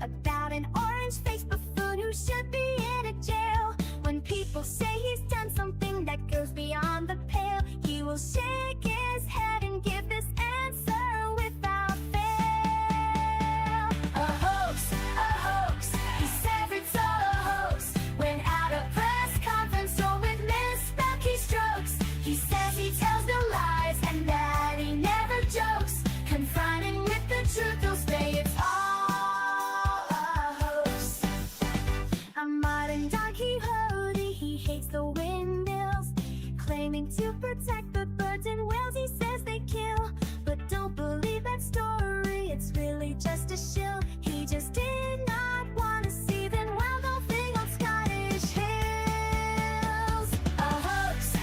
About an orange-faced buffoon who should be in a jail. When people say he's done something that goes beyond the pale, he will shake his head and give this answer without fail. A hoax, he says it's all a hoax. When at a press conference or with misspelled keystrokes, he says he tells no lies and that he never jokes. Confronting with the truth, he'll say it's all a modern Don Quixote. He hates the windmills, claiming to protect the birds and whales he says they kill. But don't believe that story, it's really just a shill. He just did not want to see them wild golfing on Scottish hills. A hoax,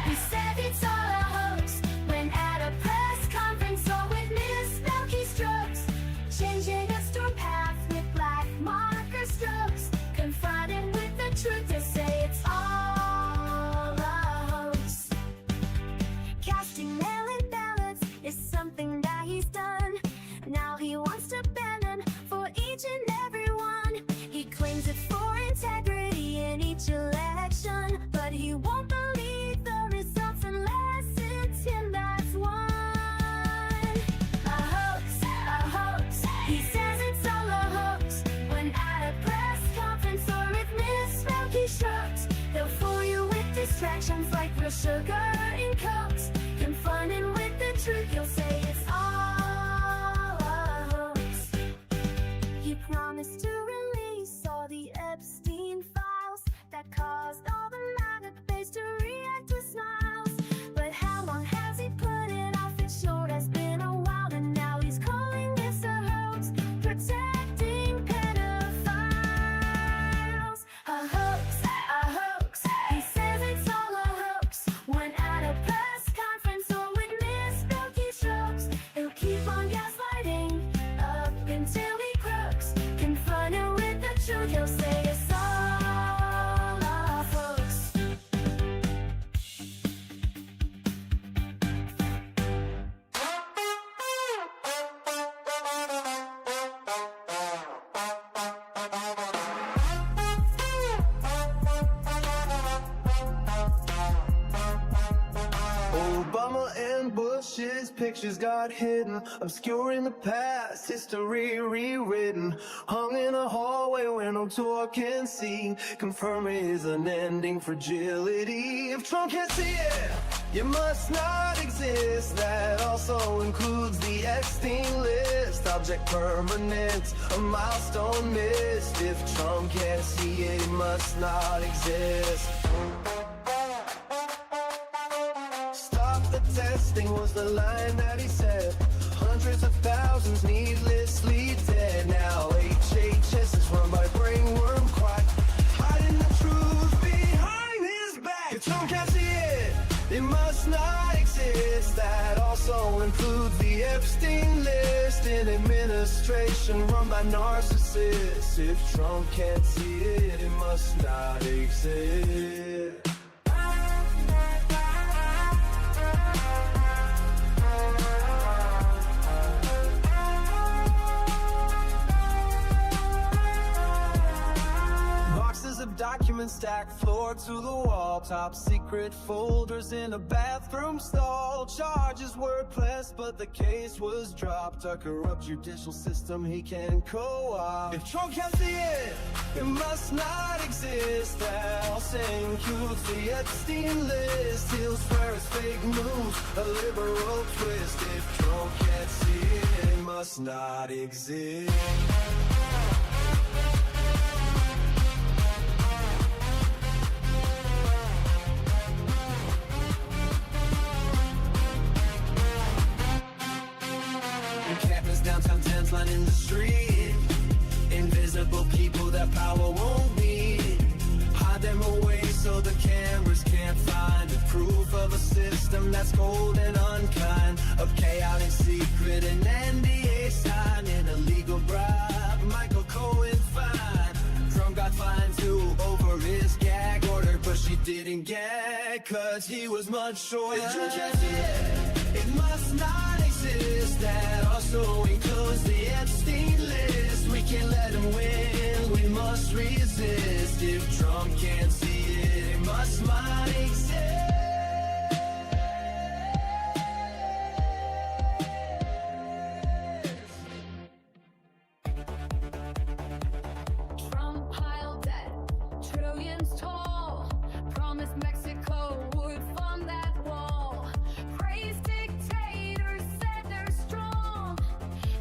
he said it's all a hoax. When at a press conference or with misspelled keystrokes, changing a storm path with black marker strokes. Confronted with the truth, to say it's all a hoax. Casting mail-in ballots is something that he's done. Now he wants to ban them for each and every one. He claims it's for integrity in each election, but he won't believe the results unless it's him that's won. A hoax, he says it's all a hoax. When at a press conference or with misspelled keystrokes, they'll fool you with distractions like real sugar in Cokes. Confronted with the truth, you'll say it's all a hoax. He promised to release all the Epstein files that caused all the MAGA base to react with smiles. But how long has he put it off? It sure has been a while, and now he's calling this a hoax, protecting pedophiles. A hoax, he says it's all a hoax. When at a press conference or with misspelled keystrokes, he'll keep on gaslighting up until he croaks. Confronted with the truth, he'll say it's all a hoax. Obama and Bush's pictures got hidden, obscuring the past, history rewritten. Hung in a hallway where no tour can see, confirming his unending fragility. If Trump can't see it, you must not exist. That also includes the Epstein list. Object permanent, a milestone missed. If Trump can't see it, it must not exist. testing was the line that he said. Hundreds of thousands needlessly dead. Now HHS is run by brainworm quack, hiding the truth behind his back. If Trump can't see it, it must not exist. That also includes the Epstein list, an administration run by narcissists. If Trump can't see it, it must not exist. Documents stacked floor to the wall, top secret folders in a bathroom stall. Charges were pressed, but the case was dropped. A corrupt judicial system he can co-opt. If Trump can't see it, it must not exist. That also includes the Epstein list. He'll swear it's fake news, a liberal twist. If Trump can't see it, it must not exist. Downtown tents lining the street. Invisible people that power won't meet. Hide them away so the cameras can't find it. Proof of a system that's cold and unkind. Of chaotic secret and NDA sign. An illegal bribe, Michael Cohen fine. Trump got fined too over his gag order, but she didn't gag, cause he was much shorter. Did you catch it? It must not exist. That also includes the Epstein list. We can't let him win, we must resist. If Trump can't see it, it must not exist. Trump piled debt, trillions tall. Promised Mexico would fund that wall. Praised dictators, said they're strong.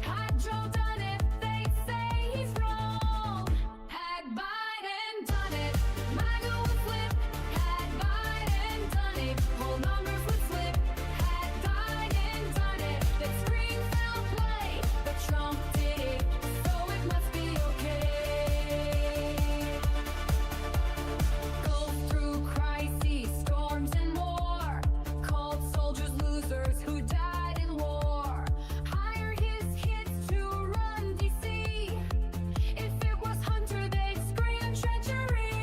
Had Joe done it, they'd say he's wrong. Had Biden done it, MAGA would flip. Had Biden done it, whole numbers would slip. Had Biden done it, that scream foul play. But Trump did it, so it must be okay. Go through crises, storms and more. Called soldiers losers who died in war. Hire his kids to run DC. If it was Hunter, they'd scream treachery.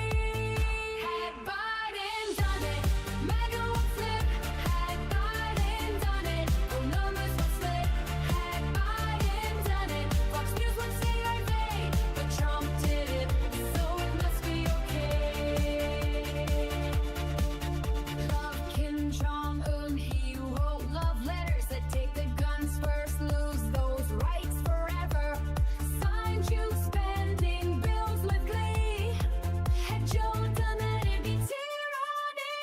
Had Biden done it, MAGA would flip. Had Biden done it, the numbers would slip. Had Biden done it, Fox News would say our day. But Trump did it, so it must be okay. Love Kim Jong-un, he wrote love letters that take the guns first, lose those rights forever. Signed you spending bills with glee. Had Joe done that, it'd be tyranny.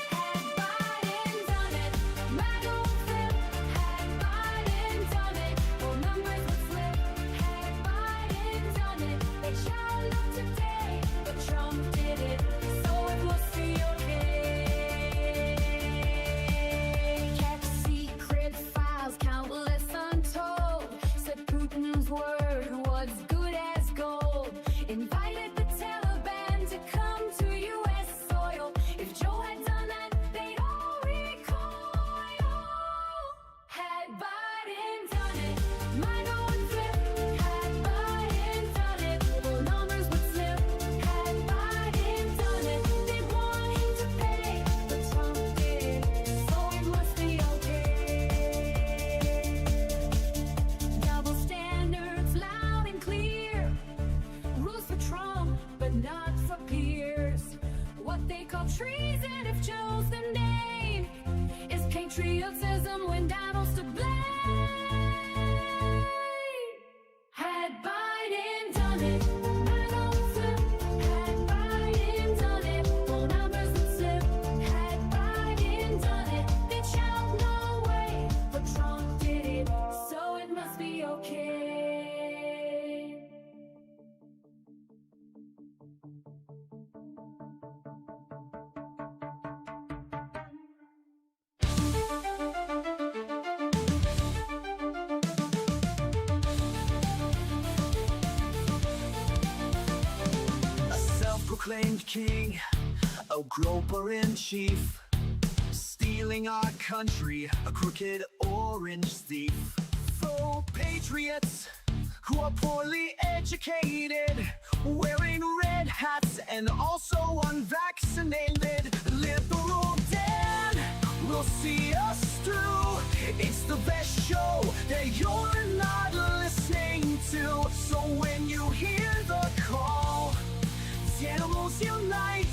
Had Biden done it, MAGA would flip. Had Biden done it, whole numbers would slip. Had Biden done it, they child up today. But Trump did it, so it must be okay. Kept secret files, countless untold. Said Putin's word was good as gold. Invited the Taliban to come to U.S. soil. If Joe had done that, they'd all recoil. Had Biden done it, MAGA would flip. Had Biden done it, whole numbers would slip. Had Biden done it, they'd want him to pay. But Trump did it, so it must be okay. Double standards loud and clear. Rules for Trump, but not for peers. What they call treason, if Joe's the name, is patriotism when Donald's to blame. Had Biden done it, MAGA would flip. Had Biden done it, whole numbers would slip. Had Biden done it, they'd shout no way. But Trump did it, so it must be okay. self-proclaimed king, a groper in chief, stealing our country, a crooked orange thief. Faux patriots who are poorly educated, wearing red hats and also unvaccinated. Liberal Dan will see us through. It's the best show that you're not listening to. So when you hear the call, the animals unite.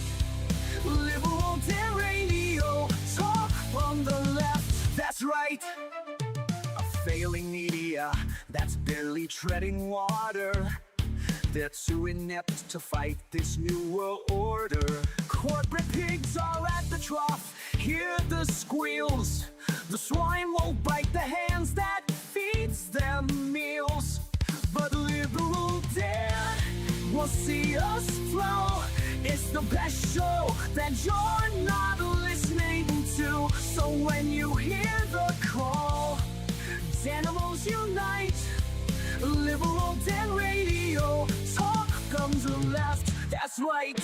Liberal Dan Radio, talk from the left, that's right. A failing media that's barely treading water. They're too inept to fight this new world order. Corporate pigs are at the trough, hear the squeals. The swine won't bite the hands that feeds them meals. But Liberal Dan will see us through. It's the best show that you're not listening to. So when you hear the call, animals unite. Liberal Dan Radio, talk comes the left, that's right.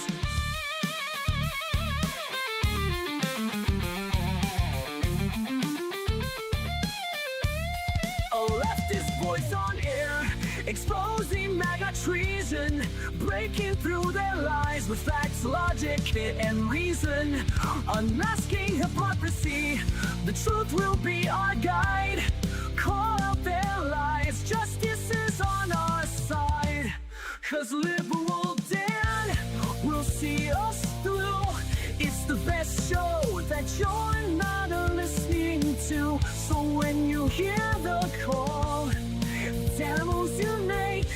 A leftist voice on air, exposing MAGA treason, breaking through their lies with facts, logic, and reason. Unmasking hypocrisy, the truth will be our guide. Call out their lies, justice is on our side. 'Cause Liberal Dan will see us through. It's the best show that you're not listening to. So when you hear the call, animals unite.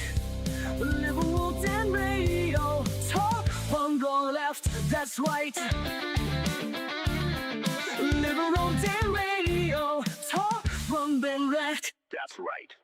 Liberal Dan Radio, talk from the left, that's right. Liberal Dan Radio, talk from the left, that's right.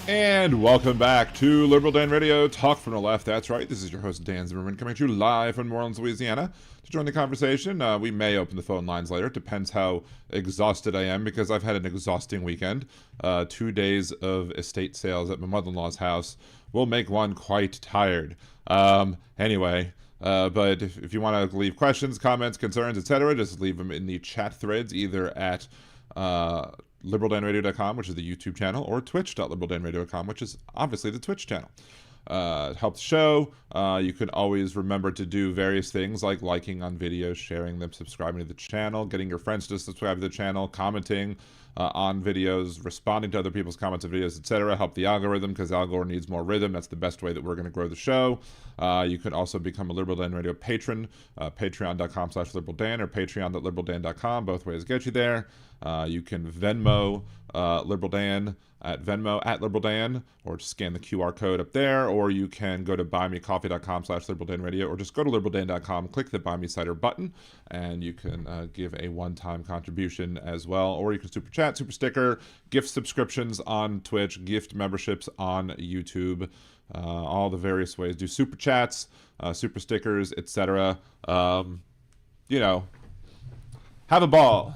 And welcome back to Liberal Dan Radio, Talk from the Left. That's right, this is your host Dan Zimmerman coming to you live from New Orleans, Louisiana. To join the conversation, we may open the phone lines later. It depends how exhausted I am because I've had an exhausting weekend. 2 days of estate sales at my mother-in-law's house will make one quite tired. Anyway, but if you want to leave questions, comments, concerns, etc., just leave them in the chat threads, either at liberaldanradio.com, which is the YouTube channel, or twitch.liberaldanradio.com, which is obviously the Twitch channel. It helps the show. You can always remember to do various things like liking on videos, sharing them, subscribing to the channel, getting your friends to subscribe to the channel, commenting on videos, responding to other people's comments and videos, etc. Help the algorithm, because the algorithm needs more rhythm. That's the best way that we're going to grow the show. You can also become a Liberal Dan Radio patron, patreon.com/liberaldan or patreon.liberaldan.com. Both ways get you there. You can Venmo Liberal Dan at Venmo at Liberal Dan, or just scan the QR code up there, or you can go to buymecoffee.com/liberaldanradio, or just go to liberaldan.com, click the Buy Me Cider button, and you can give a one-time contribution as well, or you can super chat, super sticker, gift subscriptions on Twitch, gift memberships on YouTube, all the various ways. Do super chats, super stickers, etc. You know, have a ball.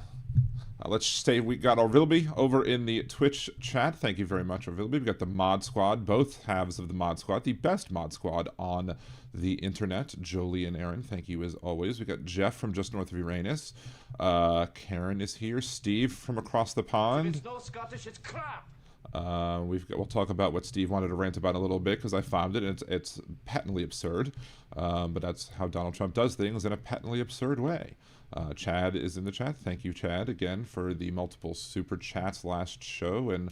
Let's say we got Orvilby over in the Twitch chat. Thank you very much, Orvilby. We've got the Mod Squad, both halves of the Mod Squad, the best Mod Squad on the internet. Jolie and Aaron, thank you as always. We got Jeff from just north of Uranus. Karen is here. Steve from across the pond. It's no Scottish, it's crap. We'll talk about what Steve wanted to rant about in a little bit because I found it and it's patently absurd. But that's how Donald Trump does things in a patently absurd way. Chad is in the chat. Thank you, Chad, again for the multiple super chats last show and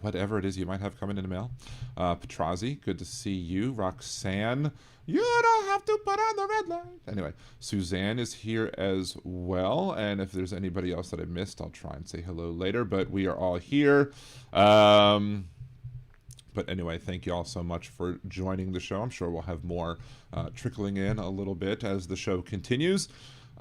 whatever it is you might have coming in the mail. Petrazi, good to see you. Roxanne, you don't have to put on the red light. Anyway, Suzanne is here as well. And if there's anybody else that I missed, I'll try and say hello later. But we are all here. But anyway, thank you all so much for joining the show. I'm sure we'll have more trickling in a little bit as the show continues.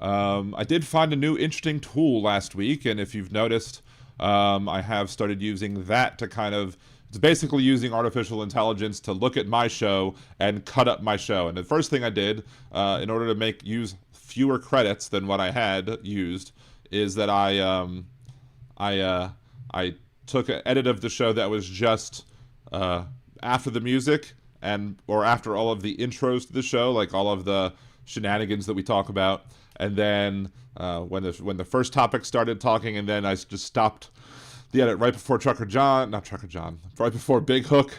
I did find a new interesting tool last week, and if you've noticed, I have started using that to kind of, it's basically using artificial intelligence to look at my show and cut up my show. And the first thing I did, in order to use fewer credits than what I had used, is that I took an edit of the show that was just after the music or after all of the intros to the show, like all of the shenanigans that we talk about. And then when the first topic started talking, and then I just stopped the edit right before right before Big Hook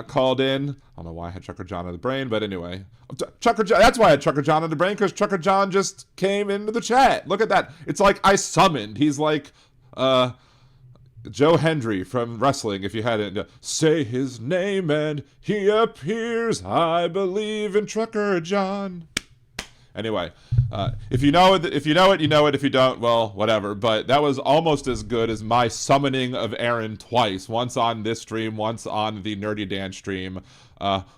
called in. I don't know why I had Trucker John in the brain, but anyway. That's why I had Trucker John in the brain, because Trucker John just came into the chat. Look at that. It's like I summoned. He's like Joe Hendry from wrestling, if you hadn't. Say his name and he appears. I believe in Trucker John. Anyway, if you know it, you know it. If you don't, well, whatever. But that was almost as good as my summoning of Aaron twice. Once on this stream, once on the Nerdy Dan stream.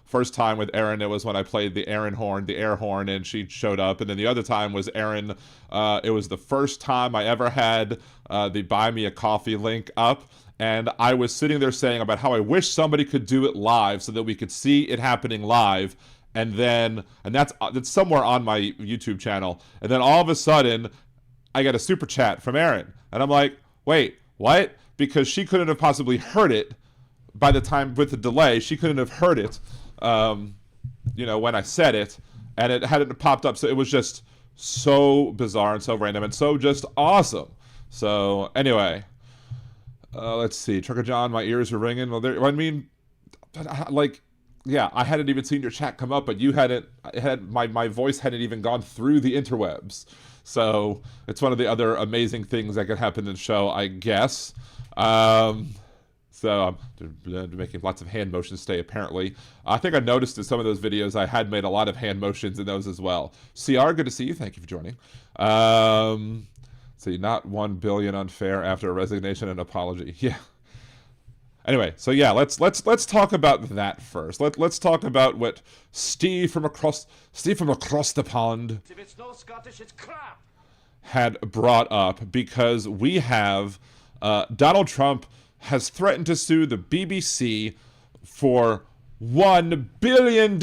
First time with Aaron, it was when I played the Aaron horn, the air horn, and she showed up. And then the other time was Aaron. It was the first time I ever had the Buy Me a Coffee link up. And I was sitting there saying about how I wish somebody could do it live so that we could see it happening live. And that's somewhere on my YouTube channel. And then all of a sudden, I get a super chat from Erin. And I'm like, wait, what? Because she couldn't have possibly heard it by the time, with the delay, she couldn't have heard it, when I said it. And it hadn't popped up. So it was just so bizarre and so random and so just awesome. So anyway, let's see. Trucker John, my ears are ringing. Well, yeah, I hadn't even seen your chat come up, but you my voice hadn't even gone through the interwebs. So it's one of the other amazing things that could happen in the show, I guess. So I'm making lots of hand motions today, apparently. I think I noticed in some of those videos I had made a lot of hand motions in those as well. CR, good to see you. Thank you for joining. See, not 1 billion unfair after a resignation and apology. Yeah. Anyway, so yeah, let's talk about that first. Let's talk about what Steve from across the pond If it's no Scottish, it's crap. had brought up, because we have Donald Trump has threatened to sue the BBC for $1 billion,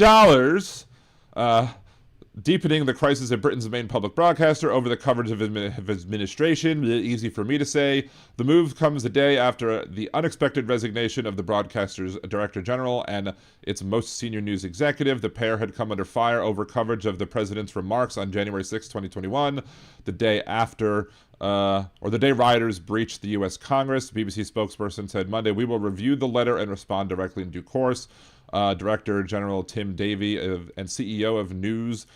deepening the crisis at Britain's main public broadcaster over the coverage of his administration. Easy for me to say. The move comes a day after the unexpected resignation of the broadcaster's director general and its most senior news executive. The pair had come under fire over coverage of the president's remarks on January 6, 2021, the day after, or the day rioters breached the U.S. Congress. The BBC spokesperson said Monday, "We will review the letter and respond directly in due course." Director General Tim Davie and CEO of News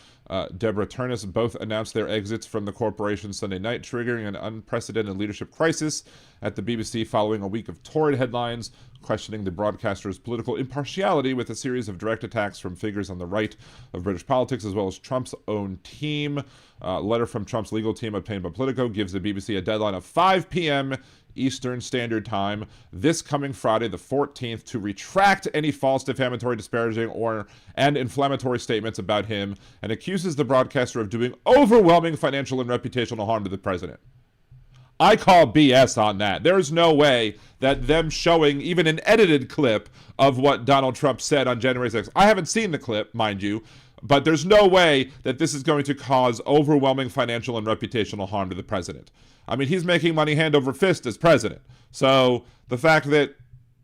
Deborah Turnus both announced their exits from the corporation Sunday night, triggering an unprecedented leadership crisis at the BBC following a week of torrid headlines questioning the broadcaster's political impartiality, with a series of direct attacks from figures on the right of British politics, as well as Trump's own team. A letter from Trump's legal team obtained by Politico gives the BBC a deadline of 5 p.m. Eastern Standard Time this coming Friday, the 14th, to retract any false, defamatory, disparaging, and inflammatory statements about him, and accuses the broadcaster of doing overwhelming financial and reputational harm to the president. I call BS on that. There's no way that them showing even an edited clip of what Donald Trump said on January 6th. I haven't seen the clip, mind you, but there's no way that this is going to cause overwhelming financial and reputational harm to the president. I mean, he's making money hand over fist as president. So the fact that,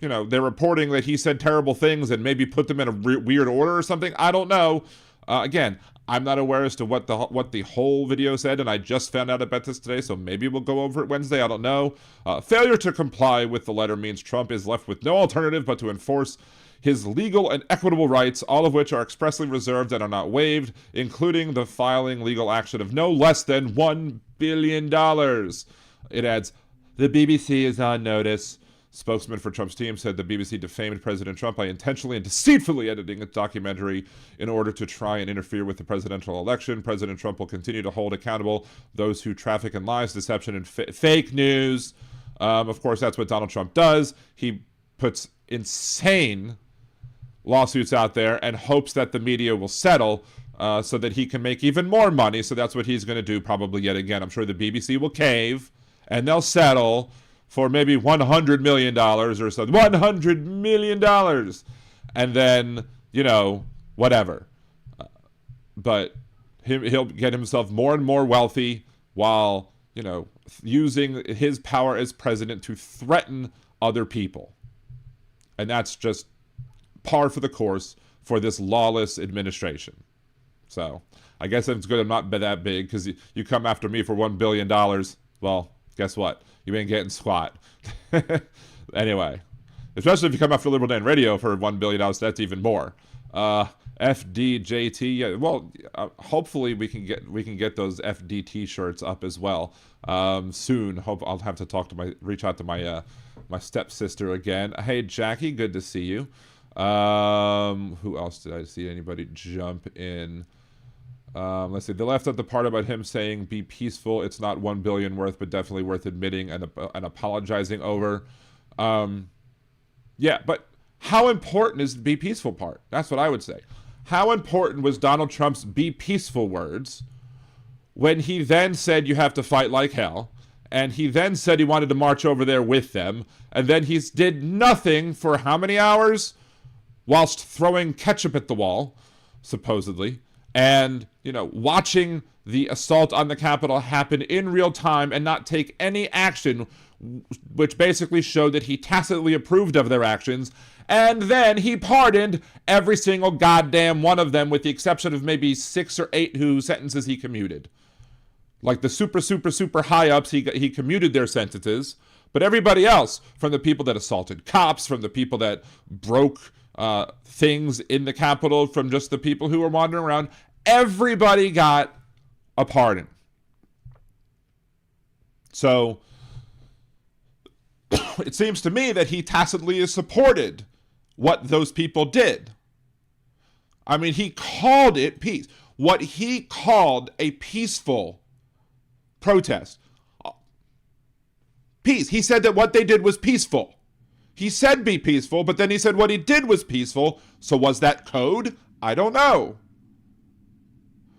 they're reporting that he said terrible things and maybe put them in a weird order or something, I don't know. Again, I'm not aware as to what the whole video said, and I just found out about this today, so maybe we'll go over it Wednesday. I don't know. Failure to comply with the letter means Trump is left with no alternative but to enforce his legal and equitable rights, all of which are expressly reserved and are not waived, including the filing legal action of no less than $1 billion. It adds, the BBC is on notice. Spokesman for Trump's team said the BBC defamed President Trump by intentionally and deceitfully editing a documentary in order to try and interfere with the presidential election. President Trump will continue to hold accountable those who traffic in lies, deception, and fake news. Of course, that's what Donald Trump does. He puts insane lawsuits out there and hopes that the media will settle so that he can make even more money. So that's what he's going to do probably yet again. I'm sure the BBC will cave and they'll settle for maybe $100 million or something. $100 million! And then, you know, whatever. But he'll get himself more and more wealthy while, you know, using his power as president to threaten other people. And that's just par for the course for this lawless administration. So, I guess it's good I'm not that big, because you come after me for $1 billion, well, guess what? You ain't getting squat. Anyway, especially if you come after Liberal Dan Radio for $1 billion, that's even more. FDJT, yeah, well, hopefully we can get those FDT shirts up as well soon. Hope I'll have to reach out to my my stepsister again. Hey Jackie, good to see you. Who else did I see? Anybody jump in? Let's see. They left out the part about him saying, be peaceful. It's not $1 billion worth, but definitely worth admitting and apologizing over. Yeah, but how important is the be peaceful part? That's what I would say. How important was Donald Trump's be peaceful words when he then said you have to fight like hell, and he then said he wanted to march over there with them, and then he did nothing for how many hours whilst throwing ketchup at the wall, supposedly, and, you know, watching the assault on the Capitol happen in real time and not take any action, which basically showed that he tacitly approved of their actions. And then he pardoned every single goddamn one of them, with the exception of maybe 6 or 8 whose sentences he commuted. Like the super high ups, he commuted their sentences. But everybody else, from the people that assaulted cops, from the people that broke things in the Capitol, from just the people who were wandering around, everybody got a pardon. So it seems to me that he tacitly has supported what those people did. I mean, he called it peace. What he called a peaceful protest. Peace. He said that what they did was peaceful. He said be peaceful, but then he said what he did was peaceful. So was that code? I don't know.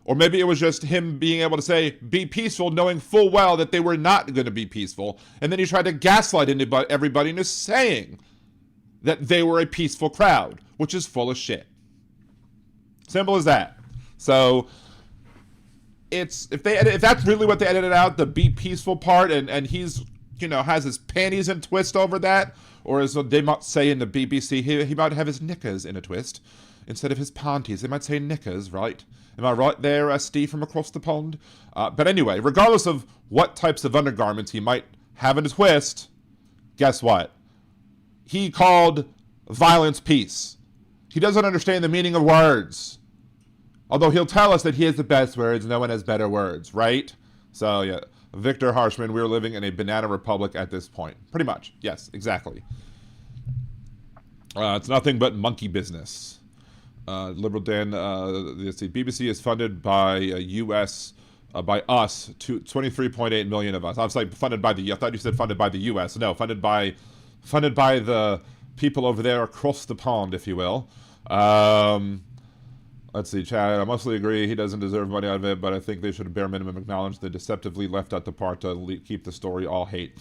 Or maybe it was just him being able to say, be peaceful, knowing full well that they were not going to be peaceful. And then he tried to gaslight everybody into saying that they were a peaceful crowd, which is full of shit. Simple as that. So if that's really what they edited out, the be peaceful part, and he's, you know, has his panties in twist over that, or as they might say in the BBC, he might have his knickers in a twist instead of his panties. They might say knickers, right? Am I right there, Steve from across the pond? But anyway, regardless of what types of undergarments he might have in a twist, guess what? He called violence peace. He doesn't understand the meaning of words. Although he'll tell us that he has the best words, no one has better words, right? So, yeah, Victor Harshman, we're living in a banana republic at this point. Pretty much. Yes, exactly. It's nothing but monkey business. Liberal Dan, let's see, BBC is funded by U.S., by us, 23.8 million of us. I was like, funded by I thought you said funded by the U.S. No, funded by the people over there across the pond, if you will. Let's see, Chad, I mostly agree he doesn't deserve money out of it, but I think they should bare minimum acknowledge the deceptively left out the part to keep the story all hate.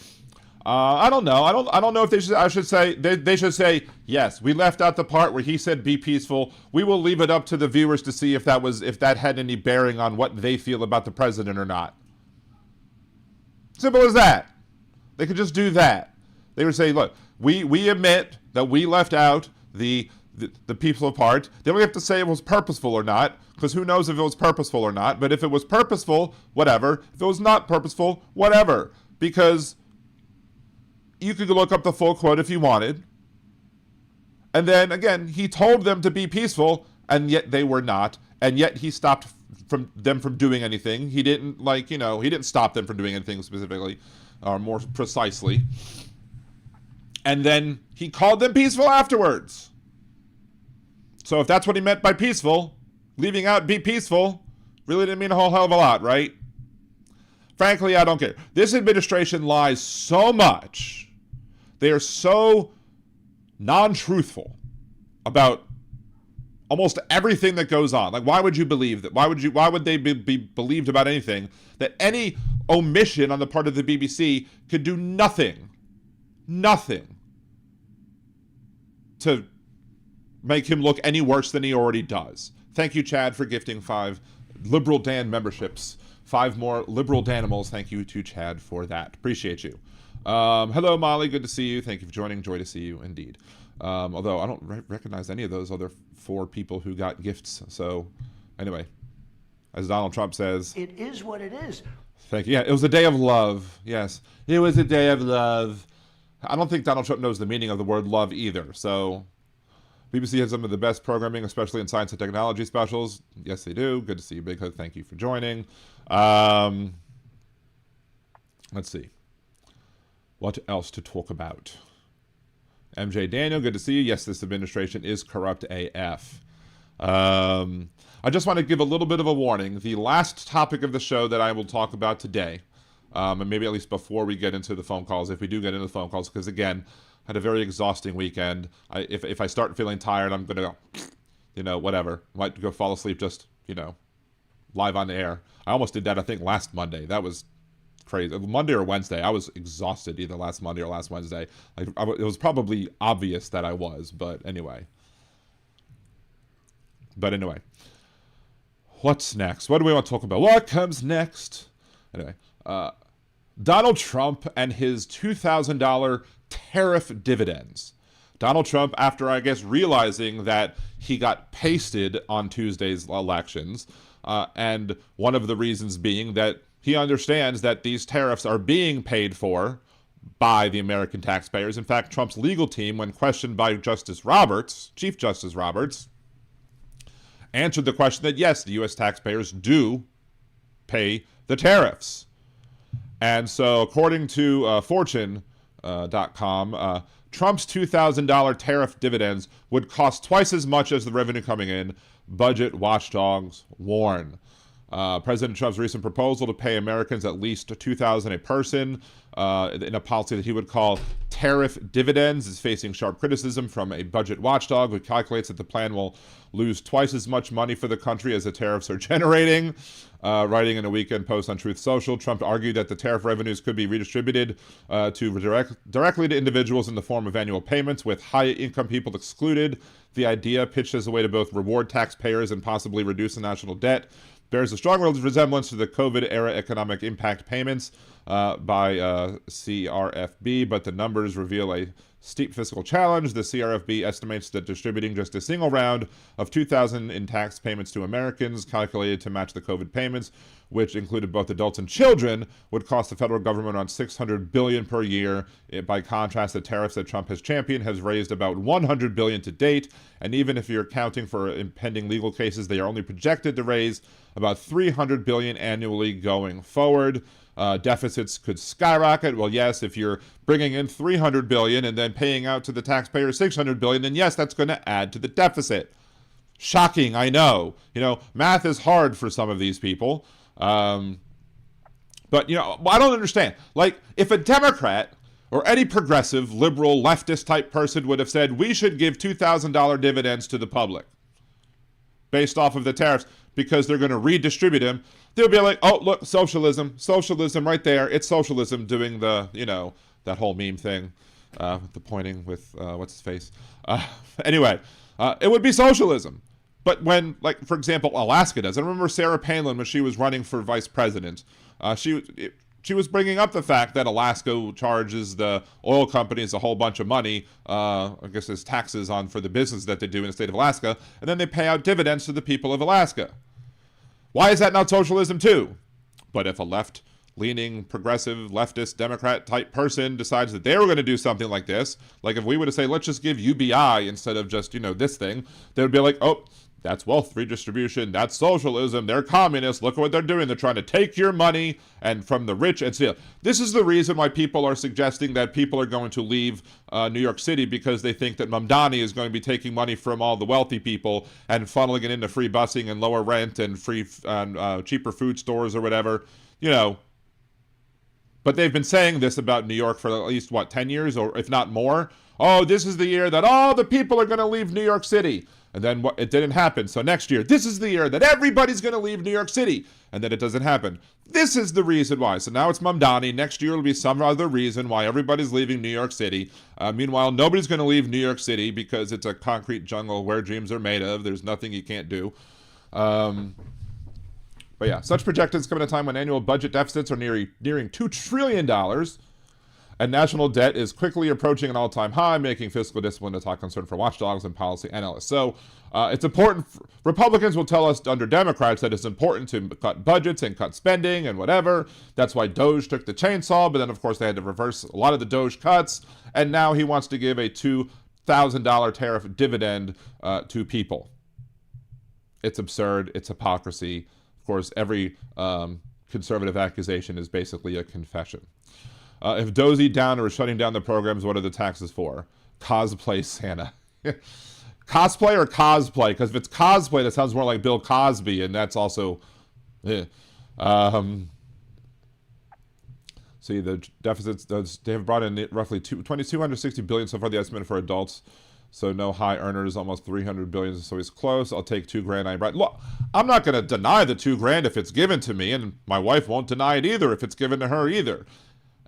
I don't know. I don't know if they should say, yes, we left out the part where he said be peaceful. We will leave it up to the viewers to see if that had any bearing on what they feel about the president or not. Simple as that. They could just do that. They would say, look, we admit that we left out the the people apart. They don't have to say it was purposeful or not, because who knows if it was purposeful or not. But if it was purposeful, whatever. If it was not purposeful, whatever. Because you could look up the full quote if you wanted. And then, again, he told them to be peaceful, and yet they were not. And yet he stopped them from doing anything. He didn't, he didn't stop them from doing anything specifically, or more precisely. And then he called them peaceful afterwards. So if that's what he meant by peaceful, leaving out be peaceful really didn't mean a whole hell of a lot, right? Frankly, I don't care. This administration lies so much. They are so non-truthful about almost everything that goes on. Like, why would you believe that? Why would they be believed about anything? That any omission on the part of the BBC could do nothing to make him look any worse than he already does. Thank you, Chad, for gifting 5 Liberal Dan memberships. 5 more Liberal Danimals. Thank you to Chad for that. Appreciate you. Hello, Molly. Good to see you. Thank you for joining. Joy to see you, indeed. Although I don't recognize any of those other 4 people who got gifts. So, anyway, as Donald Trump says, It is what it is. thank you. Yeah, it was a day of love. Yes, it was a day of love. I don't think Donald Trump knows the meaning of the word love either. So, BBC has some of the best programming, especially in science and technology specials. Yes, they do. Good to see you, Big Hook. Thank you for joining. Let's see. What else to talk about? MJ Daniel, good to see you. Yes, this administration is corrupt AF. I just want to give a little bit of a warning. The last topic of the show that I will talk about today, and maybe at least before we get into the phone calls, if we do get into the phone calls, because again, I had a very exhausting weekend. If I start feeling tired, I'm going to go, whatever. Might go fall asleep just, live on the air. I almost did that, I think, last Monday. That was crazy. Monday or Wednesday. I was exhausted either last Monday or last Wednesday. It was probably obvious that I was, but anyway. What's next? What do we want to talk about? What comes next? Anyway, Donald Trump and his $2,000 tariff dividends. Donald Trump, after, I guess, realizing that he got pasted on Tuesday's elections, and one of the reasons being that he understands that these tariffs are being paid for by the American taxpayers. In fact, Trump's legal team, when questioned by Chief Justice Roberts, answered the question that yes, the U.S. taxpayers do pay the tariffs. And so, according to Fortune.com, Trump's $2,000 tariff dividends would cost twice as much as the revenue coming in, budget watchdogs warn. President Trump's recent proposal to pay Americans at least $2,000 a person in a policy that he would call tariff dividends is facing sharp criticism from a budget watchdog who calculates that the plan will lose twice as much money for the country as the tariffs are generating. Writing in a weekend post on Truth Social, Trump argued that the tariff revenues could be redistributed directly to individuals in the form of annual payments, with high-income people excluded. The idea, pitched as a way to both reward taxpayers and possibly reduce the national debt, bears a strong resemblance to the COVID-era economic impact payments by CRFB, but the numbers reveal a steep fiscal challenge. The CRFB estimates that distributing just a single round of $2,000 in tax payments to Americans, calculated to match the COVID payments, which included both adults and children, would cost the federal government around $600 billion per year. By contrast, the tariffs that Trump has championed has raised about $100 billion to date, and even if you're accounting for impending legal cases, they are only projected to raise about $300 billion annually going forward. Deficits could skyrocket. Well, yes, if you're bringing in $300 billion and then paying out to the taxpayer $600 billion, then yes, that's going to add to the deficit. Shocking, I know. Math is hard for some of these people. But, I don't understand. Like, if a Democrat or any progressive, liberal, leftist type person would have said, we should give $2,000 dividends to the public based off of the tariffs because they're going to redistribute them, they'll be like, oh, look, socialism right there. It's socialism doing the, that whole meme thing with the pointing with, what's his face? Anyway, it would be socialism. But when, like, for example, Alaska does. I remember Sarah Palin when she was running for vice president. she was bringing up the fact that Alaska charges the oil companies a whole bunch of money, I guess as taxes on for the business that they do in the state of Alaska, and then they pay out dividends to the people of Alaska. Why is that not socialism too? But if a left-leaning, progressive, leftist, Democrat-type person decides that they were going to do something like this, like if we were to say, let's just give UBI instead of just, this thing, they would be like, oh, that's wealth redistribution, that's socialism, they're communists, look at what they're doing, they're trying to take your money and from the rich and steal. This is the reason why people are suggesting that people are going to leave New York City, because they think that Mamdani is going to be taking money from all the wealthy people and funneling it into free busing and lower rent and free cheaper food stores or whatever, But they've been saying this about New York for at least, 10 years, or if not more? Oh, this is the year that all the people are going to leave New York City. And then it didn't happen. So next year, this is the year that everybody's going to leave New York City. And then it doesn't happen. This is the reason why. So now it's Mamdani. Next year will be some other reason why everybody's leaving New York City. Meanwhile, nobody's going to leave New York City because it's a concrete jungle where dreams are made of. There's nothing you can't do. But yeah, such projections come at a time when annual budget deficits are nearing $2 trillion. And national debt is quickly approaching an all-time high, making fiscal discipline a top concern for watchdogs and policy analysts. So it's important. Republicans will tell us under Democrats that it's important to cut budgets and cut spending and whatever. That's why Doge took the chainsaw, but then, of course, they had to reverse a lot of the Doge cuts. And now he wants to give a $2,000 tariff dividend to people. It's absurd. It's hypocrisy. Of course, every conservative accusation is basically a confession. If dozy down or shutting down the programs, what are the taxes for? Cosplay Santa. Cosplay or cosplay? Because if it's cosplay, that sounds more like Bill Cosby, and that's also... See, the deficits, they have brought in roughly $260 billion so far, the estimate for adults. So no high earners, almost $300 billion, so he's close. I'll take $2,000. Look, I'm not going to deny the $2,000 if it's given to me, and my wife won't deny it either if it's given to her either.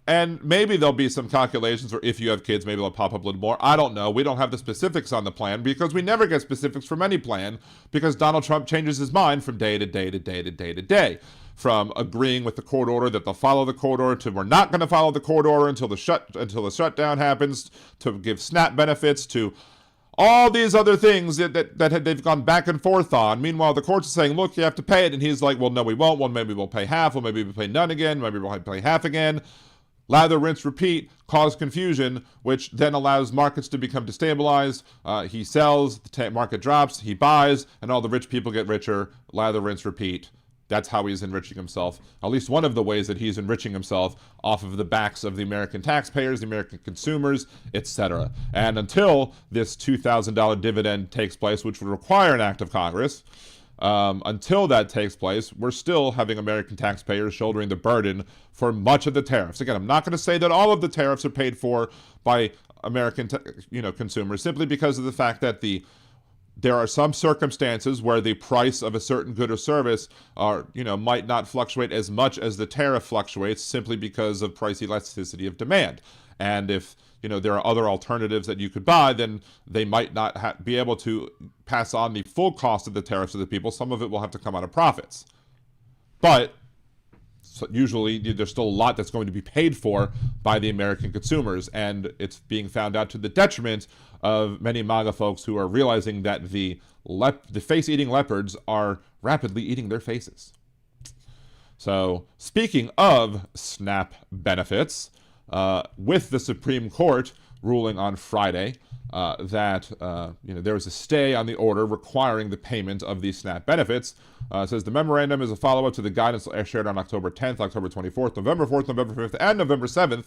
And maybe there'll be some calculations, or if you have kids, maybe they'll pop up a little more. I don't know. We don't have the specifics on the plan because we never get specifics from any plan because Donald Trump changes his mind from day to day to day to day to day. From agreeing with the court order that they'll follow the court order to we're not going to follow the court order until the shutdown happens, to give SNAP benefits, to all these other things that they've gone back and forth on. Meanwhile, the courts are saying, look, you have to pay it. And he's like, well, no, we won't. Well, maybe we'll pay half. Well, maybe we'll pay none again. Maybe we'll pay half again. Lather, rinse, repeat, cause confusion, which then allows markets to become destabilized. He sells, the market drops, he buys, and all the rich people get richer. Lather, rinse, repeat. That's how he's enriching himself. At least one of the ways that he's enriching himself off of the backs of the American taxpayers, the American consumers, etc. And until this $2,000 dividend takes place, which would require an act of Congress, until that takes place, we're still having American taxpayers shouldering the burden for much of the tariffs. Again, I'm not going to say that all of the tariffs are paid for by American, consumers, simply because of the fact that there are some circumstances where the price of a certain good or service might not fluctuate as much as the tariff fluctuates, simply because of price elasticity of demand. And if there are other alternatives that you could buy, then they might not be able to pass on the full cost of the tariffs to the people. Some of it will have to come out of profits. But usually there's still a lot that's going to be paid for by the American consumers, and it's being found out to the detriment of many MAGA folks who are realizing that the face-eating leopards are rapidly eating their faces. So, speaking of SNAP benefits, with the Supreme Court ruling on Friday that there was a stay on the order requiring the payment of these SNAP benefits. It says the memorandum is a follow-up to the guidance shared on October 10th, October 24th, November 4th, November 5th, and November 7th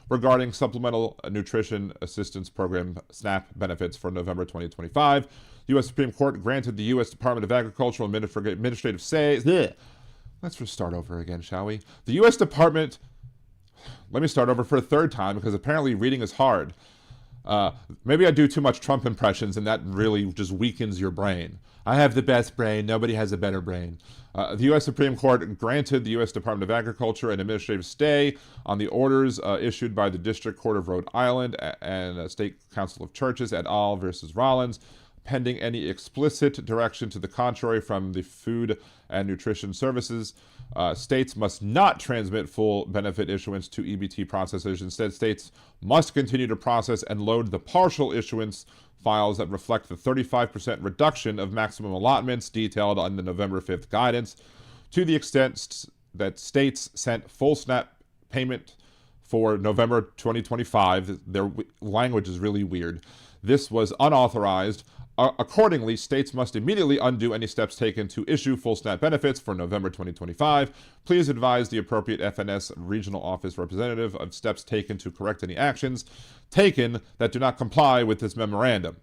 regarding Supplemental Nutrition Assistance Program SNAP benefits for November 2025. The U.S. Supreme Court granted the U.S. Department of Agricultural administrative say... Let's start over again, shall we? The U.S. Department... Let me start over for a third time, because apparently reading is hard. Maybe I do too much Trump impressions, and that really just weakens your brain. I have the best brain. Nobody has a better brain. The U.S. Supreme Court granted the U.S. Department of Agriculture an administrative stay on the orders issued by the District Court of Rhode Island and State Council of Churches et al. Versus Rollins. pending any explicit direction to the contrary from the Food and Nutrition Services. States must not transmit full benefit issuance to EBT processors. Instead, states must continue to process and load the partial issuance files that reflect the 35% reduction of maximum allotments detailed on the November 5th guidance. To the extent that states sent full SNAP payment for November 2025, their language is really weird. This was unauthorized. Accordingly, states must immediately undo any steps taken to issue full SNAP benefits for November 2025. Please advise the appropriate FNS regional office representative of steps taken to correct any actions taken that do not comply with this memorandum.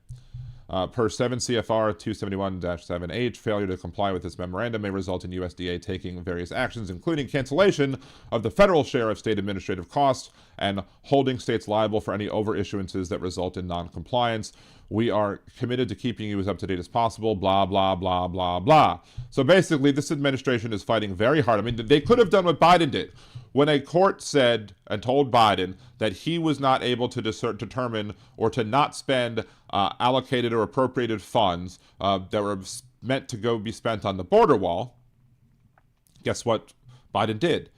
Per 7 CFR 271-7H, failure to comply with this memorandum may result in USDA taking various actions, including cancellation of the federal share of state administrative costs and holding states liable for any overissuances that result in non-compliance. We are committed to keeping you as up to date as possible, blah, blah, blah, blah, blah. So basically, this administration is fighting very hard. I mean, they could have done what Biden did. When a court said and told Biden that he was not able to determine or to not spend allocated or appropriated funds that were meant to be spent on the border wall, guess what Biden did?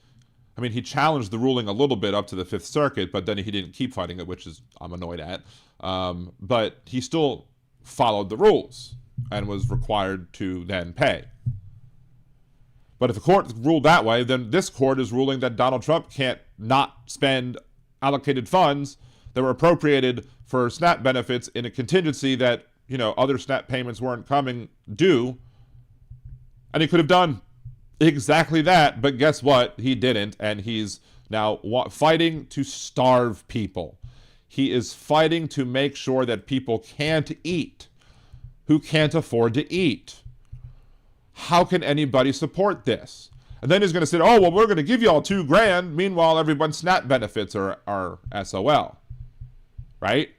I mean, he challenged the ruling a little bit up to the Fifth Circuit, but then he didn't keep fighting it, which is I'm annoyed at. But he still followed the rules and was required to then pay. But if the court ruled that way, then this court is ruling that Donald Trump can't not spend allocated funds that were appropriated for SNAP benefits in a contingency that, you know, other SNAP payments weren't coming due. And he could have done exactly that, but guess what? He didn't, and he's now fighting to starve people. He is fighting to make sure that people can't eat who can't afford to eat. How can anybody support this? And then he's going to say, oh, well, we're going to give you all $2,000. Meanwhile, everyone's SNAP benefits are SOL. Right?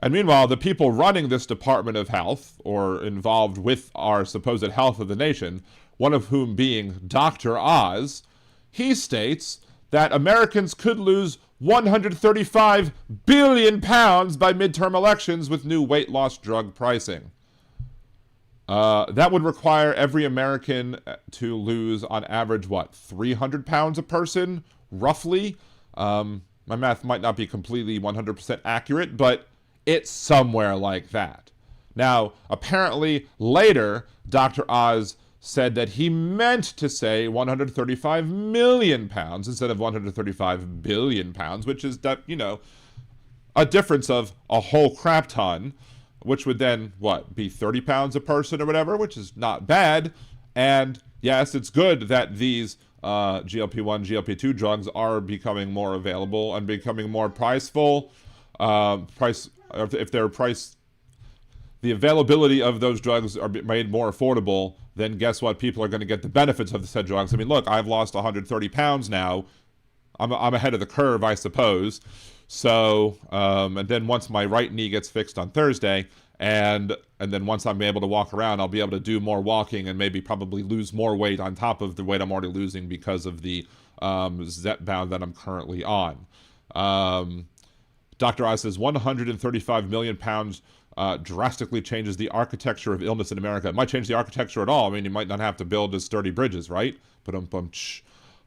And meanwhile, the people running this Department of Health, or involved with our supposed health of the nation, one of whom being Dr. Oz, he states that Americans could lose 135 billion pounds by midterm elections with new weight loss drug pricing. That would require every American to lose on average, 300 pounds a person, roughly? My math might not be completely 100% accurate, but it's somewhere like that. Now, apparently later, Dr. Oz said that he meant to say 135 million pounds instead of 135 billion pounds, which is, a difference of a whole crap ton, which would then, be 30 pounds a person or whatever, which is not bad. And yes, it's good that these GLP-1, GLP-2 drugs are becoming more available and becoming more priceful. If they're priced, the availability of those drugs are made more affordable, then guess what? People are going to get the benefits of the said drugs. I mean, look, I've lost 130 pounds now. I'm ahead of the curve, I suppose. So, and then once my right knee gets fixed on Thursday, and then once I'm able to walk around, I'll be able to do more walking and maybe probably lose more weight on top of the weight I'm already losing because of the Zepbound that I'm currently on. Dr. Oz says 135 million pounds drastically changes the architecture of illness in America. It might change the architecture at all. I mean, you might not have to build as sturdy bridges, right?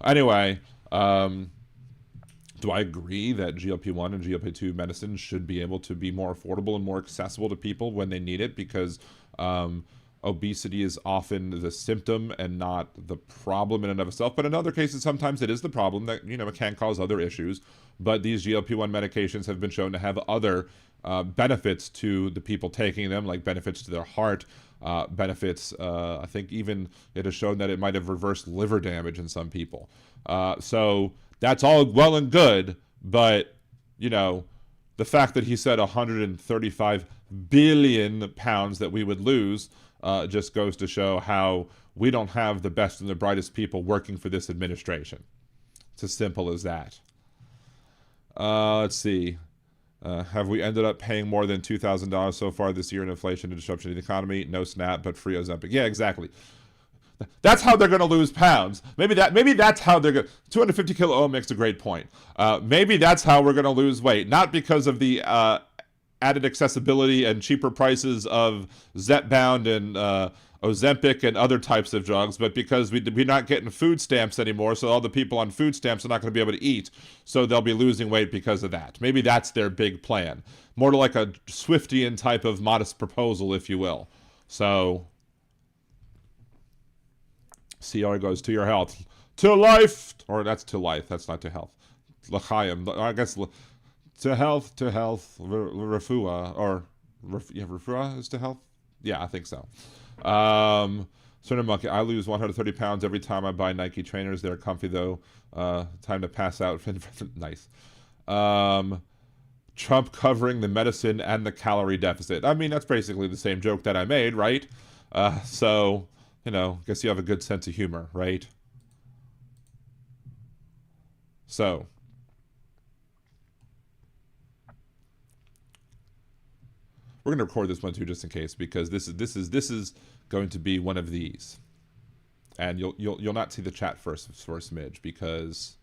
Anyway, do I agree that GLP-1 and GLP-2 medicine should be able to be more affordable and more accessible to people when they need it? Because obesity is often the symptom and not the problem in and of itself. But in other cases, sometimes it is the problem that, it can cause other issues. But these GLP-1 medications have been shown to have other benefits to the people taking them, like benefits to their heart, benefits. I think even it has shown that it might have reversed liver damage in some people. So that's all well and good, but, the fact that he said 135 billion pounds that we would lose just goes to show how we don't have the best and the brightest people working for this administration. It's as simple as that. Let's see. Have we ended up paying more than $2,000 so far this year in inflation and disruption to the economy? No SNAP, but free Ozempic. Yeah, exactly. That's how they're going to lose pounds. Maybe that's how they're going. 250 kilo ohm makes a great point. Maybe that's how we're going to lose weight, not because of the added accessibility and cheaper prices of Zepbound and Ozempic and other types of drugs, but because we're not getting food stamps anymore, so all the people on food stamps are not going to be able to eat, so they'll be losing weight because of that. Maybe that's their big plan. More to like a Swiftian type of modest proposal, if you will. So, see how it goes. To your health. To life! Or that's to life. That's not to health. L'chaim. I guess to health. Refuah. Or, yeah, refuah is to health? Yeah, I think so. Swinner Monkey, I lose 130 pounds every time I buy Nike trainers. They're comfy, though. Time to pass out. Nice. Trump covering the medicine and the calorie deficit. I mean, that's basically the same joke that I made, right? So, you know, guess you have a good sense of humor, right? So, we're going to record this one too, just in case, because this is going to be one of these, and you'll not see the chat for a smidge, because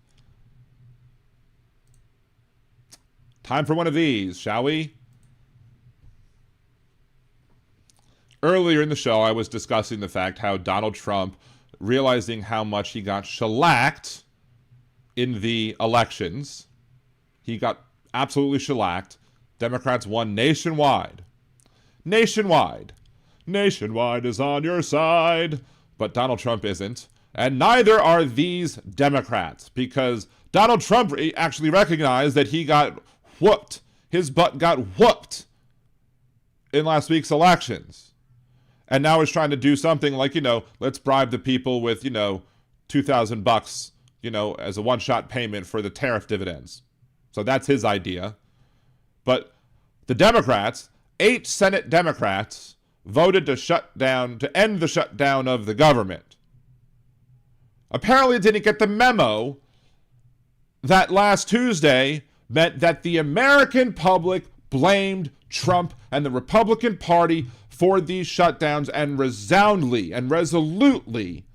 time for one of these, shall we? Earlier in the show, I was discussing the fact how Donald Trump, realizing how much he got shellacked in the elections, he got absolutely shellacked. Democrats won nationwide. Nationwide is on your side, but Donald Trump isn't, and neither are these Democrats, because Donald Trump actually recognized that he got whooped. His butt got whooped in last week's elections. And now is trying to do something like, you know, let's bribe the people with, you know, $2,000, you know, as a one-shot payment for the tariff dividends. So that's his idea. But the Democrats, 8 Senate Democrats, voted to end the shutdown of the government. Apparently didn't get the memo that last Tuesday meant that the American public blamed Trump and the Republican Party for these shutdowns and resoundingly and resolutely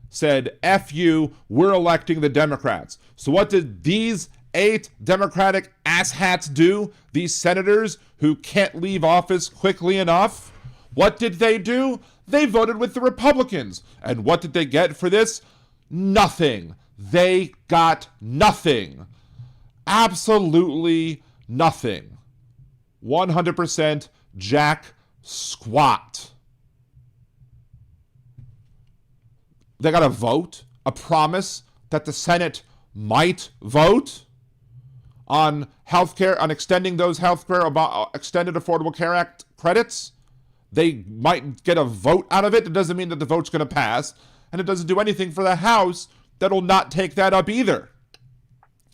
said, F you, we're electing the Democrats. So what did these 8 Democratic asshats do? These senators who can't leave office quickly enough? What did they do? They voted with the Republicans. And what did they get for this? Nothing. They got nothing. Absolutely nothing. 100% jack squat. They got a vote, a promise that the Senate might vote on healthcare, on extending those healthcare, extended Affordable Care Act credits. They might get a vote out of it. It doesn't mean that the vote's going to pass, and it doesn't do anything for the House that'll not take that up either.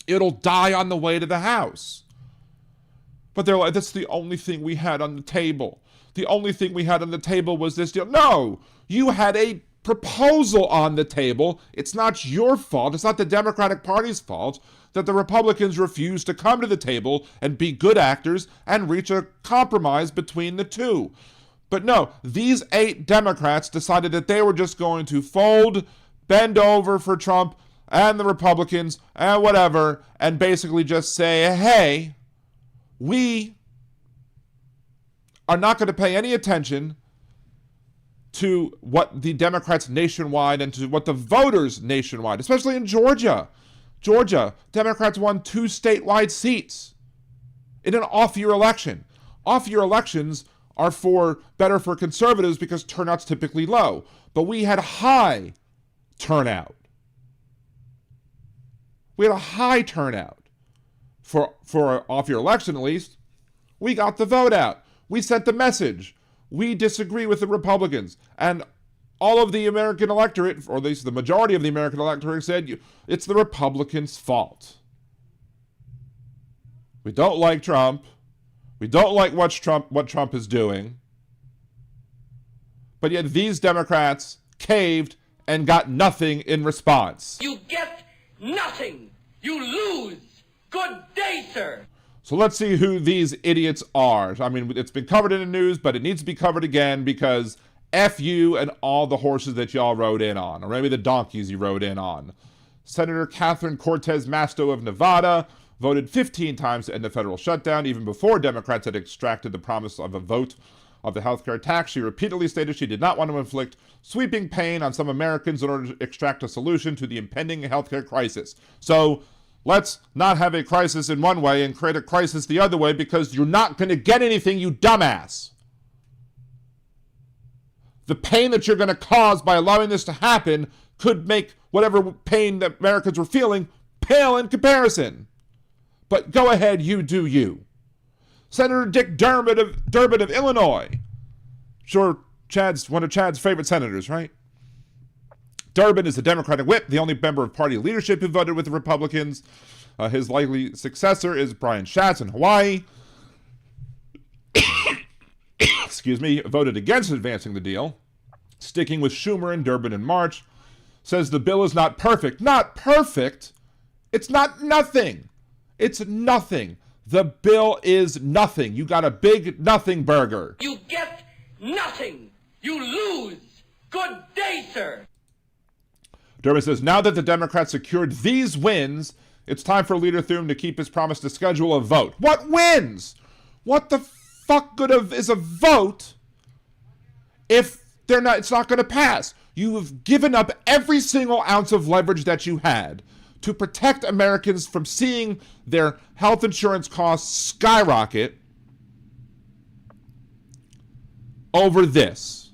It'll die on the way to the House. But they're like, that's the only thing we had on the table. The only thing we had on the table was this deal. No, you had a proposal on the table. It's not your fault. It's not the Democratic Party's fault that the Republicans refused to come to the table and be good actors and reach a compromise between the two. But no, these 8 Democrats decided that they were just going to fold, bend over for Trump and the Republicans and whatever, and basically just say, hey, we are not going to pay any attention to what the Democrats nationwide and to what the voters nationwide, especially in Georgia. Georgia, Democrats won 2 statewide seats in an off-year election. Off-year elections are better for conservatives because turnout's typically low. But we had high turnout. We had a high turnout for an off-year election, at least. We got the vote out. We sent the message. We disagree with the Republicans. And all of the American electorate, or at least the majority of the American electorate, said it's the Republicans' fault. We don't like Trump. We don't like what Trump is doing. But yet these Democrats caved and got nothing in response. You get nothing. You lose. Good day, sir. So let's see who these idiots are. I mean, it's been covered in the news, but it needs to be covered again because F you and all the horses that y'all rode in on, or maybe the donkeys you rode in on. Senator Catherine Cortez Masto of Nevada voted 15 times to end the federal shutdown, even before Democrats had extracted the promise of a vote of the healthcare tax. She repeatedly stated she did not want to inflict sweeping pain on some Americans in order to extract a solution to the impending healthcare crisis. So let's not have a crisis in one way and create a crisis the other way, because you're not going to get anything, you dumbass. The pain that you're going to cause by allowing this to happen could make whatever pain that Americans were feeling pale in comparison. But go ahead, you do you. Senator Dick Durbin of Illinois. Sure, one of Chad's favorite senators, right? Durbin is the Democratic whip, the only member of party leadership who voted with the Republicans. His likely successor is Brian Schatz in Hawaii. Excuse me, voted against advancing the deal, sticking with Schumer and Durbin in March. Says the bill is not perfect. Not perfect? It's not nothing. It's nothing. The bill is nothing. You got a big nothing burger. You get nothing. You lose. Good day, sir. Durbin says, now that the Democrats secured these wins, it's time for Leader Thune to keep his promise to schedule a vote. What wins? What the fuck good of is a vote if it's not going to pass? You have given up every single ounce of leverage that you had to protect Americans from seeing their health insurance costs skyrocket over this.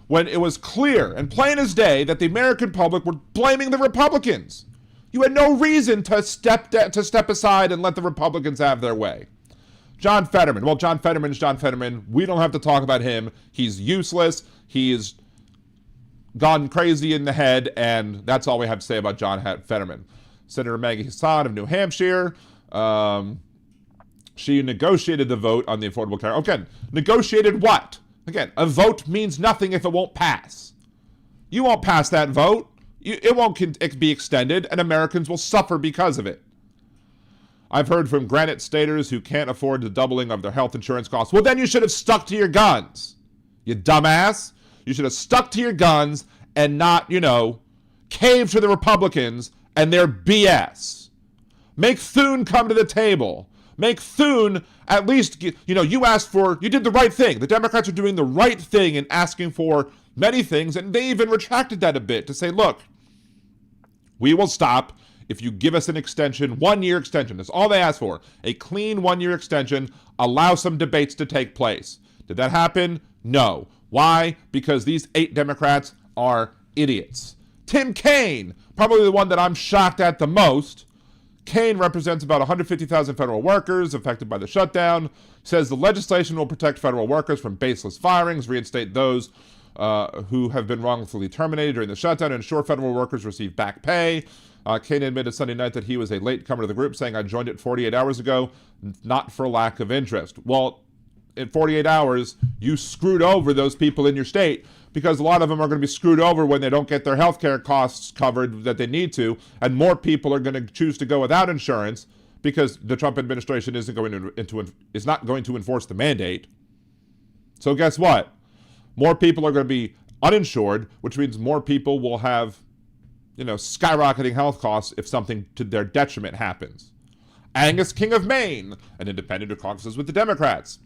When it was clear and plain as day that the American public were blaming the Republicans. You had no reason to step aside and let the Republicans have their way. John Fetterman. Well, John Fetterman's John Fetterman. We don't have to talk about him. He's useless. He's gone crazy in the head, and that's all we have to say about John Fetterman. Senator Maggie Hassan of New Hampshire. She negotiated the vote on the Affordable Care. Okay, negotiated what? Again, a vote means nothing if it won't pass. You won't pass that vote. It won't be extended, and Americans will suffer because of it. I've heard from Granite Staters who can't afford the doubling of their health insurance costs. Well, then you should have stuck to your guns, you dumbass. You should have stuck to your guns and not, cave to the Republicans and their BS. Make Thune come to the table. Make Thune at least, you did the right thing. The Democrats are doing the right thing in asking for many things, and they even retracted that a bit to say, look, we will stop if you give us an extension, 1-year extension. That's all they asked for. A clean 1-year extension, allow some debates to take place. Did that happen? No. Why? Because these 8 Democrats are idiots. Tim Kaine, probably the one that I'm shocked at the most. Kaine represents about 150,000 federal workers affected by the shutdown. Says the legislation will protect federal workers from baseless firings, reinstate those who have been wrongfully terminated during the shutdown, and ensure federal workers receive back pay. Kaine admitted Sunday night that he was a latecomer to the group, saying, I joined it 48 hours ago, not for lack of interest. Well, in 48 hours, you screwed over those people in your state, because a lot of them are going to be screwed over when they don't get their health care costs covered that they need to, and more people are going to choose to go without insurance because the Trump administration is not going to enforce the mandate. So guess what? More people are going to be uninsured, which means more people will have, skyrocketing health costs if something to their detriment happens. Angus King of Maine, an independent who caucuses with the Democrats.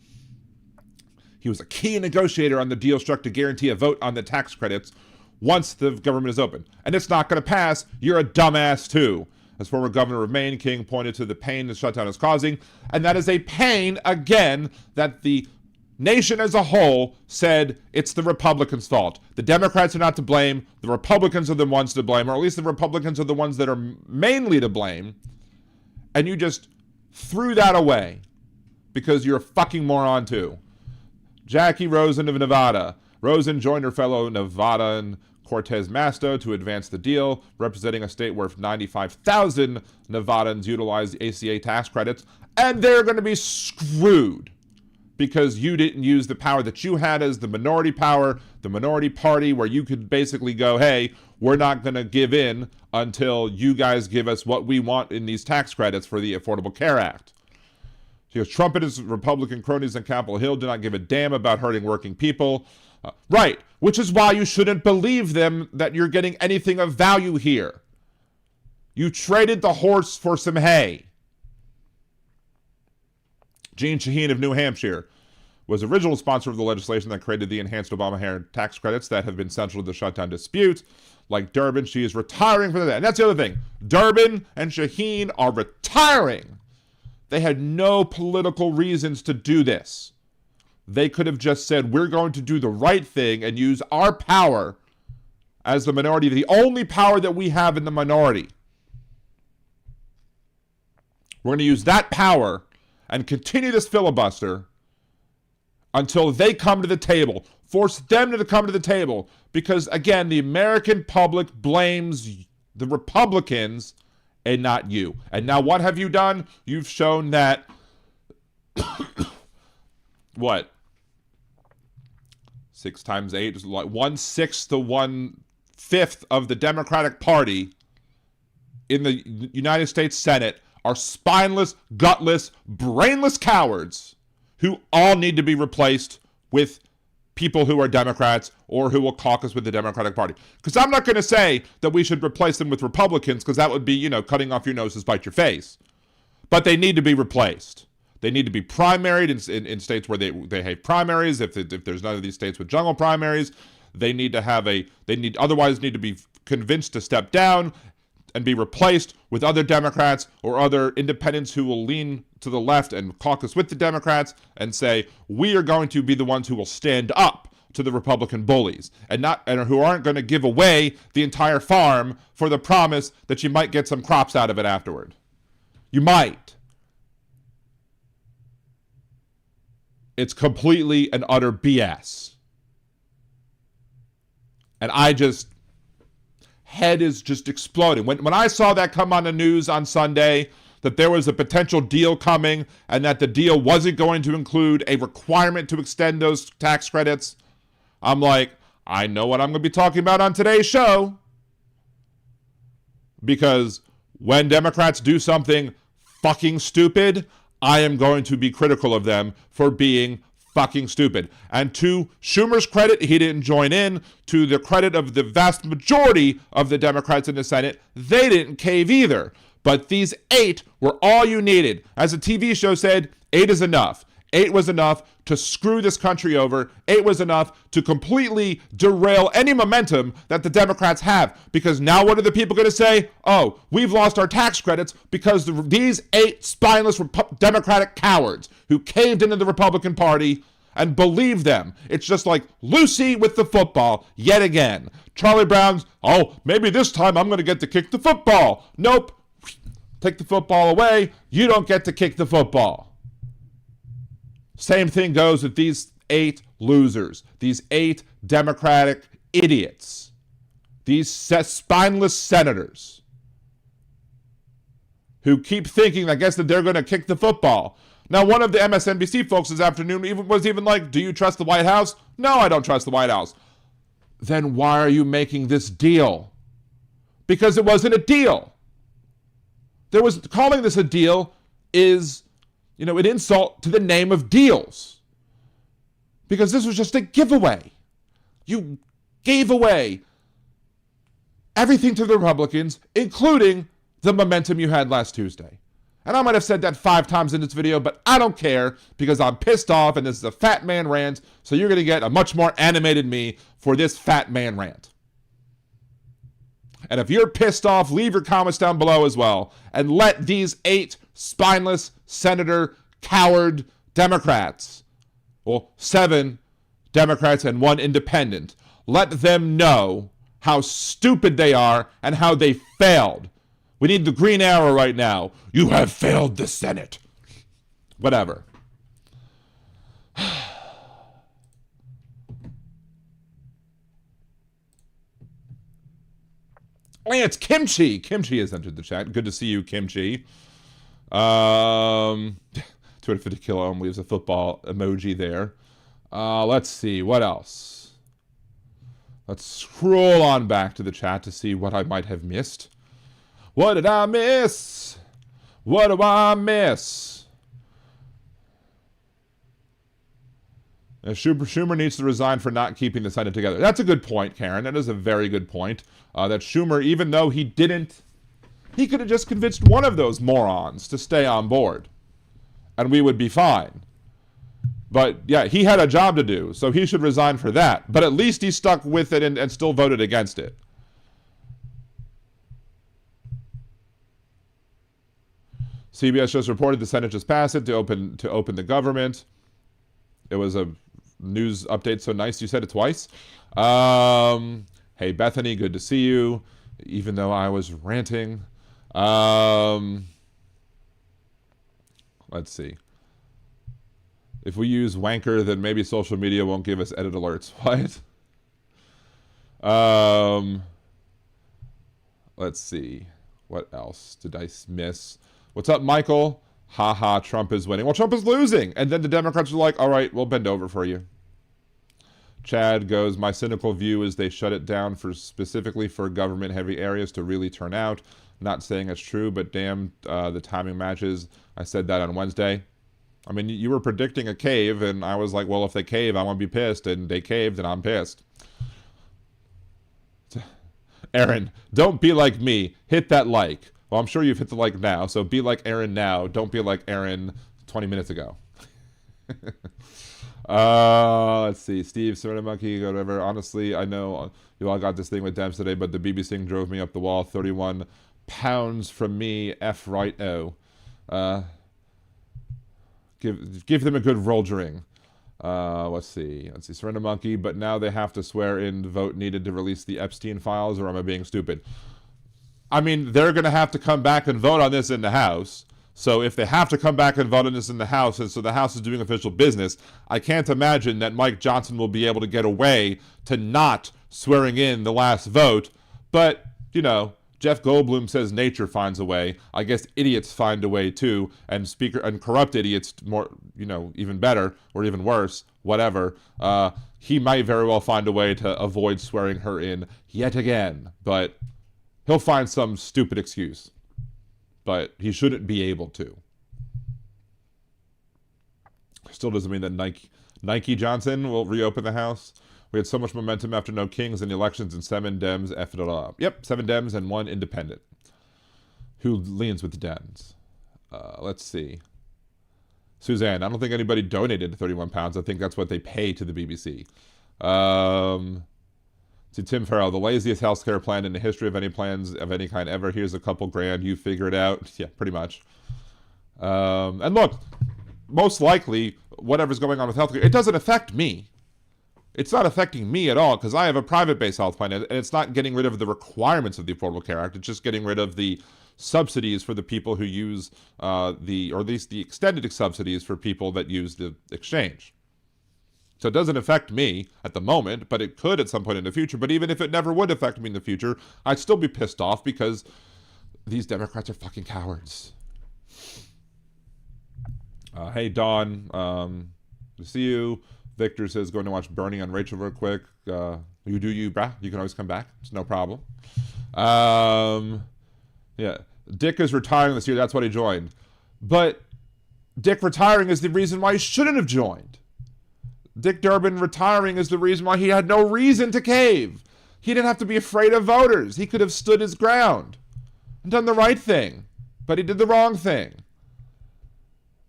He was a key negotiator on the deal struck to guarantee a vote on the tax credits once the government is open. And it's not going to pass. You're a dumbass too. As former governor of Maine, King pointed to the pain the shutdown is causing. And that is a pain, again, that the nation as a whole said it's the Republicans' fault. The Democrats are not to blame. The Republicans are the ones to blame, or at least the Republicans are the ones that are mainly to blame. And you just threw that away because you're a fucking moron too. Jackie Rosen of Nevada. Rosen joined her fellow Nevadan Cortez Masto to advance the deal, representing a state where 95,000 Nevadans utilize the ACA tax credits, and they're going to be screwed because you didn't use the power that you had as the minority power, the minority party, where you could basically go, hey, we're not going to give in until you guys give us what we want in these tax credits for the Affordable Care Act. She goes, Trump and his Republican cronies on Capitol Hill do not give a damn about hurting working people. Right, which is why you shouldn't believe them that you're getting anything of value here. You traded the horse for some hay. Jeanne Shaheen of New Hampshire was original sponsor of the legislation that created the enhanced Obamacare tax credits that have been central to the shutdown dispute. Like Durbin, she is retiring from that. And that's the other thing. Durbin and Shaheen are retiring. They had no political reasons to do this. They could have just said, we're going to do the right thing and use our power as the minority, the only power that we have in the minority. We're going to use that power and continue this filibuster until they come to the table. Force them to come to the table. Because, again, the American public blames the Republicans and not you. And now what have you done? You've shown that, what? 6 times 8 is like 1/6 to 1/5 of the Democratic Party in the United States Senate are spineless, gutless, brainless cowards who all need to be replaced with people who are Democrats or who will caucus with the Democratic Party. Because I'm not going to say that we should replace them with Republicans, because that would be, cutting off your nose to spite your face. But they need to be replaced. They need to be primaried in states where they have primaries. If there's none of these states with jungle primaries, they need to otherwise need to be convinced to step down and be replaced with other Democrats or other independents who will lean to the left and caucus with the Democrats and say, we are going to be the ones who will stand up to the Republican bullies and who aren't going to give away the entire farm for the promise that you might get some crops out of it afterward. You might. It's completely and utter BS. And head is just exploding. When I saw that come on the news on Sunday, that there was a potential deal coming and that the deal wasn't going to include a requirement to extend those tax credits, I'm like, I know what I'm going to be talking about on today's show. Because when Democrats do something fucking stupid, I am going to be critical of them for being fucking stupid. And to Schumer's credit, he didn't join in. To the credit of the vast majority of the Democrats in the Senate, they didn't cave either. But these 8 were all you needed. As a TV show said, 8 is enough. 8 was enough to screw this country over. 8 was enough to completely derail any momentum that the Democrats have. Because now what are the people going to say? Oh, we've lost our tax credits because these 8 spineless Democratic cowards who caved into the Republican Party and believed them. It's just like Lucy with the football yet again. Charlie Brown's, oh, maybe this time I'm going to get to kick the football. Nope. Take the football away. You don't get to kick the football. Same thing goes with these 8 losers, these 8 Democratic idiots, these spineless senators who keep thinking, I guess, that they're going to kick the football. Now, one of the MSNBC folks this afternoon was even like, do you trust the White House? No, I don't trust the White House. Then why are you making this deal? Because it wasn't a deal. Calling this a deal is, an insult to the name of deals. Because this was just a giveaway. You gave away everything to the Republicans, including the momentum you had last Tuesday. And I might have said that 5 times in this video, but I don't care because I'm pissed off and this is a fat man rant, so you're going to get a much more animated me for this fat man rant. And if you're pissed off, leave your comments down below as well. And let these 8 spineless senator coward Democrats, 7 Democrats and 1 independent, let them know how stupid they are and how they failed. We need the green arrow right now. You have failed the Senate. Whatever. Oh, yeah, it's Kimchi. Kimchi has entered the chat. Good to see you, Kimchi. 250 kilo leaves a football emoji there. Let's see. What else? Let's scroll on back to the chat to see what I might have missed. What did I miss? What do I miss? Schumer needs to resign for not keeping the Senate together. That's a good point, Karen. That is a very good point. That Schumer, even though he didn't, he could have just convinced one of those morons to stay on board, and we would be fine. But yeah, he had a job to do, so he should resign for that. But at least he stuck with it and still voted against it. CBS just reported the Senate just passed it to open the government. It was a news update, so nice you said it twice. Hey, Bethany, good to see you, even though I was ranting. Let's see. If we use wanker, then maybe social media won't give us edit alerts. What? Let's see. What else did I miss? What's up, Michael? Haha, Trump is winning. Well, Trump is losing. And then the Democrats are like, all right, we'll bend over for you. Chad goes, my cynical view is they shut it down specifically for government-heavy areas to really turn out. Not saying it's true, but damn, the timing matches. I said that on Wednesday. I mean, you were predicting a cave, and I was like, well, if they cave, I want to be pissed. And they caved, and I'm pissed. Aaron, don't be like me. Hit that like. Well, I'm sure you've hit the like now, so be like Aaron now. Don't be like Aaron 20 minutes ago. Let's see. Steve, Serena Monkey, whatever. Honestly, I know you all got this thing with Dems today, but the BBC thing drove me up the wall. 31 pounds from me. F right O. Give them a good roll-ring. Let's see. Serena Monkey, but now they have to swear in the vote needed to release the Epstein files, or am I being stupid? I mean, they're going to have to come back and vote on this in the House. So if they have to come back and vote on this in the House, and so the House is doing official business, I can't imagine that Mike Johnson will be able to get away to not swearing in the last vote. But, you know, Jeff Goldblum says nature finds a way. I guess idiots find a way too, and corrupt idiots more, you know, even better or even worse, whatever. He might very well find a way to avoid swearing her in yet again, but he'll find some stupid excuse. But he shouldn't be able to. Still doesn't mean that Nike Johnson will reopen the House. We had so much momentum after no kings in the elections, and 7 Dems effed it all up. Yep, 7 Dems and 1 independent who leans with the Dems. Let's see. Suzanne, I don't think anybody donated 31 pounds. I think that's what they pay to the BBC. To Tim Farrell, the laziest healthcare plan in the history of any plans of any kind ever. Here's a couple grand. You figure it out. Yeah, pretty much. And look, most likely, whatever's going on with healthcare, it doesn't affect me. It's not affecting me at all because I have a private-based health plan, and it's not getting rid of the requirements of the Affordable Care Act. It's just getting rid of the subsidies for the people who use or at least the extended subsidies for people that use the exchange. So it doesn't affect me at the moment, but it could at some point in the future. But even if it never would affect me in the future, I'd still be pissed off because these Democrats are fucking cowards. Hey, Dawn. To see you. Victor says going to watch Bernie on Rachel real quick. You do you, brah. You can always come back. It's no problem. Yeah. Dick is retiring this year. That's why he joined. But Dick retiring is the reason why he shouldn't have joined. Dick Durbin retiring is the reason why he had no reason to cave. He didn't have to be afraid of voters. He could have stood his ground and done the right thing. But he did the wrong thing.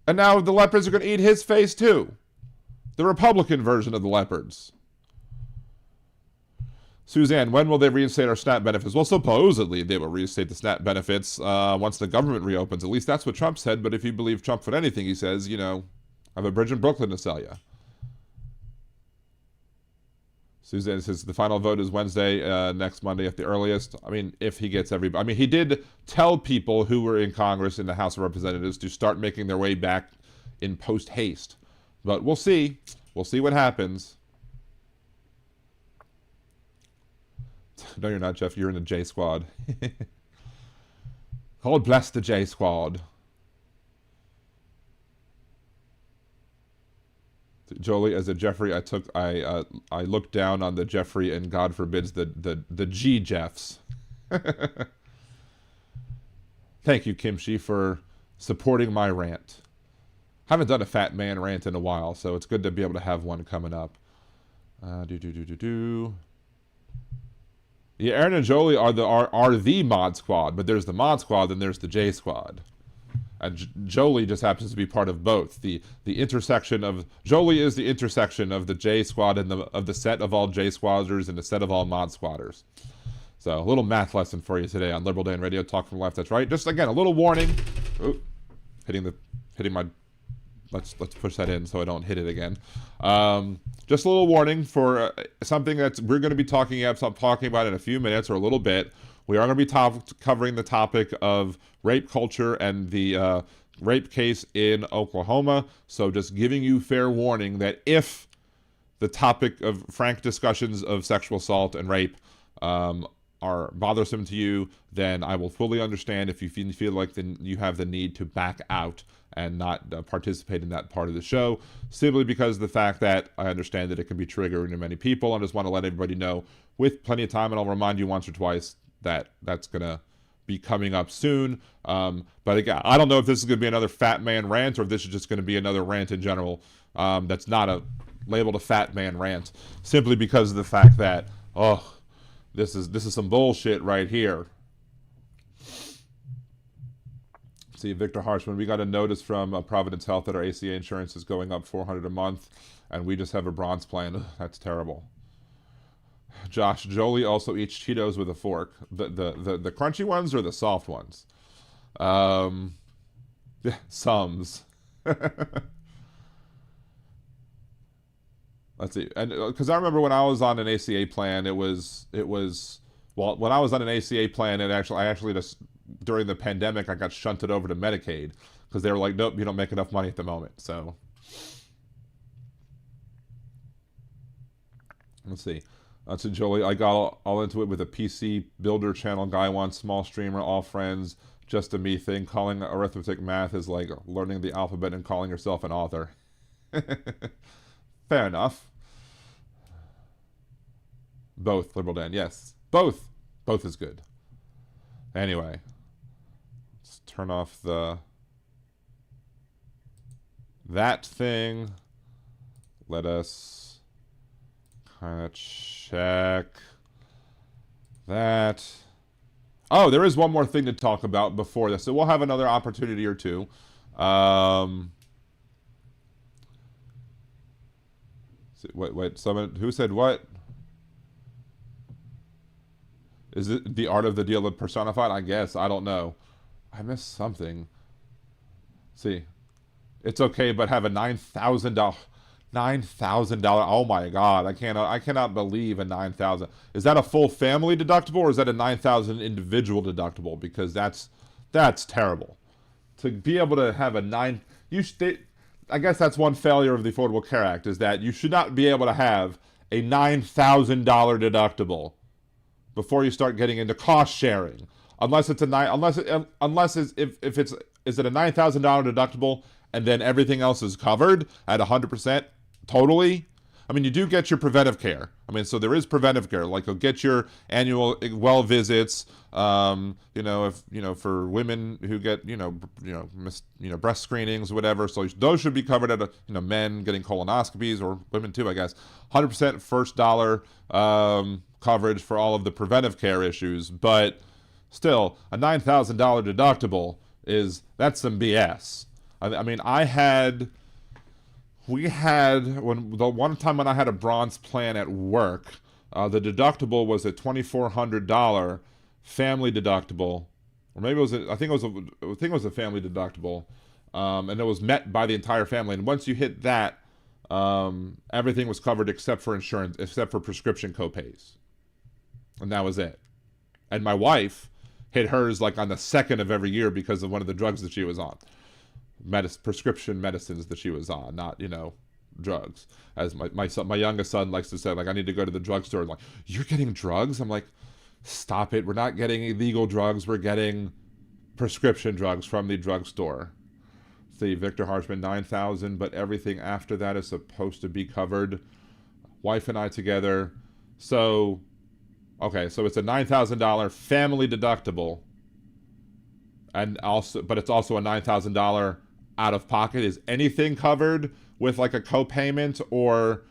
And now the leopards are going to eat his face too. The Republican version of the leopards. Suzanne, when will they reinstate our SNAP benefits? Well, supposedly they will reinstate the SNAP benefits once the government reopens. At least that's what Trump said. But if you believe Trump for anything, he says, you know, I have a bridge in Brooklyn to sell you. Suzanne says the final vote is Wednesday, next Monday at the earliest. I mean, if he gets everybody. I mean, he did tell people who were in Congress, in the House of Representatives, to start making their way back in post-haste. But we'll see. We'll see what happens. No, you're not, Jeff. You're in the J Squad. God bless the J Squad. Jolie, as a Jeffrey, I looked down on the Jeffrey, and God forbids the G Jeffs. Thank you, Kimchi, for supporting my rant. Haven't done a fat man rant in a while, so it's good to be able to have one coming up. Yeah, Aaron and Jolie are the mod squad, but there's the mod squad, and there's the J squad. And Jolie just happens to be part of both. The intersection of Jolie is the intersection of the J squad and of the set of all J squadders and the set of all mod squatters. So a little math lesson for you today on Liberal Dan Radio, Talk from the Left. That's right. Just again, a little warning. Ooh, hitting my. Let's push that in so I don't hit it again. Just a little warning for something that we're going to be talking about in a few minutes or a little bit. We are going to be covering the topic of rape culture and the rape case in Oklahoma. So just giving you fair warning that if the topic of frank discussions of sexual assault and rape are bothersome to you, then I will fully understand if you feel like you have the need to back out and not participate in that part of the show, simply because of the fact that I understand that it can be triggering to many people. I just want to let everybody know with plenty of time, and I'll remind you once or twice that that's going to be coming up soon. But again, I don't know if this is going to be another fat man rant or if this is just going to be another rant in general that's not labeled a fat man rant, simply because of the fact that, this is some bullshit right here. See, Victor Harshman, we got a notice from Providence Health that our ACA insurance is going up $400 a month, and we just have a bronze plan. Ugh, that's terrible. Josh, Jolie also eats Cheetos with a fork. The crunchy ones or the soft ones? Yeah, sums. Let's see, and because I remember when I was on an ACA plan, it was well, when I was on an ACA plan, I actually just during the pandemic I got shunted over to Medicaid because they were like, nope, you don't make enough money at the moment. So let's see. So Jolie, I got all into it with a PC builder channel guy once, small streamer, all friends, just a me thing. Calling arithmetic math is like learning the alphabet and calling yourself an author. Fair enough. Both, Liberal Dan. Yes. Both. Both is good. Anyway. Let's turn off that thing. Let us kind of check that. Oh, there is one more thing to talk about before this. So we'll have another opportunity or two. Wait, someone who said what? Is it the art of the deal personified? I guess. I don't know. I missed something. See. It's okay, but have a $9,000. Oh my God. I cannot believe a $9,000. Is that a full family deductible or is that a $9,000 individual deductible? Because that's terrible. To be able to have I guess that's one failure of the Affordable Care Act, is that you should not be able to have a $9,000 deductible before you start getting into cost sharing, unless it's a $9,000 deductible and then everything else is covered at 100% totally. I mean, you do get your preventive care. I mean, so there is preventive care, like you'll get your annual well visits. For women who get breast screenings, whatever. So those should be covered at men getting colonoscopies, or women too, I guess. 100% first dollar coverage for all of the preventive care issues. But still, a $9,000 deductible that's some BS. The one time when I had a bronze plan at work, the deductible was a $2,400 family deductible, or maybe I think it was a family deductible, and it was met by the entire family. And once you hit that, everything was covered except for insurance, except for prescription copays, and that was it. And my wife hit hers like on the 2nd of every year because of one of the drugs that she was on. Prescription medicines that she was on, not drugs. As my youngest son likes to say, like, I need to go to the drugstore. I'm like, you're getting drugs? I'm like, stop it. We're not getting illegal drugs. We're getting prescription drugs from the drugstore. See, Victor Harshman, 9,000, but everything after that is supposed to be covered. Wife and I together. So, okay, so it's a $9,000 family deductible, but it's also a $9,000 out of pocket? Is anything covered with like a copayment or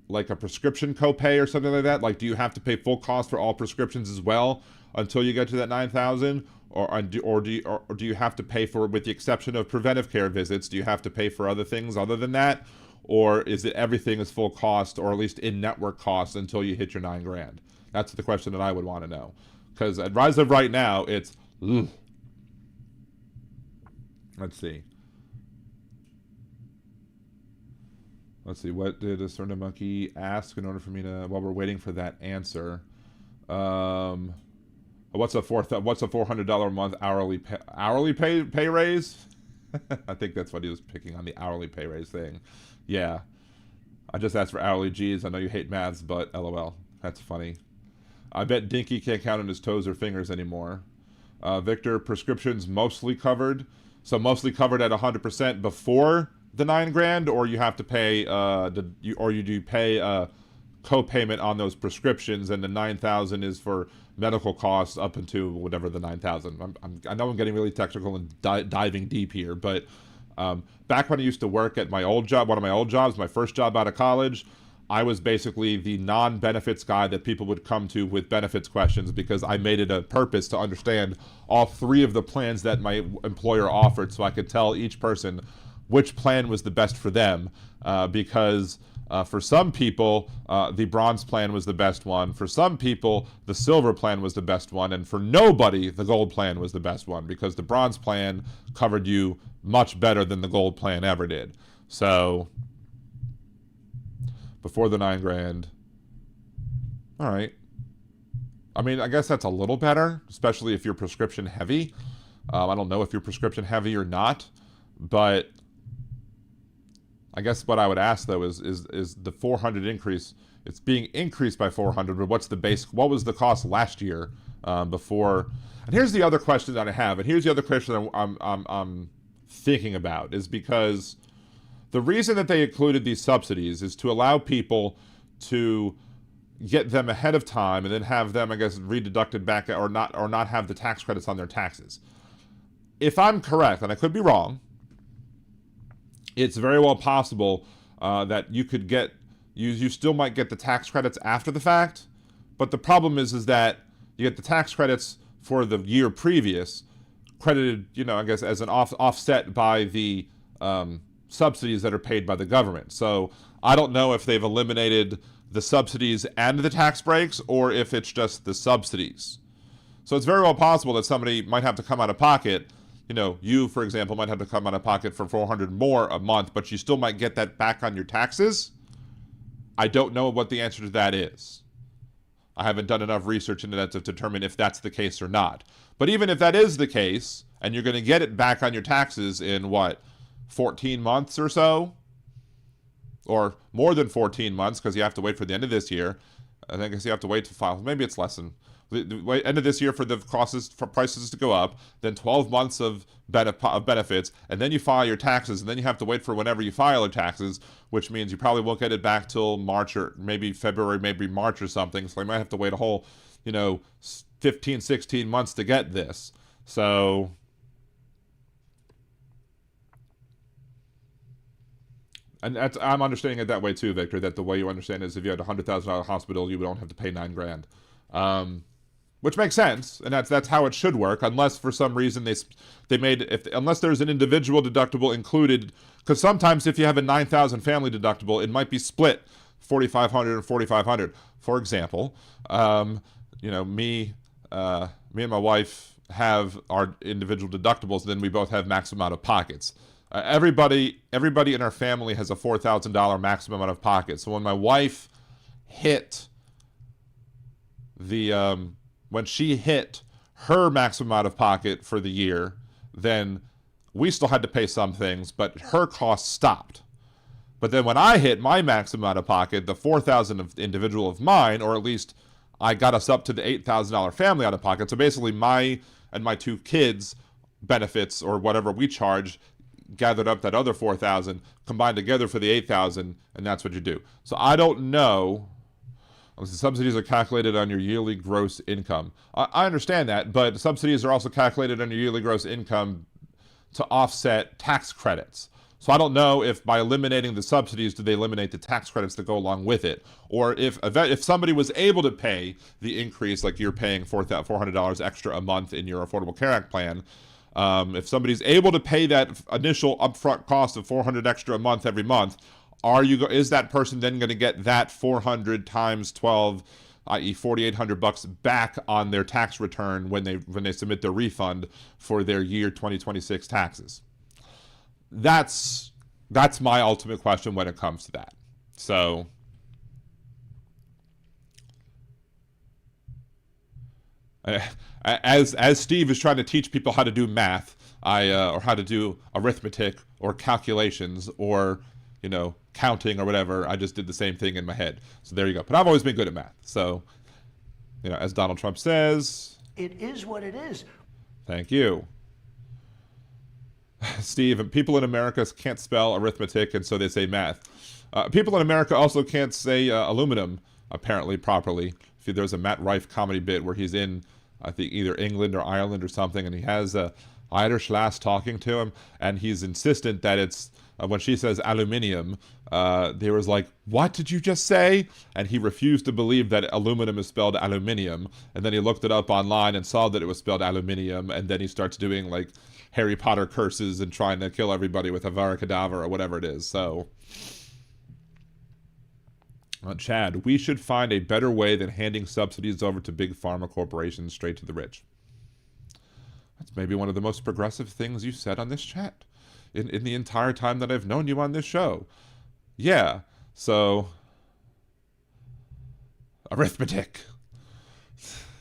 like a prescription copay or something like that? Like, do you have to pay full cost for all prescriptions as well until you get to that $9,000? Or do you have to pay for, with the exception of preventive care visits, do you have to pay for other things other than that? Or is it everything is full cost, or at least in-network cost until you hit your $9,000? That's the question that I would want to know. Because as of right now, it's, ugh. Let's see. What did a certain monkey ask in order for me to, while we're waiting for that answer? What's a $400 a month hourly pay raise? I think that's what he was picking on, the hourly pay raise thing. Yeah. I just asked for hourly G's. I know you hate maths, but LOL. That's funny. I bet Dinky can't count on his toes or fingers anymore. Victor, prescriptions mostly covered. So mostly covered at 100% before the $9,000, or you have to pay, you do pay co-payment on those prescriptions, and the $9,000 is for medical costs up into whatever the $9,000. I know I'm getting really technical and diving deep here, but back when I used to work at my old job, one of my old jobs, my first job out of college, I was basically the non-benefits guy that people would come to with benefits questions, because I made it a purpose to understand all three of the plans that my employer offered, so I could tell each person which plan was the best for them, because for some people, the bronze plan was the best one. For some people, the silver plan was the best one. And for nobody, the gold plan was the best one, because the bronze plan covered you much better than the gold plan ever did. So, before the $9,000. All right. I mean, I guess that's a little better, especially if you're prescription heavy. I don't know if you're prescription heavy or not, but I guess what I would ask though is the 400 increase. It's being increased by 400, but what's the base? What was the cost last year before? And here's the other question that I have, and here's the other question I'm thinking about, is because the reason that they included these subsidies is to allow people to get them ahead of time and then have them, I guess, rededucted back, or not have the tax credits on their taxes. If I'm correct, and I could be wrong, it's very well possible that you could get, you still might get the tax credits after the fact, but the problem is that you get the tax credits for the year previous, credited, I guess, as an offset by the subsidies that are paid by the government. So I don't know if they've eliminated the subsidies and the tax breaks, or if it's just the subsidies. So it's very well possible that somebody might have to come out of pocket. You, for example, might have to come out of pocket for $400 more a month, but you still might get that back on your taxes. I don't know what the answer to that is. I haven't done enough research into that to determine if that's the case or not. But even if that is the case, and you're going to get it back on your taxes in, 14 months or so? Or more than 14 months, because you have to wait for the end of this year. I guess you have to wait to file. Maybe it's less than the end of this year for the prices to go up, then 12 months of benefits, and then you file your taxes, and then you have to wait for whenever you file your taxes, which means you probably won't get it back till March, or maybe February, maybe March or something. So you might have to wait a whole, 15, 16 months to get this. So and I'm understanding it that way too, Victor, that the way you understand it is if you had a $100,000 hospital, you don't have to pay $9,000. Which makes sense, and that's how it should work, unless for some reason they made, unless there's an individual deductible included, because sometimes if you have a $9,000 family deductible, it might be split $4,500 and $4,500. For example, me and my wife have our individual deductibles, and then we both have maximum out of pockets. Everybody in our family has a $4,000 maximum out of pocket. So when my wife hit when she hit her maximum out of pocket for the year, then we still had to pay some things, but her costs stopped. But then when I hit my maximum out of pocket, the $4,000 individual of mine, or at least I got us up to the $8,000 family out of pocket. So basically my and my two kids' benefits, or whatever we charge, gathered up that other $4,000, combined together for the $8,000, and that's what you do. So I don't know. The subsidies are calculated on your yearly gross income. I understand that, but subsidies are also calculated on your yearly gross income to offset tax credits. So I don't know if by eliminating the subsidies, do they eliminate the tax credits that go along with it? Or if somebody was able to pay the increase, like you're paying $400 extra a month in your Affordable Care Act plan, if somebody's able to pay that initial upfront cost of $400 extra a month every month, is that person then going to get that 400 times 12, i.e. $4,800 back on their tax return when they submit their refund for their year 2026 taxes? That's my ultimate question when it comes to that. So as Steve is trying to teach people how to do math, or how to do arithmetic or calculations or counting or whatever, I just did the same thing in my head. So there you go. But I've always been good at math. So as Donald Trump says, it is what it is. Thank you. Steve, people in America can't spell arithmetic, and so they say math. People in America also can't say aluminum, apparently, properly. There's a Matt Rife comedy bit where he's in, I think, either England or Ireland or something, and he has a Irish lass talking to him, and he's insistent that it's, when she says aluminium, they was like, what did you just say? And he refused to believe that aluminum is spelled aluminium, and then he looked it up online and saw that it was spelled aluminium, and then he starts doing, like, Harry Potter curses and trying to kill everybody with Avada Kedavra or whatever it is. So, Chad, we should find a better way than handing subsidies over to big pharma corporations straight to the rich. That's maybe one of the most progressive things you said on this chat in the entire time that I've known you on this show. Yeah, so arithmetic.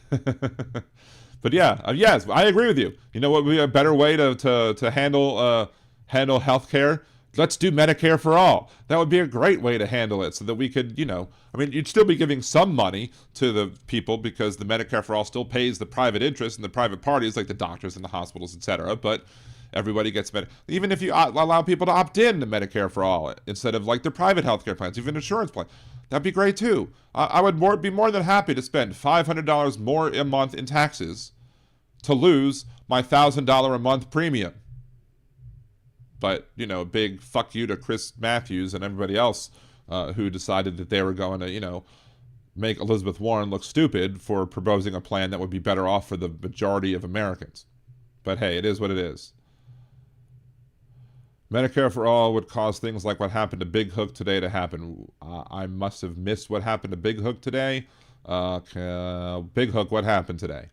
But yeah, yes, I agree with you. You know what would be a better way to handle healthcare? Let's do Medicare for all. That would be a great way to handle it, so that we could, you'd still be giving some money to the people because the Medicare for all still pays the private interests and the private parties, like the doctors and the hospitals, etc. But everybody gets even if you allow people to opt in to Medicare for all instead of like the private healthcare plans, even insurance plan, that'd be great too. I would be more than happy to spend $500 more a month in taxes to lose my $1,000 a month premium. But, big fuck you to Chris Matthews and everybody else who decided that they were going to, make Elizabeth Warren look stupid for proposing a plan that would be better off for the majority of Americans. But hey, it is what it is. Medicare for all would cause things like what happened to Big Hook today to happen. I must have missed what happened to Big Hook today. Big Hook, what happened today?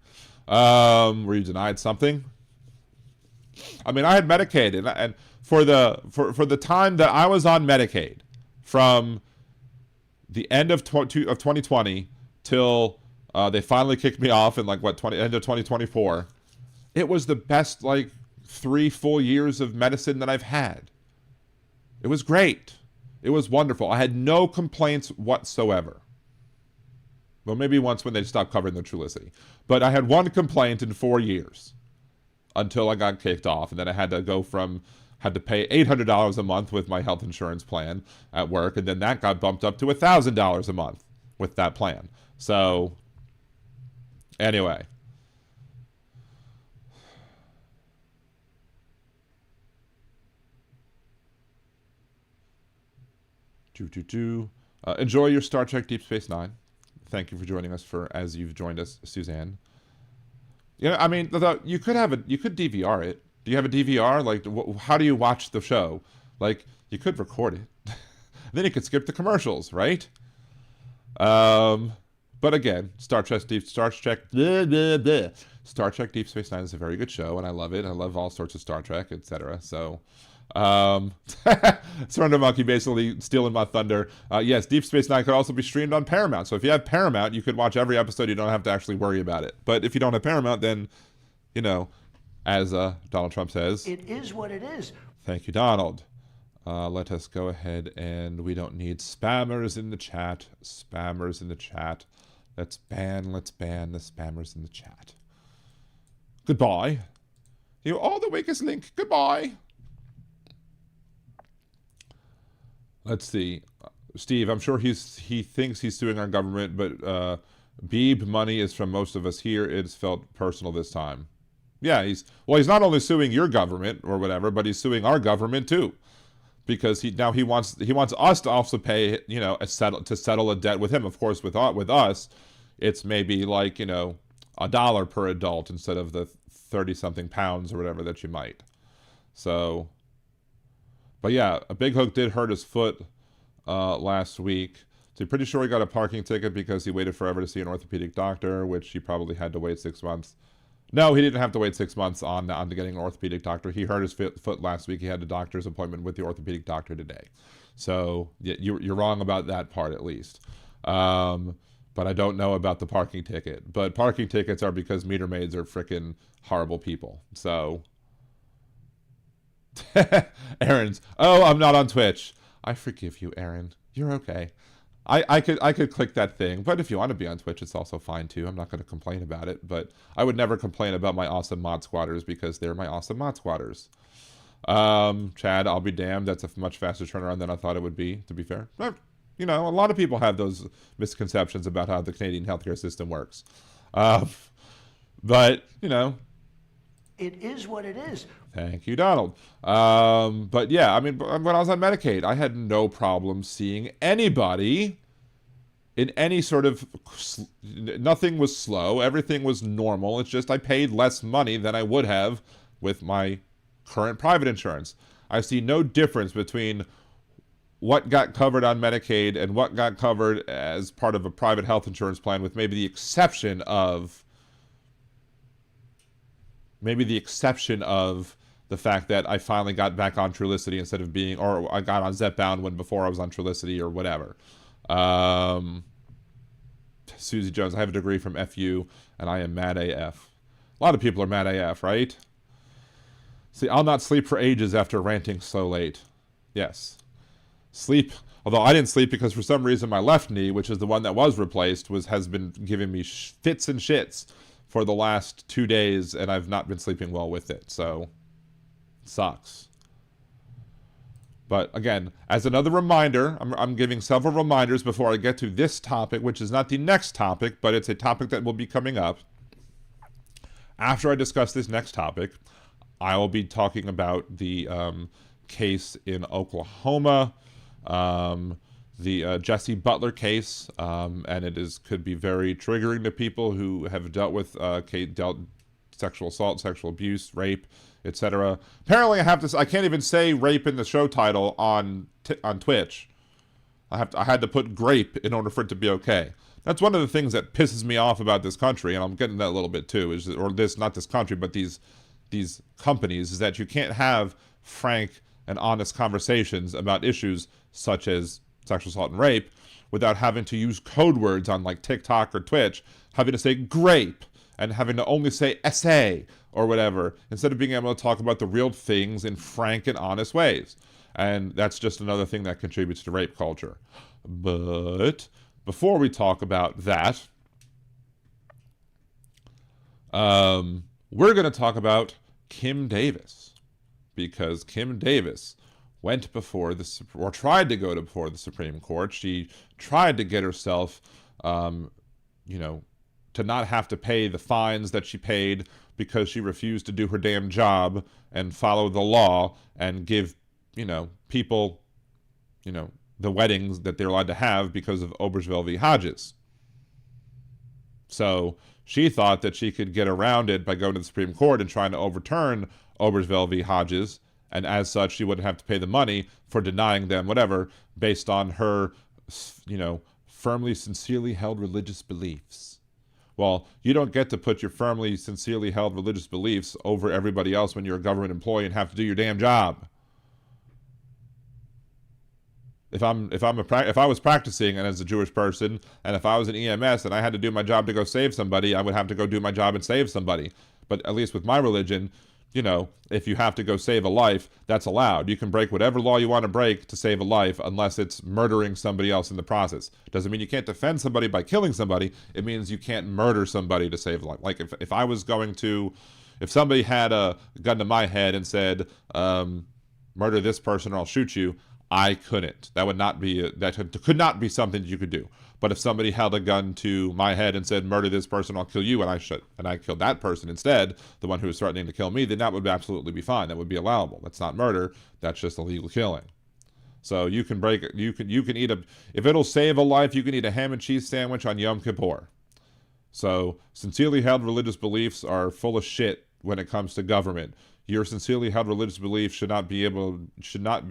Were you denied something? I mean, I had Medicaid, and for the time that I was on Medicaid, from the end of 2020 till they finally kicked me off in end of 2024, it was the best 3 full years of medicine that I've had. It was great. It was wonderful. I had no complaints whatsoever. Well, maybe once when they stopped covering the Trulicity. But I had one complaint in 4 years until I got kicked off. And then I had to pay $800 a month with my health insurance plan at work. And then that got bumped up to $1,000 a month with that plan. So, anyway. Enjoy your Star Trek Deep Space Nine. Thank you for joining us as you've joined us, Suzanne. I mean, you could DVR it. Do you have a DVR? How do you watch the show? You could record it. Then you could skip the commercials, right? But again, Star Trek Deep Space Nine is a very good show, and I love it. I love all sorts of Star Trek, etc. So, Surrender Monkey basically stealing my thunder. Yes, Deep Space Nine could also be streamed on Paramount. So if you have Paramount, you could watch every episode. You don't have to actually worry about it. But if you don't have Paramount, then, as Donald Trump says, it is what it is. Thank you, Donald. Let us go ahead, and we don't need spammers in the chat. Spammers in the chat. Let's ban the spammers in the chat. Goodbye. You are the weakest link. Goodbye. Let's see. Steve, I'm sure he thinks he's suing our government, but Beeb money is from most of us here. It's felt personal this time. Yeah, he's not only suing your government or whatever, but he's suing our government too, because he wants us to also pay, to settle a debt with him. Of course, with us, it's maybe like $1 per adult instead of the 30-something pounds or whatever that you might. So, but yeah, a big hook did hurt his foot last week. So pretty sure he got a parking ticket because he waited forever to see an orthopedic doctor, which he probably had to wait 6 months. No, he didn't have to wait 6 months on getting an orthopedic doctor. He hurt his foot last week. He had a doctor's appointment with the orthopedic doctor today. So you're wrong about that part at least. But I don't know about the parking ticket. But parking tickets are because meter maids are freaking horrible people. So, Aaron's, oh, I'm not on Twitch. I forgive you, Aaron. You're okay. I could click that thing, but if you want to be on Twitch, it's also fine too. I'm not going to complain about it, but I would never complain about my awesome mod squatters because they're my awesome mod squatters. Chad, I'll be damned. That's a much faster turnaround than I thought it would be, to be fair. But, a lot of people have those misconceptions about how the Canadian healthcare system works. But, It is what it is. Thank you, Donald. But yeah, I mean, when I was on Medicaid, I had no problem seeing anybody in any sort of, nothing was slow. Everything was normal. It's just I paid less money than I would have with my current private insurance. I see no difference between what got covered on Medicaid and what got covered as part of a private health insurance plan, with maybe the exception of the fact that I finally got back on Trulicity instead of being, or I got on Zepbound when before I was on Trulicity or whatever. Susie Jones, I have a degree from FU and I am mad AF. A lot of people are mad AF, right? See, I'll not sleep for ages after ranting so late. Yes. Sleep, although I didn't sleep because for some reason my left knee, which is the one that was replaced, has been giving me fits and shits for the last 2 days, and I've not been sleeping well with it, so it sucks. But again, as another reminder, I'm giving several reminders before I get to this topic, which is not the next topic, but it's a topic that will be coming up. After I discuss this next topic, I will be talking about the case in Oklahoma, the Jesse Butler case, and it could be very triggering to people who have dealt with sexual assault, sexual abuse, rape, etc. Apparently, I can't even say rape in the show title on Twitch. I had to put grape in order for it to be okay. That's one of the things that pisses me off about this country, and I'm getting that a little bit too. Not this country, but these companies, is that you can't have frank and honest conversations about issues such as sexual assault and rape without having to use code words on like TikTok or Twitch, having to say grape and having to only say essay or whatever, instead of being able to talk about the real things in frank and honest ways. And that's just another thing that contributes to rape culture. But before we talk about that, we're going to talk about Kim Davis, because Kim Davis went before or tried to go before the Supreme Court. She tried to get herself, to not have to pay the fines that she paid because she refused to do her damn job and follow the law and give, people, the weddings that they're allowed to have because of Obergefell v. Hodges. So she thought that she could get around it by going to the Supreme Court and trying to overturn Obergefell v. Hodges, and as such, she wouldn't have to pay the money for denying them whatever based on her, firmly, sincerely held religious beliefs. Well, you don't get to put your firmly, sincerely held religious beliefs over everybody else when you're a government employee and have to do your damn job. If I was practicing and as a Jewish person, and if I was an EMS and I had to do my job to go save somebody, I would have to go do my job and save somebody. But at least with my religion, if you have to go save a life, that's allowed. You can break whatever law you want to break to save a life unless it's murdering somebody else in the process. Doesn't mean you can't defend somebody by killing somebody. It means you can't murder somebody to save a life. Like if somebody had a gun to my head and said, murder this person or I'll shoot you, I couldn't. That could not be something that you could do. But if somebody held a gun to my head and said, murder this person, I'll kill you, and I killed that person instead, the one who was threatening to kill me, then that would absolutely be fine. That would be allowable. That's not murder. That's just illegal killing. So you can eat if it'll save a life, you can eat a ham and cheese sandwich on Yom Kippur. So sincerely held religious beliefs are full of shit when it comes to government. Your sincerely held religious belief should not be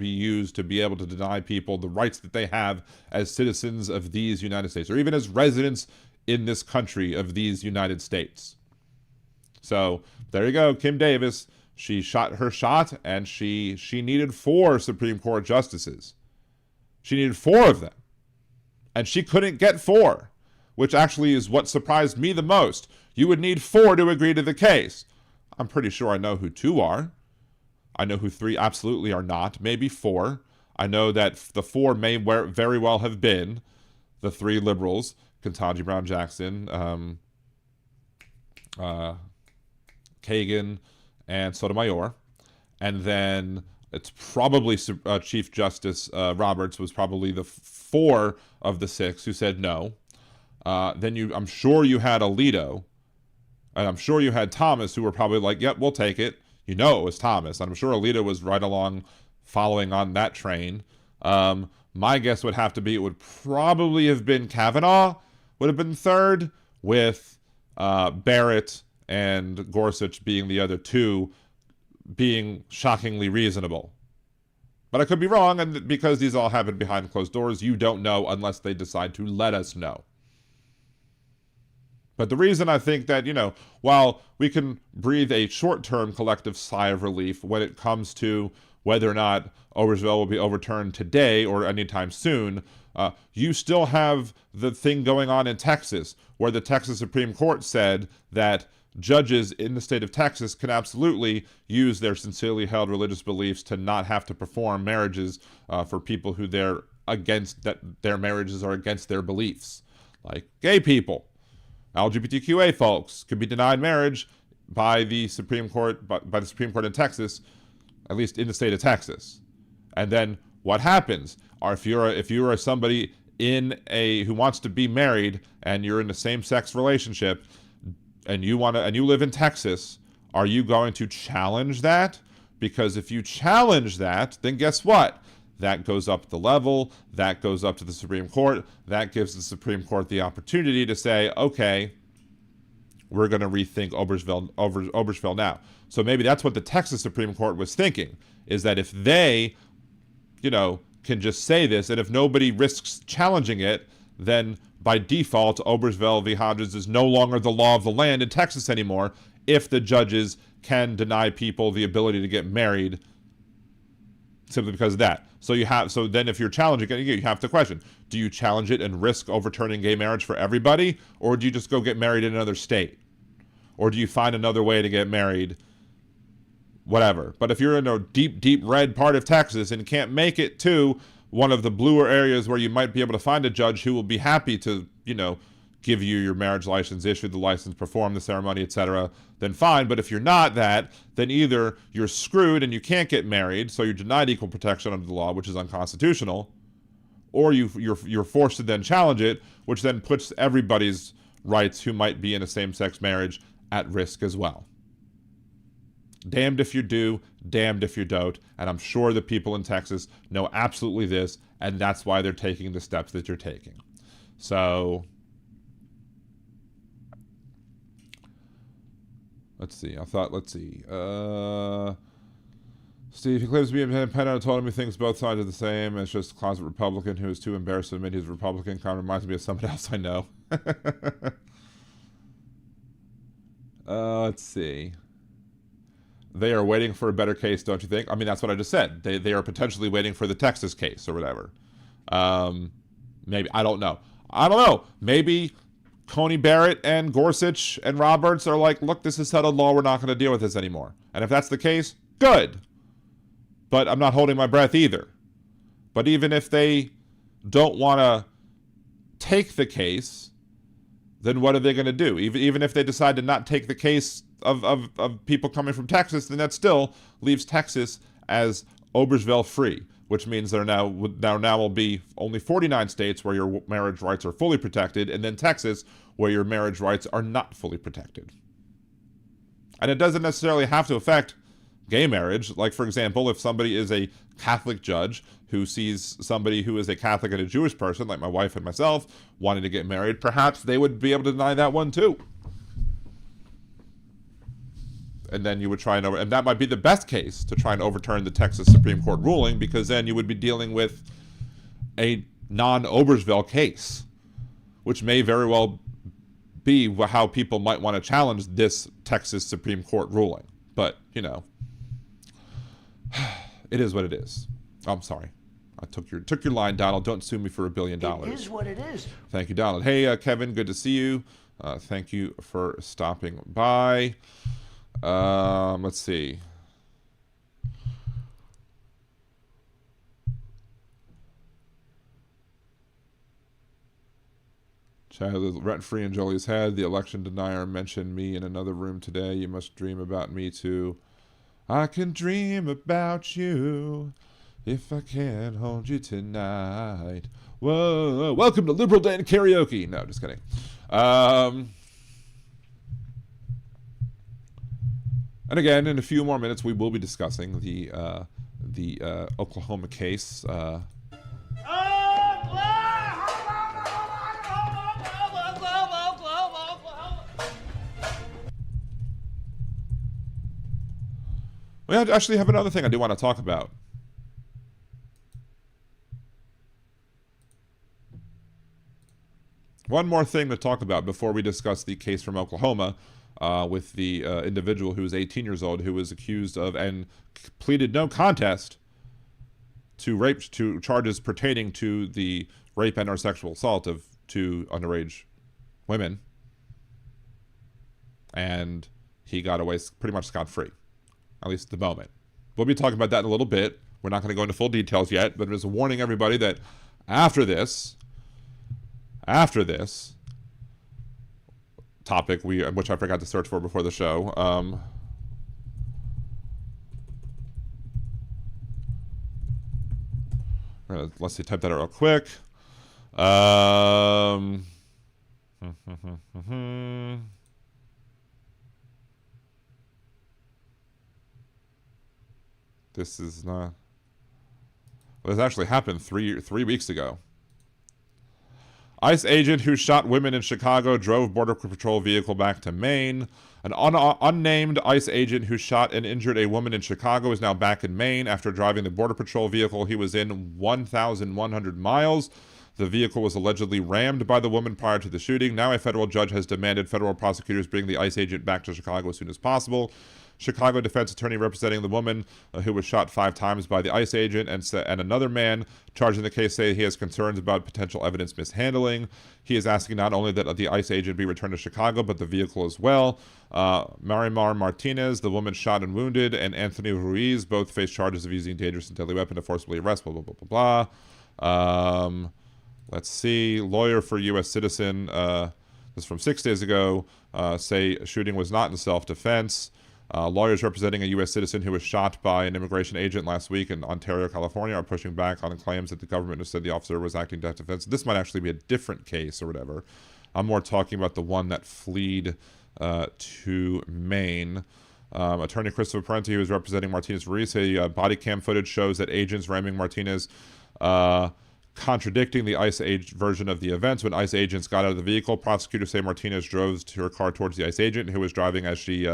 used to be able to deny people the rights that they have as citizens of these United States, or even as residents in this country of these United States. So there you go, Kim Davis. She shot her shot, and she needed 4 Supreme Court justices. She needed 4 of them, and she couldn't get 4, which actually is what surprised me the most. You would need 4 to agree to the case. I'm pretty sure I know who 2 are. I know who 3 absolutely are not. Maybe 4. I know that the 4 may very well have been the 3 liberals, Ketanji Brown Jackson, Kagan, and Sotomayor. And then it's probably Chief Justice Roberts was probably the 4 of the 6 who said no. Then I'm sure you had Alito, and I'm sure you had Thomas, who were probably like, yep, we'll take it. You know it was Thomas. And I'm sure Alito was right along following on that train. My guess would have to be it would probably have been Kavanaugh, would have been 3rd, with Barrett and Gorsuch being the other 2, being shockingly reasonable. But I could be wrong, and because these all happen behind closed doors, you don't know unless they decide to let us know. But the reason I think that, while we can breathe a short-term collective sigh of relief when it comes to whether or not Obergefell will be overturned today or anytime soon, you still have the thing going on in Texas, where the Texas Supreme Court said that judges in the state of Texas can absolutely use their sincerely held religious beliefs to not have to perform marriages for people who their marriages are against their beliefs, like gay people. LGBTQA folks could be denied marriage by the Supreme Court, by the Supreme Court in Texas, at least in the state of Texas. And then what happens? Or if you're somebody who wants to be married and you're in a same-sex relationship and you live in Texas, are you going to challenge that? Because if you challenge that, then guess what? That goes up the level, that goes up to the Supreme Court, that gives the Supreme Court the opportunity to say, okay, we're going to rethink Obergefell now. So maybe that's what the Texas Supreme Court was thinking, is that if they, can just say this, and if nobody risks challenging it, then by default, Obergefell v. Hodges is no longer the law of the land in Texas anymore, if the judges can deny people the ability to get married simply because of that. So then if you're challenging it, you have to question, do you challenge it and risk overturning gay marriage for everybody? Or do you just go get married in another state? Or do you find another way to get married? Whatever. But if you're in a deep, deep red part of Texas and can't make it to one of the bluer areas where you might be able to find a judge who will be happy to, give you your marriage license, issue the license, perform the ceremony, etc., then fine. But if you're not that, then either you're screwed and you can't get married, so you're denied equal protection under the law, which is unconstitutional, or you're forced to then challenge it, which then puts everybody's rights who might be in a same-sex marriage at risk as well. Damned if you do, damned if you don't, and I'm sure the people in Texas know absolutely this, and that's why they're taking the steps that you're taking. So let's see. Steve, he claims to be independent. I told him he thinks both sides are the same. It's just a closet Republican who is too embarrassed to admit he's a Republican. Kind of reminds me of somebody else I know. Let's see. They are waiting for a better case, don't you think? I mean, that's what I just said. They are potentially waiting for the Texas case or whatever. Maybe. I don't know. Maybe Coney Barrett and Gorsuch and Roberts are like, look, this is settled law. We're not going to deal with this anymore. And if that's the case, good. But I'm not holding my breath either. But even if they don't want to take the case, then what are they going to do? Even if they decide to not take the case of people coming from Texas, then that still leaves Texas as Obergefell free, which means there now will be only 49 states where your marriage rights are fully protected, and then Texas, where your marriage rights are not fully protected. And it doesn't necessarily have to affect gay marriage. Like, for example, if somebody is a Catholic judge who sees somebody who is a Catholic and a Jewish person, like my wife and myself, wanting to get married, perhaps they would be able to deny that one too. And then you would try and that might be the best case to try and overturn the Texas Supreme Court ruling, because then you would be dealing with a non-Obergefell case, which may very well be how people might want to challenge this Texas Supreme Court ruling. But, you know, it is what it is. I'm sorry. I took your line, Donald. Don't sue me for $1 billion. It is what it is. Thank you, Donald. Hey, Kevin, good to see you. Thank you for stopping by. Let's see. Child rent-free in Jolie's head. The election denier mentioned me in another room today. You must dream about me too. I can dream about you if I can't hold you tonight. Whoa, welcome to Liberal Dan Karaoke. No, just kidding. And again, in a few more minutes, we will be discussing the Oklahoma case. We actually have another thing I do want to talk about. One more thing to talk about before we discuss the case from Oklahoma with the individual who is 18 years old, who was accused of and pleaded no contest to charges pertaining to the rape and or sexual assault of 2 underage women. And he got away pretty much scot-free, at least at the moment. We'll be talking about that in a little bit. We're not going to go into full details yet, but just warning everybody that after this topic, which I forgot to search for before the show, let's see, type that out real quick. This is not. Well, this actually happened three weeks ago. ICE agent who shot women in Chicago drove Border Patrol vehicle back to Maine. An unnamed ICE agent who shot and injured a woman in Chicago is now back in Maine after driving the Border Patrol vehicle he was in 1,100 miles. The vehicle was allegedly rammed by the woman prior to the shooting. Now a federal judge has demanded federal prosecutors bring the ICE agent back to Chicago as soon as possible. Chicago defense attorney representing the woman who was shot 5 times by the ICE agent and another man charged in the case say he has concerns about potential evidence mishandling. He is asking not only that the ICE agent be returned to Chicago, but the vehicle as well. Marimar Martinez, the woman shot and wounded, and Anthony Ruiz both face charges of using a dangerous and deadly weapon to forcibly arrest, blah, blah, blah, blah, blah. Let's see. Lawyer for U.S. citizen, this is from 6 days ago, say shooting was not in self-defense. Lawyers representing a U.S. citizen who was shot by an immigration agent last week in Ontario, California, are pushing back on the claims that the government has said the officer was acting in self-defense. This might actually be a different case or whatever. I'm more talking about the one that fled to Maine. Attorney Christopher Parenti, who is representing Martinez Ruiz, body cam footage shows that agents ramming Martinez, contradicting the ICE version of the events. When ICE agents got out of the vehicle, prosecutors say Martinez drove to her car towards the ICE agent, who was driving as she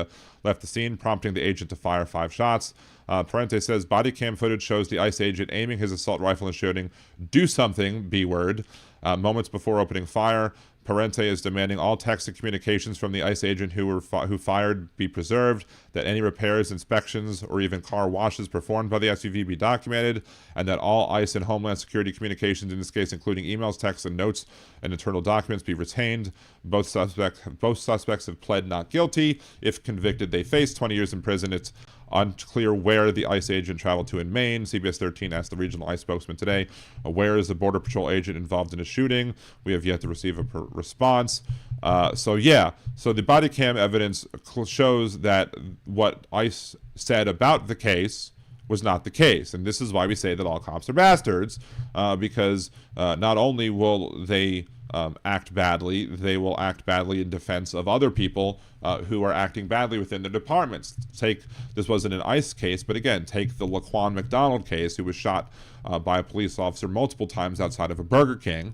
left the scene, prompting the agent to fire 5 shots. Parente says body cam footage shows the ICE agent aiming his assault rifle and shouting, "Do something, B-word," moments before opening fire. Parente is demanding all text and communications from the ICE agent who fired be preserved, that any repairs, inspections, or even car washes performed by the SUV be documented, and that all ICE and Homeland Security communications, in this case including emails, texts, and notes, and internal documents, be retained. Both suspects have pled not guilty. If convicted, they face 20 years in prison. It's unclear where the ICE agent traveled to in Maine. CBS 13 asked the regional ICE spokesman today, where is the Border Patrol agent involved in a shooting? We have yet to receive a response. So the body cam evidence shows that what ICE said about the case was not the case. And this is why we say that all cops are bastards, because not only will they act badly, they will act badly in defense of other people who are acting badly within the departments. This wasn't an ICE case, but again, take the Laquan McDonald case, who was shot by a police officer multiple times outside of a Burger King.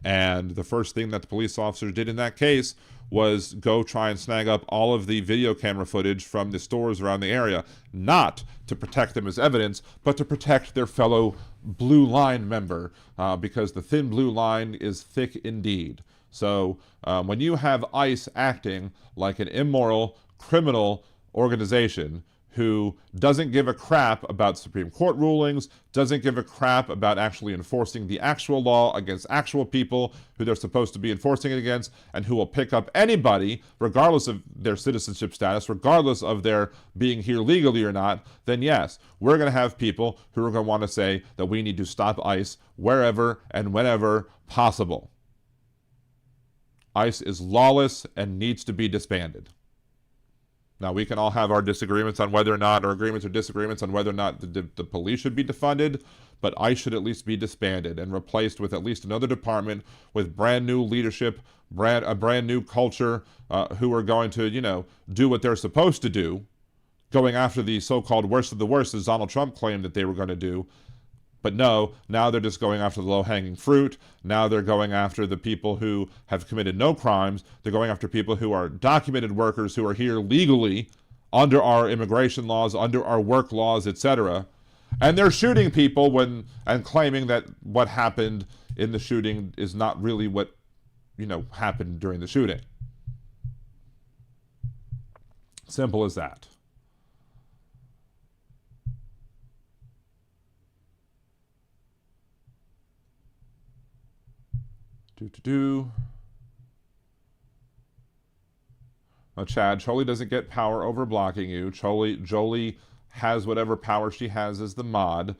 And the first thing that the police officers did in that case was go try and snag up all of the video camera footage from the stores around the area, not to protect them as evidence, but to protect their fellow blue line member, because the thin blue line is thick indeed. So when you have ICE acting like an immoral, criminal organization who doesn't give a crap about Supreme Court rulings, doesn't give a crap about actually enforcing the actual law against actual people who they're supposed to be enforcing it against, and who will pick up anybody, regardless of their citizenship status, regardless of their being here legally or not, then yes, we're going to have people who are going to want to say that we need to stop ICE wherever and whenever possible. ICE is lawless and needs to be disbanded. Now, we can all have our disagreements on whether or not, or agreements or disagreements on whether or not the police should be defunded, but ICE should at least be disbanded and replaced with at least another department with brand new leadership, a brand new culture, who are going to, do what they're supposed to do, going after the so-called worst of the worst, as Donald Trump claimed that they were going to do. But no, now they're just going after the low-hanging fruit. Now they're going after the people who have committed no crimes. They're going after people who are documented workers, who are here legally under our immigration laws, under our work laws, etc. And they're shooting people and claiming that what happened in the shooting is not really what, happened during the shooting. Simple as that. Now, Chad, Jolie doesn't get power over blocking you. Jolie has whatever power she has as the mod,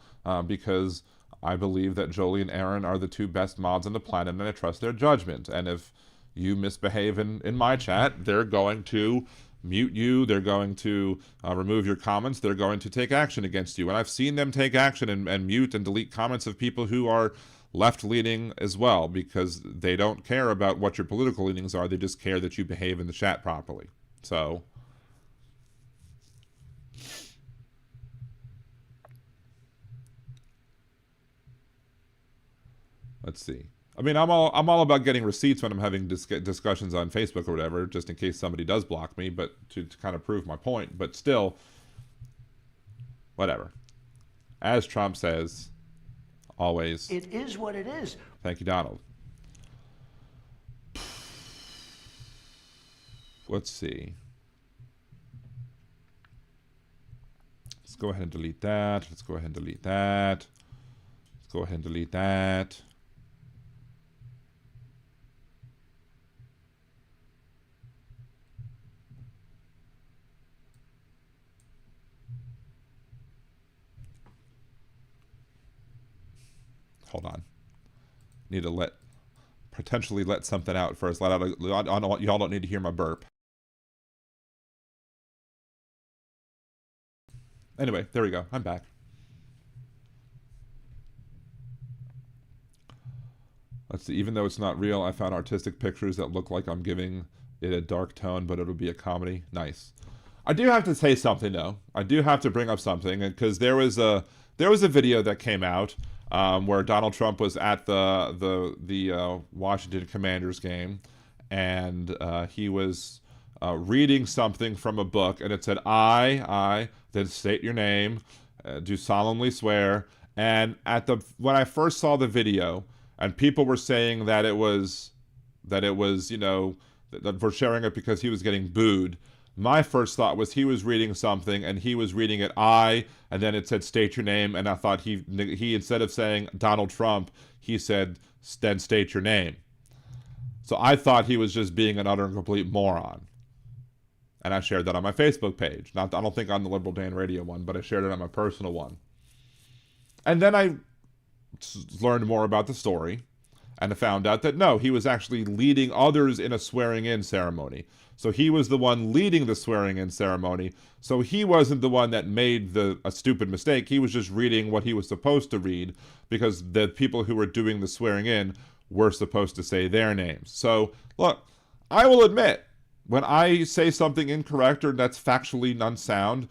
because I believe that Jolie and Aaron are the two best mods on the planet, and I trust their judgment. And if you misbehave in my chat, they're going to mute you, they're going to remove your comments, they're going to take action against you. And I've seen them take action and mute and delete comments of people who are left-leaning as well, because they don't care about what your political leanings are. They just care that you behave in the chat properly. So let's see. I mean, I'm all about getting receipts when I'm having discussions on Facebook or whatever, just in case somebody does block me, but to kind of prove my point. But still, whatever. As Trump says, always. It is what it is. Thank you, Donald. Let's see. Let's go ahead and delete that. Let's go ahead and delete that. Let's go ahead and delete that. Hold on. Need to potentially let something out first. Y'all don't need to hear my burp. Anyway, there we go. I'm back. Let's see. Even though it's not real, I found artistic pictures that look like I'm giving it a dark tone, but it'll be a comedy. Nice. I do have to say something though. I do have to bring up something, because there was a video that came out where Donald Trump was at the Washington Commanders game, and he was reading something from a book, and it said, I, then state your name, do solemnly swear. And when I first saw the video, and people were saying that it was, that we're sharing it because he was getting booed, my first thought was he was reading something, and he was reading it and then it said state your name, and I thought he instead of saying Donald Trump, he said then state your name. So I thought he was just being an utter and complete moron. And I shared that on my Facebook page. I don't think on the Liberal Dan Radio one, but I shared it on my personal one. And then I learned more about the story. and found out that no, he was actually leading others in a swearing-in ceremony. So he was the one leading the swearing-in ceremony. So he wasn't the one that made a stupid mistake. He was just reading what he was supposed to read, because the people who were doing the swearing-in were supposed to say their names. So, look, I will admit, when I say something incorrect or that's factually unsound,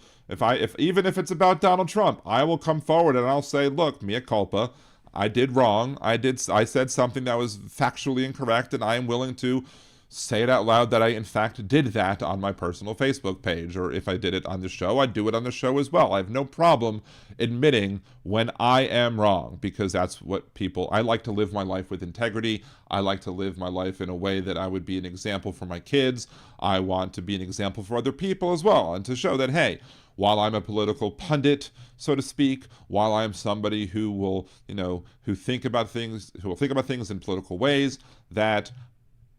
even if it's about Donald Trump, I will come forward and I'll say, look, mea culpa, I did wrong. I said something that was factually incorrect, and I am willing to say it out loud that I in fact did that on my personal Facebook page, or if I did it on the show, I'd do it on the show as well. I have no problem admitting when I am wrong, because that's what I like to live my life with integrity. I like to live my life in a way that I would be an example for my kids. I want to be an example for other people as well, and to show that, hey, while I'm a political pundit, so to speak, while I'm somebody who will, who will think about things in political ways, that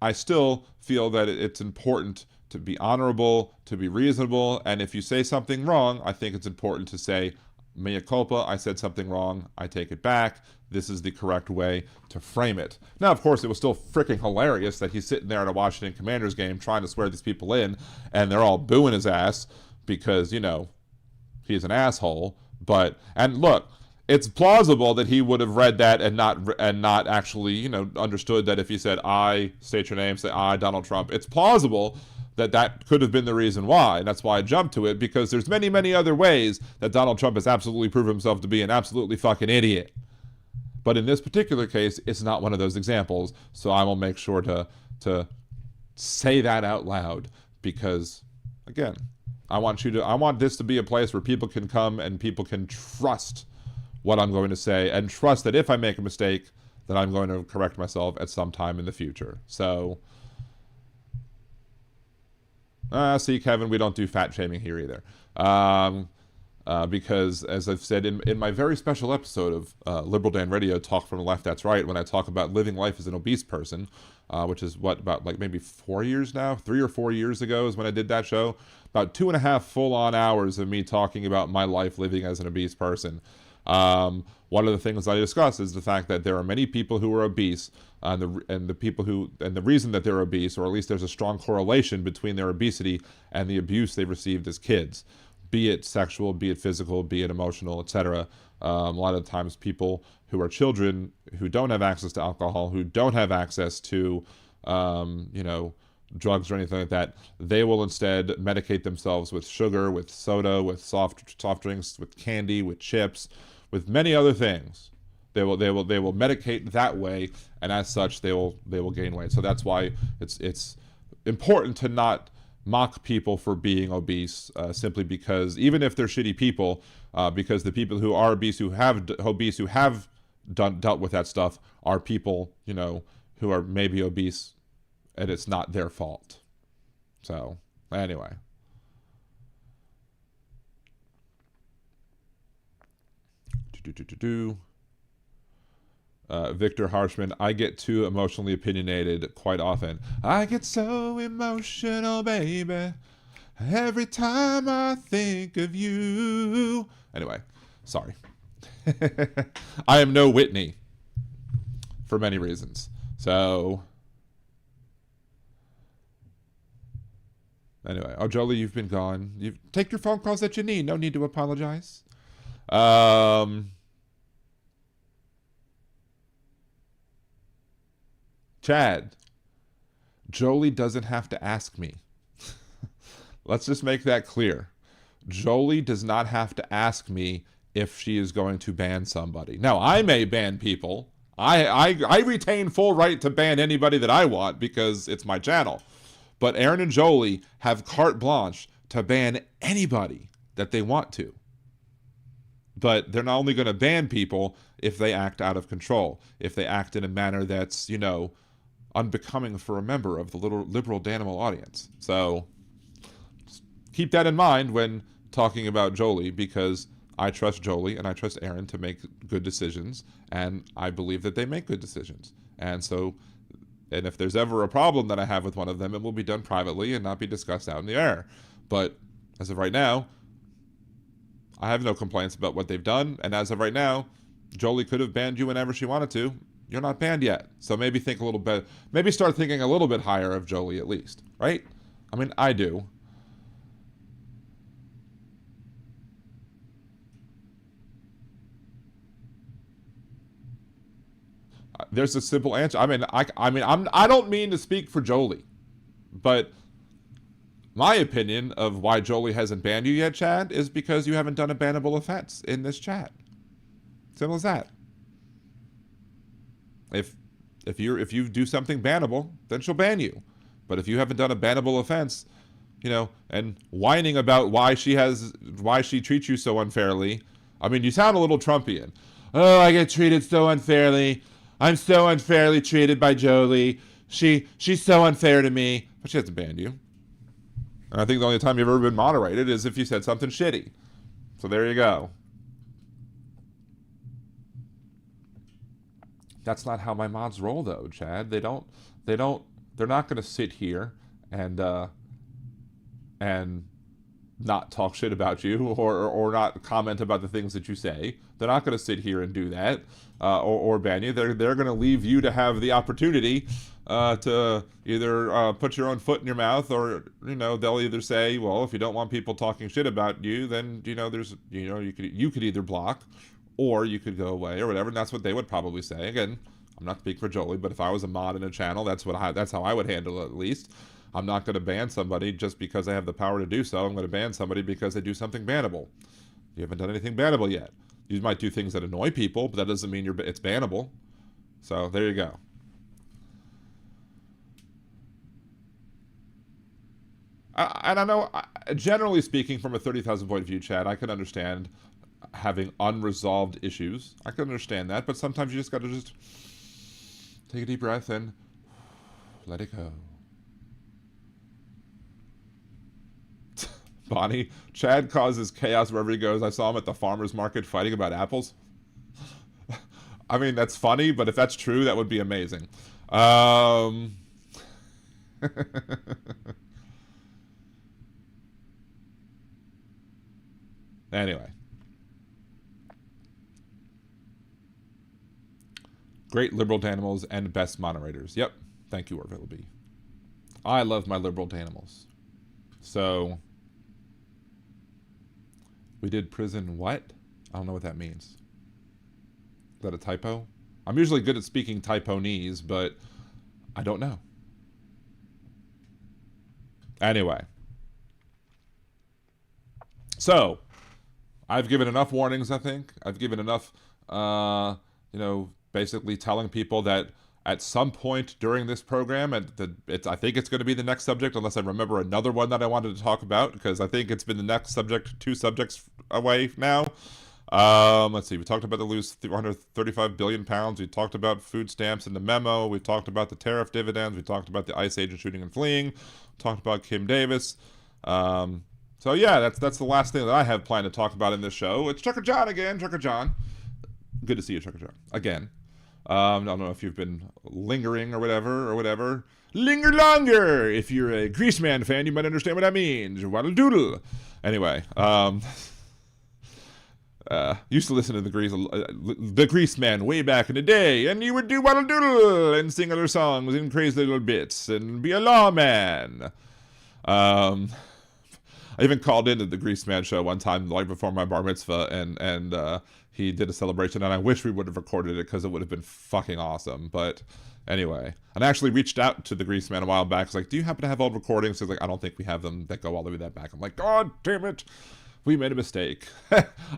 I still feel that it's important to be honorable, to be reasonable, and if you say something wrong, I think it's important to say, mea culpa, I said something wrong, I take it back, this is the correct way to frame it. Now, of course, it was still freaking hilarious that he's sitting there at a Washington Commanders game trying to swear these people in, and they're all booing his ass, because, he's an asshole. And look, it's plausible that he would have read that and not actually, understood that if he said, I, state your name, say I, Donald Trump, it's plausible that could have been the reason why. And that's why I jumped to it, because there's many, many other ways that Donald Trump has absolutely proven himself to be an absolutely fucking idiot. But in this particular case, it's not one of those examples. So I will make sure to say that out loud, because, again, I want this to be a place where people can come and people can trust what I'm going to say, and trust that if I make a mistake, that I'm going to correct myself at some time in the future. So, see, Kevin, we don't do fat shaming here either. Because, as I've said in my very special episode of Liberal Dan Radio, Talk from the Left, That's Right, when I talk about living life as an obese person, which is about maybe 4 years now, 3 or 4 years ago is when I did that show, about 2.5 full-on hours of me talking about my life living as an obese person. One of the things I discuss is the fact that there are many people who are obese, and the reason that they're obese, or at least there's a strong correlation between their obesity and the abuse they received as kids, be it sexual, be it physical, be it emotional, etc. A lot of times people who are children, who don't have access to alcohol, who don't have access to, drugs or anything like that, they will instead medicate themselves with sugar, with soda, with soft drinks, with candy, with chips, with many other things. They will medicate that way, and as such, they will gain weight. So that's why it's important to not mock people for being obese, simply because even if they're shitty people, because the people who are obese, who have dealt with that stuff, are people who are maybe obese, and it's not their fault. So anyway. Victor Harshman, I get too emotionally opinionated quite often. I get so emotional, baby, every time I think of you. Anyway, sorry. I am no Whitney for many reasons. So, anyway. Oh, Jolie, you've been gone. You take your phone calls that you need. No need to apologize. Chad, Jolie doesn't have to ask me. Let's just make that clear. Jolie does not have to ask me if she is going to ban somebody. Now, I may ban people. I retain full right to ban anybody that I want because it's my channel. But Aaron and Jolie have carte blanche to ban anybody that they want to. But they're not only going to ban people if they act out of control, if they act in a manner that's, unbecoming for a member of the little liberal Danimal audience. So keep that in mind when talking about Jolie, because I trust Jolie and I trust Aaron to make good decisions, and I believe that they make good decisions. And if there's ever a problem that I have with one of them, it will be done privately and not be discussed out in the air. But as of right now, I have no complaints about what they've done, and as of right now, Jolie could have banned you whenever she wanted to, You're not banned yet. So maybe think a little bit, maybe start thinking a little bit higher of Jolie at least, right? I mean, I do. There's a simple answer. I mean, I don't mean to speak for Jolie, but my opinion of why Jolie hasn't banned you yet, Chad, is because you haven't done a bannable offense in this chat. Simple as that. If you do something bannable, then she'll ban you. But if you haven't done a bannable offense, you know, and whining about why she treats you so unfairly, I mean, you sound a little Trumpian. Oh, I get treated so unfairly. I'm so unfairly treated by Jolie. She's so unfair to me. But she hasn't banned you. And I think the only time you've ever been moderated is if you said something shitty. So there you go. That's not how my mods roll, though, Chad. They're not going to sit here and not talk shit about you or not comment about the things that you say. They're not going to sit here and do that or ban you. They're going to leave you to have the opportunity to either put your own foot in your mouth, or, you know, they'll either say, well, if you don't want people talking shit about you, then, you know, you could either block, or you could go away, or whatever. And that's what they would probably say. Again, I'm not speaking for Jolie, but if I was a mod in a channel, that's how I would handle it, at least. I'm not going to ban somebody just because I have the power to do so. I'm going to ban somebody because they do something bannable. You haven't done anything bannable yet. You might do things that annoy people, but that doesn't mean it's bannable. So there you go. And I know, generally speaking, from a 30,000 point view, Chad, I can understand having unresolved issues. I can understand that, but sometimes you just got to just take a deep breath and let it go. Bonnie, Chad causes chaos wherever he goes. I saw him at the farmer's market fighting about apples. I mean, that's funny, but if that's true, that would be amazing. Anyway. Great liberal Danimals and best moderators. Yep. Thank you, Orville B. I love my liberal Danimals. So, we did prison what? I don't know what that means. Is that a typo? I'm usually good at speaking typonese, but I don't know. Anyway. So, I've given enough warnings, I think. I've given enough, you know, basically telling people that at some point during this program, and I think it's going to be the next subject, unless I remember another one that I wanted to talk about, because I think it's been the next subject, 2 subjects away now. Let's see, we talked about the lose 135 billion pounds. We talked about food stamps and the memo. We talked about the tariff dividends. We talked about the ICE agent shooting and fleeing. We talked about Kim Davis. So yeah, that's the last thing that I have planned to talk about in this show. It's Trucker John again, Trucker John. Good to see you, Trucker John, again. I don't know if you've been lingering or whatever. Linger longer! If you're a Greaseman fan, you might understand what that means. Waddle doodle. Anyway, used to listen to the Greaseman way back in the day, and you would do waddle doodle and sing other songs in crazy little bits and be a lawman. I even called into the Greaseman show one time, like before my bar mitzvah, and he did a celebration, and I wish we would have recorded it because it would have been fucking awesome. But anyway, and I actually reached out to the Greaseman a while back. I was like, do you happen to have old recordings? He's like, I don't think we have them that go all the way that back. I'm like, God damn it. We made a mistake.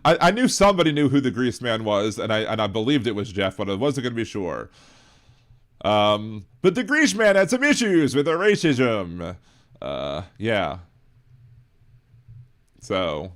I knew somebody knew who the Greaseman was, and I believed it was Jeff, but I wasn't going to be sure. But the Greaseman had some issues with the racism. Yeah. So,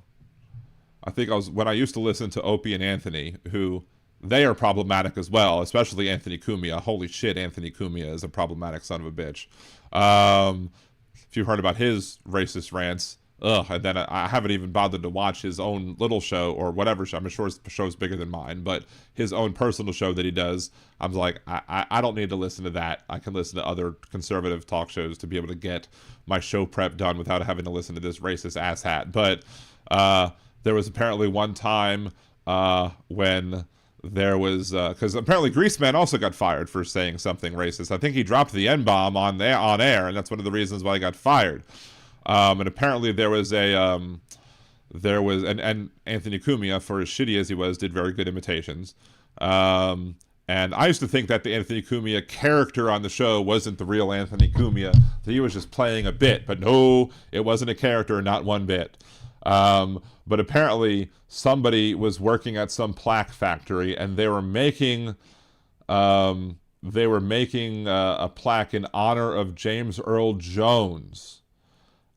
I think when I used to listen to Opie and Anthony, who they are problematic as well, especially Anthony Cumia. Holy shit, Anthony Cumia is a problematic son of a bitch. If you heard about his racist rants, and then I haven't even bothered to watch his own little show or whatever show. I'm sure his show's bigger than mine, but his own personal show that he does, I'm like, I don't need to listen to that. I can listen to other conservative talk shows to be able to get my show prep done without having to listen to this racist asshat. But there was apparently one time when there was, because apparently Greaseman also got fired for saying something racist. I think he dropped the N-bomb on air, and that's one of the reasons why he got fired. And apparently there was and Anthony Cumia, for as shitty as he was, did very good imitations. And I used to think that the Anthony Cumia character on the show wasn't the real Anthony Cumia, that he was just playing a bit. But no, it wasn't a character, not one bit. But apparently somebody was working at some plaque factory, and they were making a plaque in honor of James Earl Jones.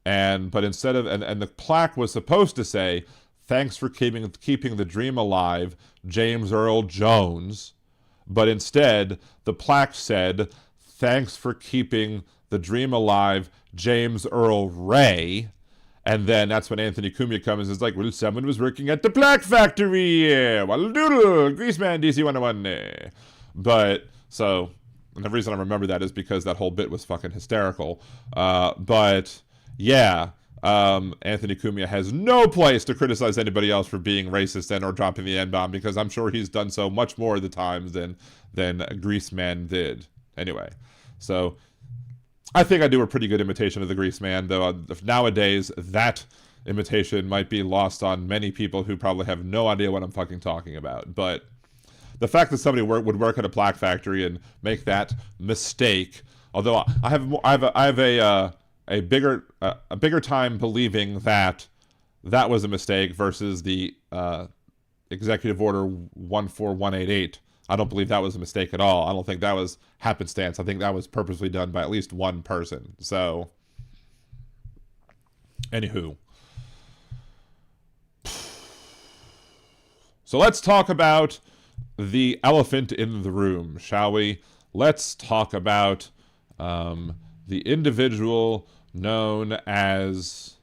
But instead of, and the plaque was supposed to say, "Thanks for keeping the dream alive, James Earl Jones." But instead, the plaque said, "Thanks for keeping the dream alive, James Earl Ray." And then that's when Anthony Cumia comes and is like, "Well, someone was working at the plaque factory. Waddle doodle, Greaseman, DC 101. But, so, and the reason I remember that is because that whole bit was fucking hysterical. But, yeah, Anthony Cumia has no place to criticize anybody else for being racist and or dropping the N-bomb, because I'm sure he's done so much more of the times than Greaseman did. Anyway, so I think I do a pretty good imitation of the Greaseman, though nowadays that imitation might be lost on many people who probably have no idea what I'm fucking talking about. But the fact that somebody would work at a plaque factory and make that mistake, although I have a bigger time believing that that was a mistake versus the Executive Order 14188. I don't believe that was a mistake at all. I don't think that was happenstance. I think that was purposely done by at least one person. So, anywho. So let's talk about the elephant in the room, shall we? Let's talk about the individual known as,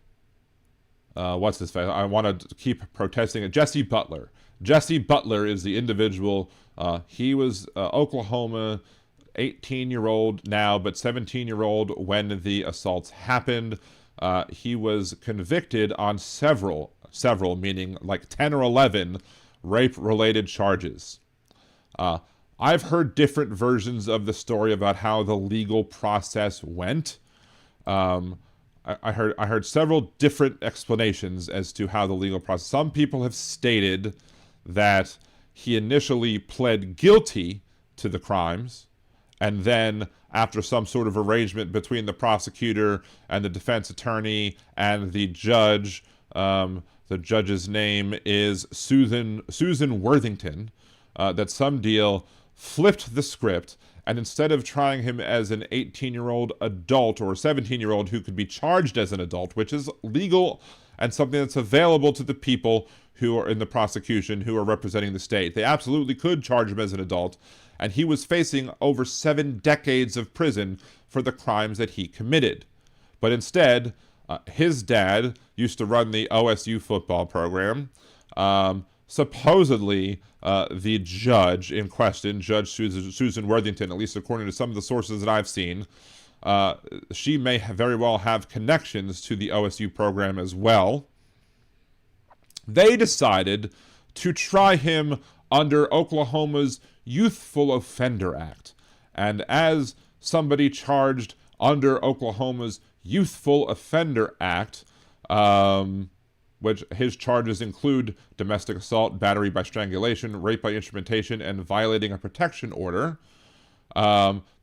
what's his face? I want to keep protesting it. Jesse Butler. Jesse Butler is the individual. He was Oklahoma 18-year-old now, but 17-year-old when the assaults happened. He was convicted on several, meaning like 10 or 11 rape-related charges. I've heard different versions of the story about how the legal process went. I heard several different explanations as to how the legal process. Some people have stated that he initially pled guilty to the crimes, and then after some sort of arrangement between the prosecutor and the defense attorney and the judge, the judge's name is Susan Worthington, that some deal flipped the script, and instead of trying him as an 18-year-old adult or a 17-year-old who could be charged as an adult, which is legal and something that's available to the people who are in the prosecution, who are representing the state. They absolutely could charge him as an adult, and he was facing over 7 decades of prison for the crimes that he committed. But instead, his dad used to run the OSU football program. Supposedly, the judge in question, Judge Susan Worthington, at least according to some of the sources that I've seen, she may very well have connections to the OSU program as well. They decided to try him under Oklahoma's Youthful Offender Act. And as somebody charged under Oklahoma's Youthful Offender Act, which his charges include domestic assault, battery by strangulation, rape by instrumentation, and violating a protection order.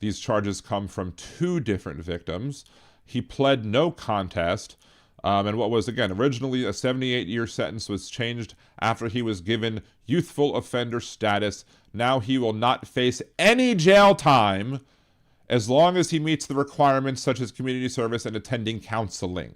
These charges come from 2 different victims. He pled no contest, and what was, again, originally a 78-year sentence was changed after he was given youthful offender status. Now he will not face any jail time as long as he meets the requirements such as community service and attending counseling.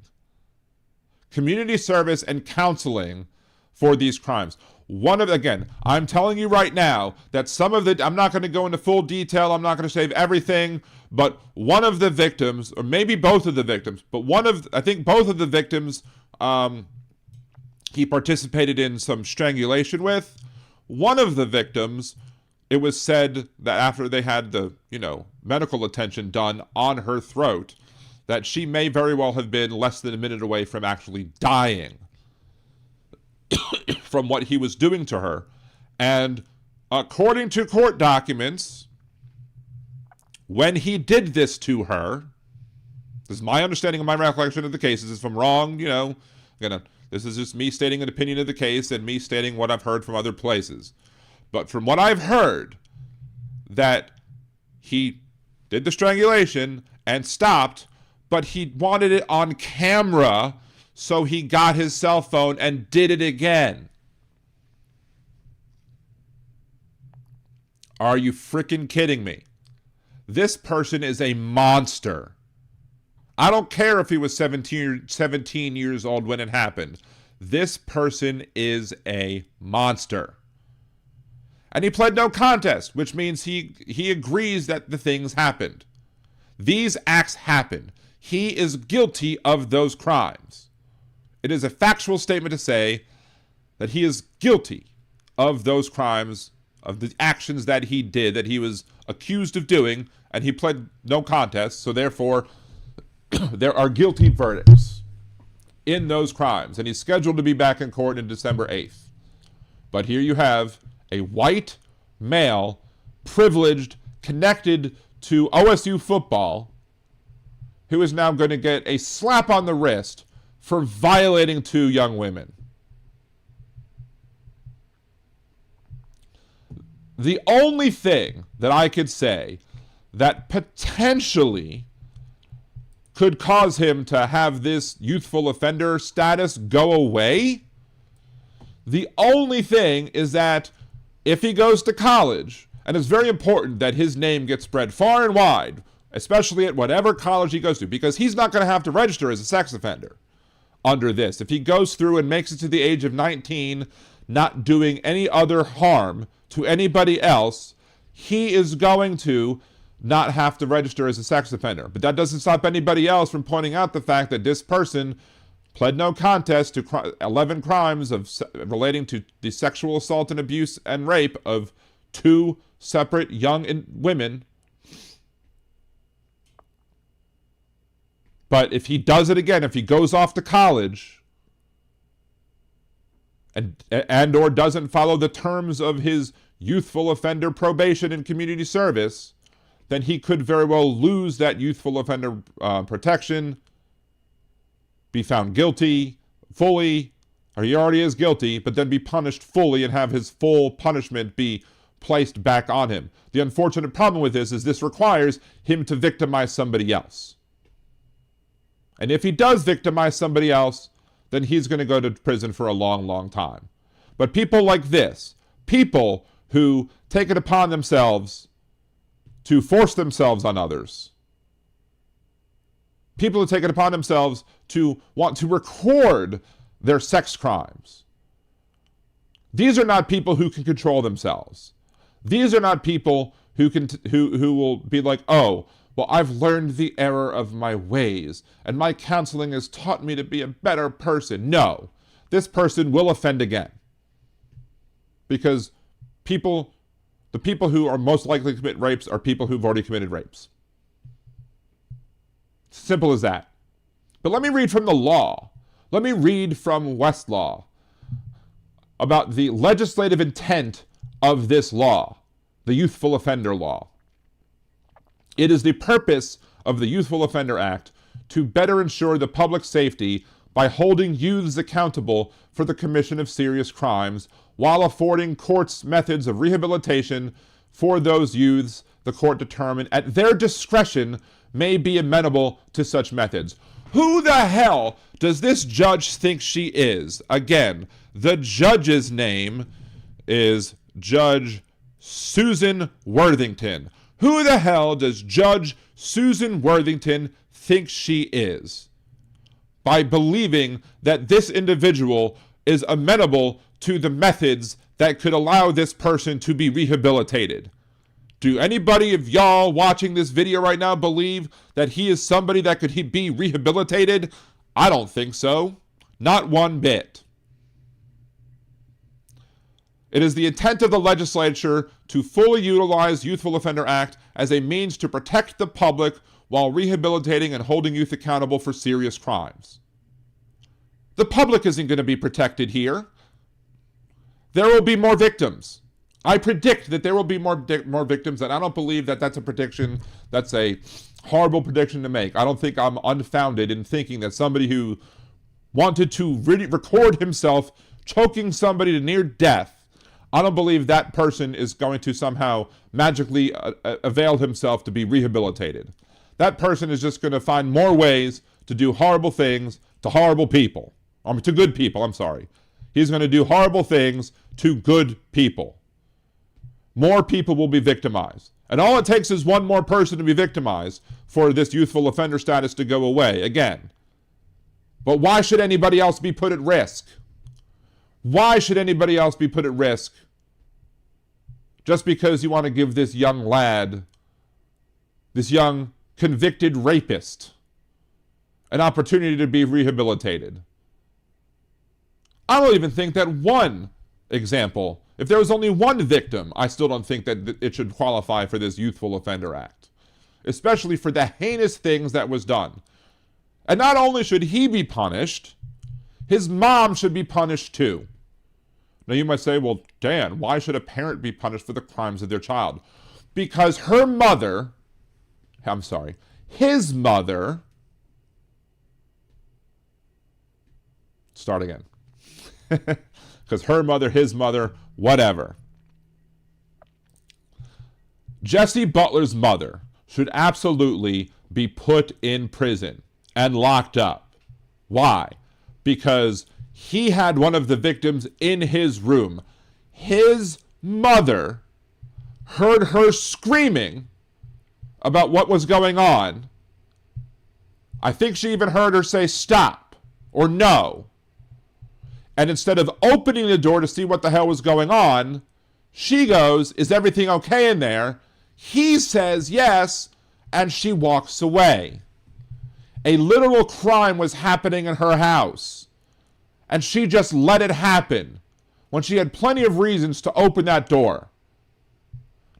Community service and counseling for these crimes. Again, I'm telling you right now that some of the, I'm not going to go into full detail, I'm not going to save everything, but one of the victims, or maybe both of the victims, but I think both of the victims, he participated in some strangulation with. One of the victims, it was said that after they had the, medical attention done on her throat, that she may very well have been less than a minute away from actually dying from what he was doing to her. And according to court documents, when he did this to her, this is my understanding of my recollection of the cases. If I'm wrong, this is just me stating an opinion of the case and me stating what I've heard from other places. But from what I've heard, that he did the strangulation and stopped, but he wanted it on camera, so he got his cell phone and did it again. Are you freaking kidding me? This person is a monster. I don't care if he was 17 years old when it happened. This person is a monster. And he pled no contest, which means he agrees that the things happened. These acts happened. He is guilty of those crimes. It is a factual statement to say that he is guilty of those crimes, of the actions that he did, that he was accused of doing, and he pled no contest, so therefore there are guilty verdicts in those crimes, and he's scheduled to be back in court on December 8th. But here you have a white male, privileged, connected to OSU football, who is now going to get a slap on the wrist for violating 2 young women. The only thing that I could say that potentially could cause him to have this youthful offender status go away, the only thing is that if he goes to college, and it's very important that his name gets spread far and wide, especially at whatever college he goes to, because he's not going to have to register as a sex offender under this. If he goes through and makes it to the age of 19, not doing any other harm to anybody else, he is going to not have to register as a sex offender. But that doesn't stop anybody else from pointing out the fact that this person pled no contest to 11 crimes relating to the sexual assault and abuse and rape of 2 separate young women. But if he does it again, if he goes off to college and or doesn't follow the terms of his youthful offender probation and community service, then he could very well lose that youthful offender protection, be found guilty fully, or he already is guilty, but then be punished fully and have his full punishment be placed back on him. The unfortunate problem with this is this requires him to victimize somebody else. And if he does victimize somebody else, then he's going to go to prison for a long, long time. But people like this, people who take it upon themselves to force themselves on others, people who take it upon themselves to want to record their sex crimes, these are not people who can control themselves. These are not people who will be like, oh, well, I've learned the error of my ways, and my counseling has taught me to be a better person. No, this person will offend again. Because the people who are most likely to commit rapes are people who've already committed rapes. Simple as that. But let me read from the law. Let me read from Westlaw about the legislative intent of this law, the Youthful Offender Law. It is the purpose of the Youthful Offender Act to better ensure the public safety by holding youths accountable for the commission of serious crimes while affording courts methods of rehabilitation for those youths the court determined at their discretion may be amenable to such methods. Who the hell does this judge think she is? Again, the judge's name is Judge Susan Worthington. Who the hell does Judge Susan Worthington think she is? By believing that this individual is amenable to the methods that could allow this person to be rehabilitated. Do anybody of y'all watching this video right now believe that he is somebody that could be rehabilitated? I don't think so. Not one bit. It is the intent of the legislature to fully utilize Youthful Offender Act as a means to protect the public while rehabilitating and holding youth accountable for serious crimes. The public isn't going to be protected here. There will be more victims. I predict that there will be more victims, and I don't believe that that's a prediction. That's a horrible prediction to make. I don't think I'm unfounded in thinking that somebody who wanted to record himself choking somebody to near death, I don't believe that person is going to somehow magically avail himself to be rehabilitated. That person is just going to find more ways to do horrible things to horrible people. To good people, I'm sorry. He's going to do horrible things to good people. More people will be victimized. And all it takes is one more person to be victimized for this youthful offender status to go away again. But why should anybody else be put at risk? Why should anybody else be put at risk just because you want to give this young lad, this young convicted rapist, an opportunity to be rehabilitated? I don't even think that one example, if there was only one victim, I still don't think that it should qualify for this Youthful Offender Act, especially for the heinous things that was done. And not only should he be punished, his mom should be punished too. Now you might say, well, Dan, why should a parent be punished for the crimes of their child? Because his mother, start again. Because her mother, his mother, whatever. Jesse Butler's mother should absolutely be put in prison and locked up. Why? Because he had one of the victims in his room. His mother heard her screaming about what was going on. I think she even heard her say stop or no. And instead of opening the door to see what the hell was going on, she goes, is everything okay in there? He says yes, and she walks away. A literal crime was happening in her house, and she just let it happen when she had plenty of reasons to open that door.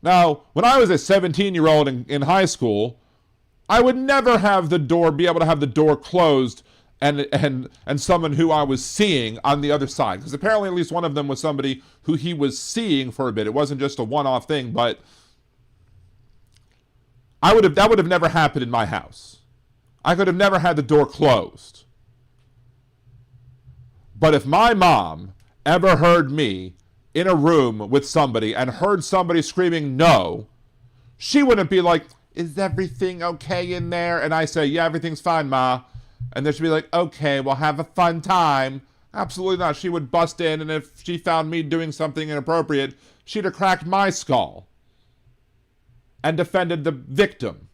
Now, when I was a 17-year-old in high school, I would never be able to have the door closed and someone who I was seeing on the other side. Because apparently at least one of them was somebody who he was seeing for a bit. It wasn't just a one-off thing, but that would have never happened in my house. I could have never had the door closed. But if my mom ever heard me in a room with somebody and heard somebody screaming no, she wouldn't be like, is everything okay in there? And I say, yeah, everything's fine, Ma. And then she'd be like, okay, well, have a fun time. Absolutely not. She would bust in, and if she found me doing something inappropriate, she'd have cracked my skull and defended the victim.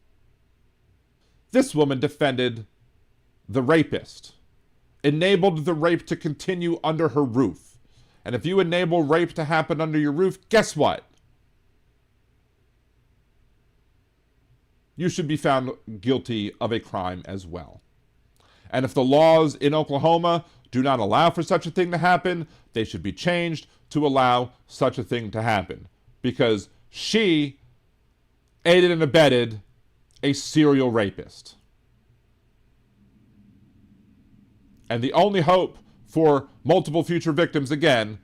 This woman defended the rapist, enabled the rape to continue under her roof. And if you enable rape to happen under your roof, guess what? You should be found guilty of a crime as well. And if the laws in Oklahoma do not allow for such a thing to happen, they should be changed to allow such a thing to happen. Because she aided and abetted a serial rapist. And the only hope for multiple future victims, again,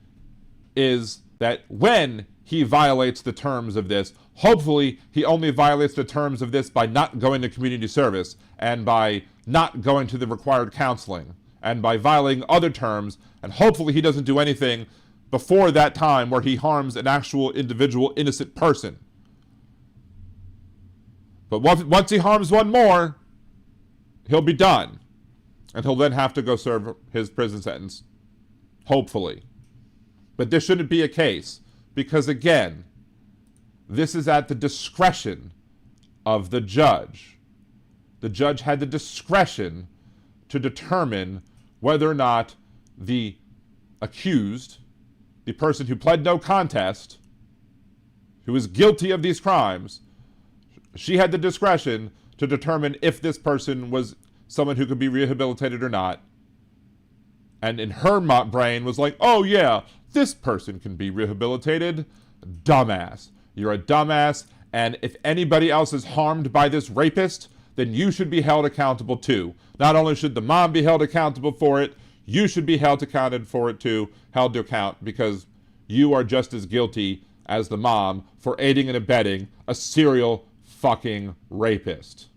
is that when he violates the terms of this, hopefully he only violates the terms of this by not going to community service and by not going to the required counseling and by violating other terms, and hopefully he doesn't do anything before that time where he harms an actual individual innocent person. But once he harms one more, he'll be done. And he'll then have to go serve his prison sentence. Hopefully. But this shouldn't be a case. Because again, this is at the discretion of the judge. The judge had the discretion to determine whether or not the accused, the person who pled no contest, who is guilty of these crimes, she had the discretion to determine if this person was someone who could be rehabilitated or not. And in her brain was like, oh yeah, this person can be rehabilitated. Dumbass. You're a dumbass, and if anybody else is harmed by this rapist, then you should be held accountable too. Not only should the mom be held accountable for it, you should be held to account, because you are just as guilty as the mom for aiding and abetting a serial fucking rapist.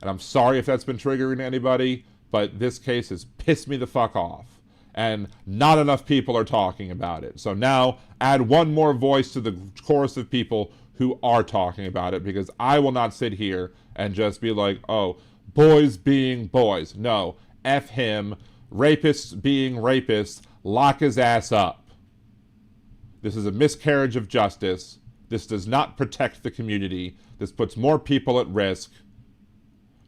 And I'm sorry if that's been triggering anybody, but this case has pissed me the fuck off. And not enough people are talking about it. So now add one more voice to the chorus of people who are talking about it, because I will not sit here and just be like, oh, boys being boys. No, F him, rapists being rapists, lock his ass up. This is a miscarriage of justice. This does not protect the community. This puts more people at risk.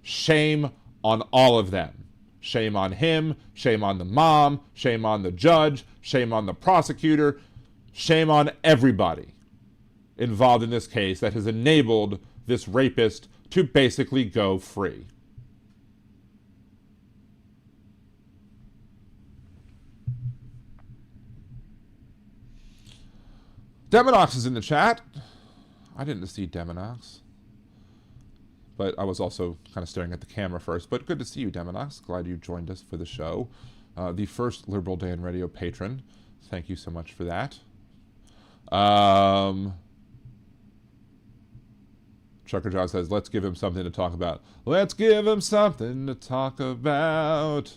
Shame on all of them. Shame on him, shame on the mom, shame on the judge, shame on the prosecutor, shame on everybody involved in this case that has enabled this rapist to basically go free. Demonox is in the chat. I didn't see Demonox. But I was also kind of staring at the camera first. But good to see you, Demonox. Glad you joined us for the show. The first Liberal Dan Radio patron. Thank you so much for that. Trucker John says, let's give him something to talk about. Let's give him something to talk about.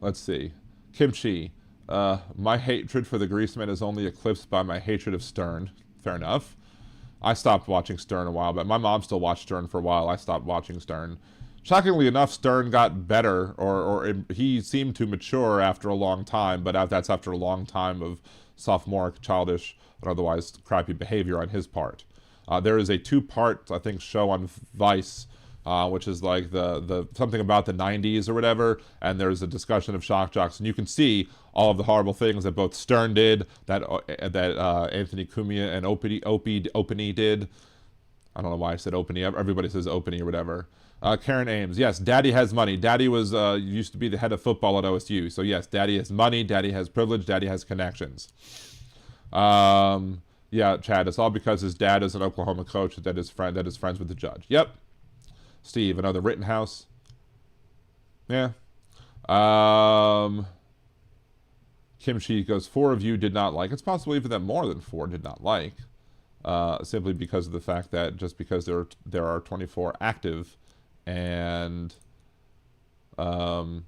Let's see. Kimchi. My hatred for the Greaseman is only eclipsed by my hatred of Stern. Fair enough. I stopped watching Stern a while, but my mom still watched Stern for a while. I stopped watching Stern. Shockingly enough, Stern got better, or he seemed to mature after a long time, but that's after a long time of sophomoric, childish, and otherwise crappy behavior on his part. There is a 2-part, I think, show on Vice, which is like the something about the 90s or whatever, and there's a discussion of shock jocks, and you can see all of the horrible things that both Stern did, that Anthony Cumia and Opie did. I don't know why I said Opie. Everybody says Opie or whatever. Karen Ames, yes, Daddy has money. Daddy was used to be the head of football at OSU, so yes, Daddy has money, Daddy has privilege, Daddy has connections. Yeah, Chad, it's all because his dad is an Oklahoma coach that is friends with the judge. Yep. Steve, another Rittenhouse. Yeah. Kimchi goes, 4 of you did not like. It's possible even that more than 4 did not like. Simply because of the fact that just because there are 24 active and well,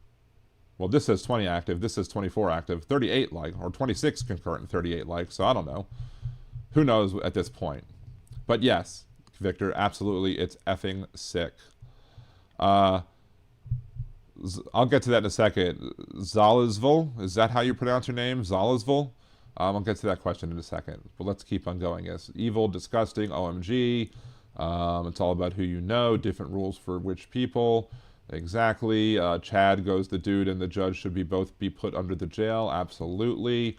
this says 20 active, this says 24 active, 38 like, or 26 concurrent and 38 like, so I don't know. Who knows at this point? But yes, Victor, absolutely, it's effing sick. I'll get to that in a second. Zalisville, is that how you pronounce your name? Zalisville? I'll get to that question in a second, but let's keep on going. Yes, evil, disgusting, OMG. It's all about who you know, different rules for which people. Exactly. Chad goes, the dude and the judge should both be put under the jail. Absolutely.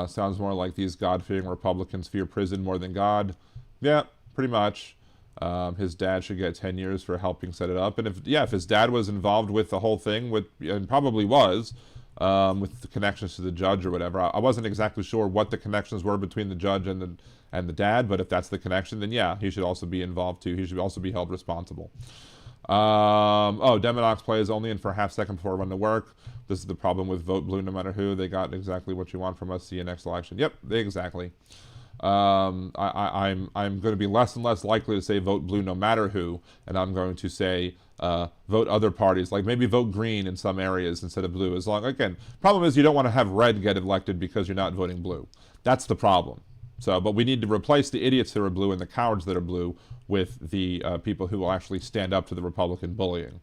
Sounds more like these God-fearing Republicans fear prison more than God. Yeah, pretty much. His dad should get 10 years for helping set it up. And if his dad was involved with the whole thing, and probably was, with the connections to the judge or whatever. I wasn't exactly sure what the connections were between the judge and the dad, but if that's the connection, then yeah, he should also be involved too. He should also be held responsible. Demonox plays only in for a half second before I run to work. This is the problem with Vote Blue no matter who. They got exactly what you want from us. See you next election. Yep, exactly. I'm going to be less and less likely to say vote blue no matter who, and I'm going to say vote other parties, like maybe vote green in some areas instead of blue. Again, problem is you don't want to have red get elected because you're not voting blue. That's the problem. So, but we need to replace the idiots that are blue and the cowards that are blue with the people who will actually stand up to the Republican bullying.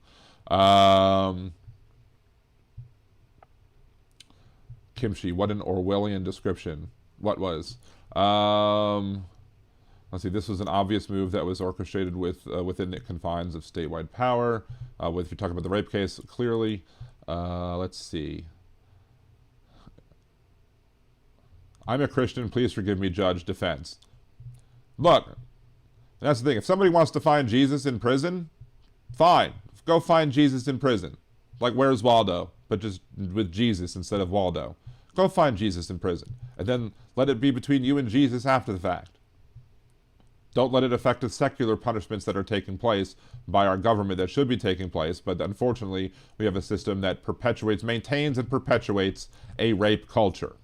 Kimchi, what an Orwellian description. What was? Let's see, this was an obvious move that was orchestrated within the confines of statewide power. If you're talking about the rape case, clearly. Let's see. I'm a Christian, please forgive me, Judge. Defense. Look, that's the thing. If somebody wants to find Jesus in prison, fine. Go find Jesus in prison. Like Where's Waldo, but just with Jesus instead of Waldo. Go find Jesus in prison. And then let it be between you and Jesus after the fact. Don't let it affect the secular punishments that are taking place by our government that should be taking place. But unfortunately, we have a system that maintains and perpetuates a rape culture.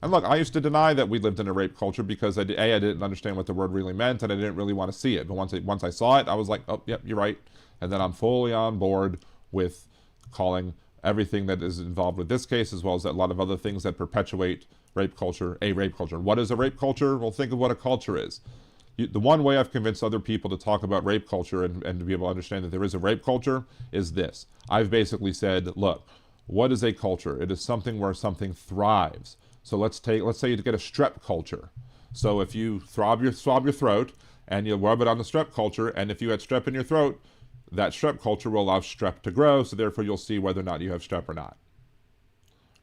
And look, I used to deny that we lived in a rape culture because I didn't understand what the word really meant, and I didn't really want to see it. But once I saw it, I was like, oh, yep, you're right. And then I'm fully on board with calling everything that is involved with this case, as well as a lot of other things that perpetuate rape culture, a rape culture. What is a rape culture? Well, think of what a culture is. The one way I've convinced other people to talk about rape culture and to be able to understand that there is a rape culture is this. I've basically said, look, what is a culture? It is something where something thrives. So let's say you get a strep culture. So if you swab your throat and you rub it on the strep culture, and if you had strep in your throat, that strep culture will allow strep to grow, so therefore you'll see whether or not you have strep or not.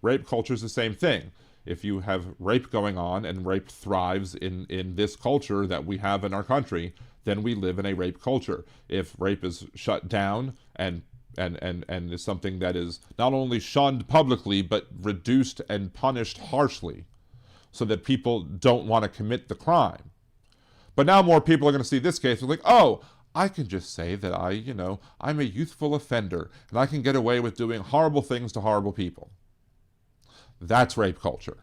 Rape culture is the same thing. If you have rape going on and rape thrives in this culture that we have in our country, then we live in a rape culture. If rape is shut down and is something that is not only shunned publicly, but reduced and punished harshly so that people don't want to commit the crime. But now more people are going to see this case and like, oh, I can just say that I'm a youthful offender and I can get away with doing horrible things to horrible people. That's rape culture.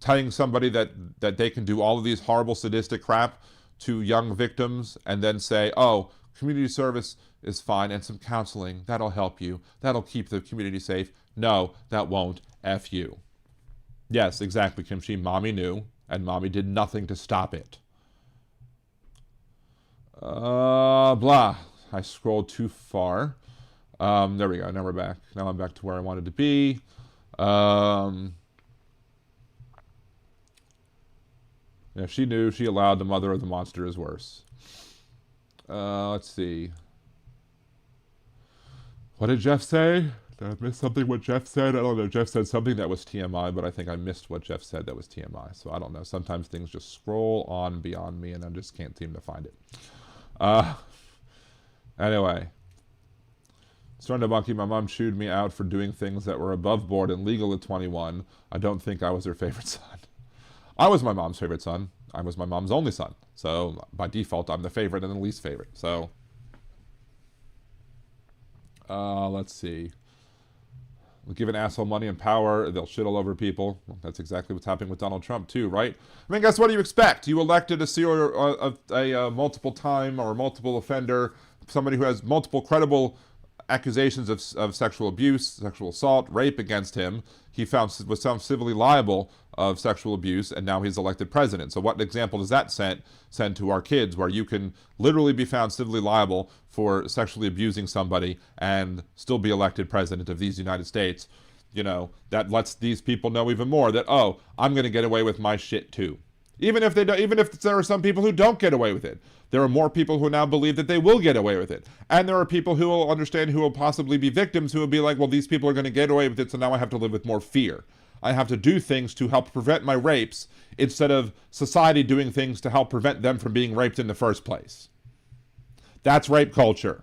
Telling somebody that they can do all of these horrible sadistic crap to young victims and then say, oh, community service is fine and some counseling, that'll help you. That'll keep the community safe. No, that won't. F you. Yes, exactly, Kimchi. Mommy knew, and Mommy did nothing to stop it. Blah. I scrolled too far. There we go. Now we're back. Now I'm back to where I wanted to be. Yeah, she knew. She allowed. The mother of the monster is worse. Let's see. What did Jeff say? Did I miss something what Jeff said? I don't know. Jeff said something that was TMI, but I think I missed what Jeff said that was TMI. So I don't know. Sometimes things just scroll on beyond me and I just can't seem to find it. Anyway. Starting to monkey, my mom chewed me out for doing things that were above board and legal at 21. I don't think I was her favorite son. I was my mom's favorite son. I was my mom's only son. So by default, I'm the favorite and the least favorite. So let's see. We'll give an asshole money and power. They'll shit all over people. Well, that's exactly what's happening with Donald Trump too, right? I mean, guess what do you expect? You elected a multiple time or multiple offender, somebody who has multiple credible accusations of sexual abuse, sexual assault, rape against him. He was found civilly liable of sexual abuse, and now he's elected president. So what example does that send to our kids, where you can literally be found civilly liable for sexually abusing somebody and still be elected president of these United States? You know, that lets these people know even more that, oh, I'm going to get away with my shit too. Even if there are some people who don't get away with it, there are more people who now believe that they will get away with it. And there are people who will understand, who will possibly be victims, who will be like, well, these people are going to get away with it, so now I have to live with more fear. I have to do things to help prevent my rapes instead of society doing things to help prevent them from being raped in the first place. That's rape culture.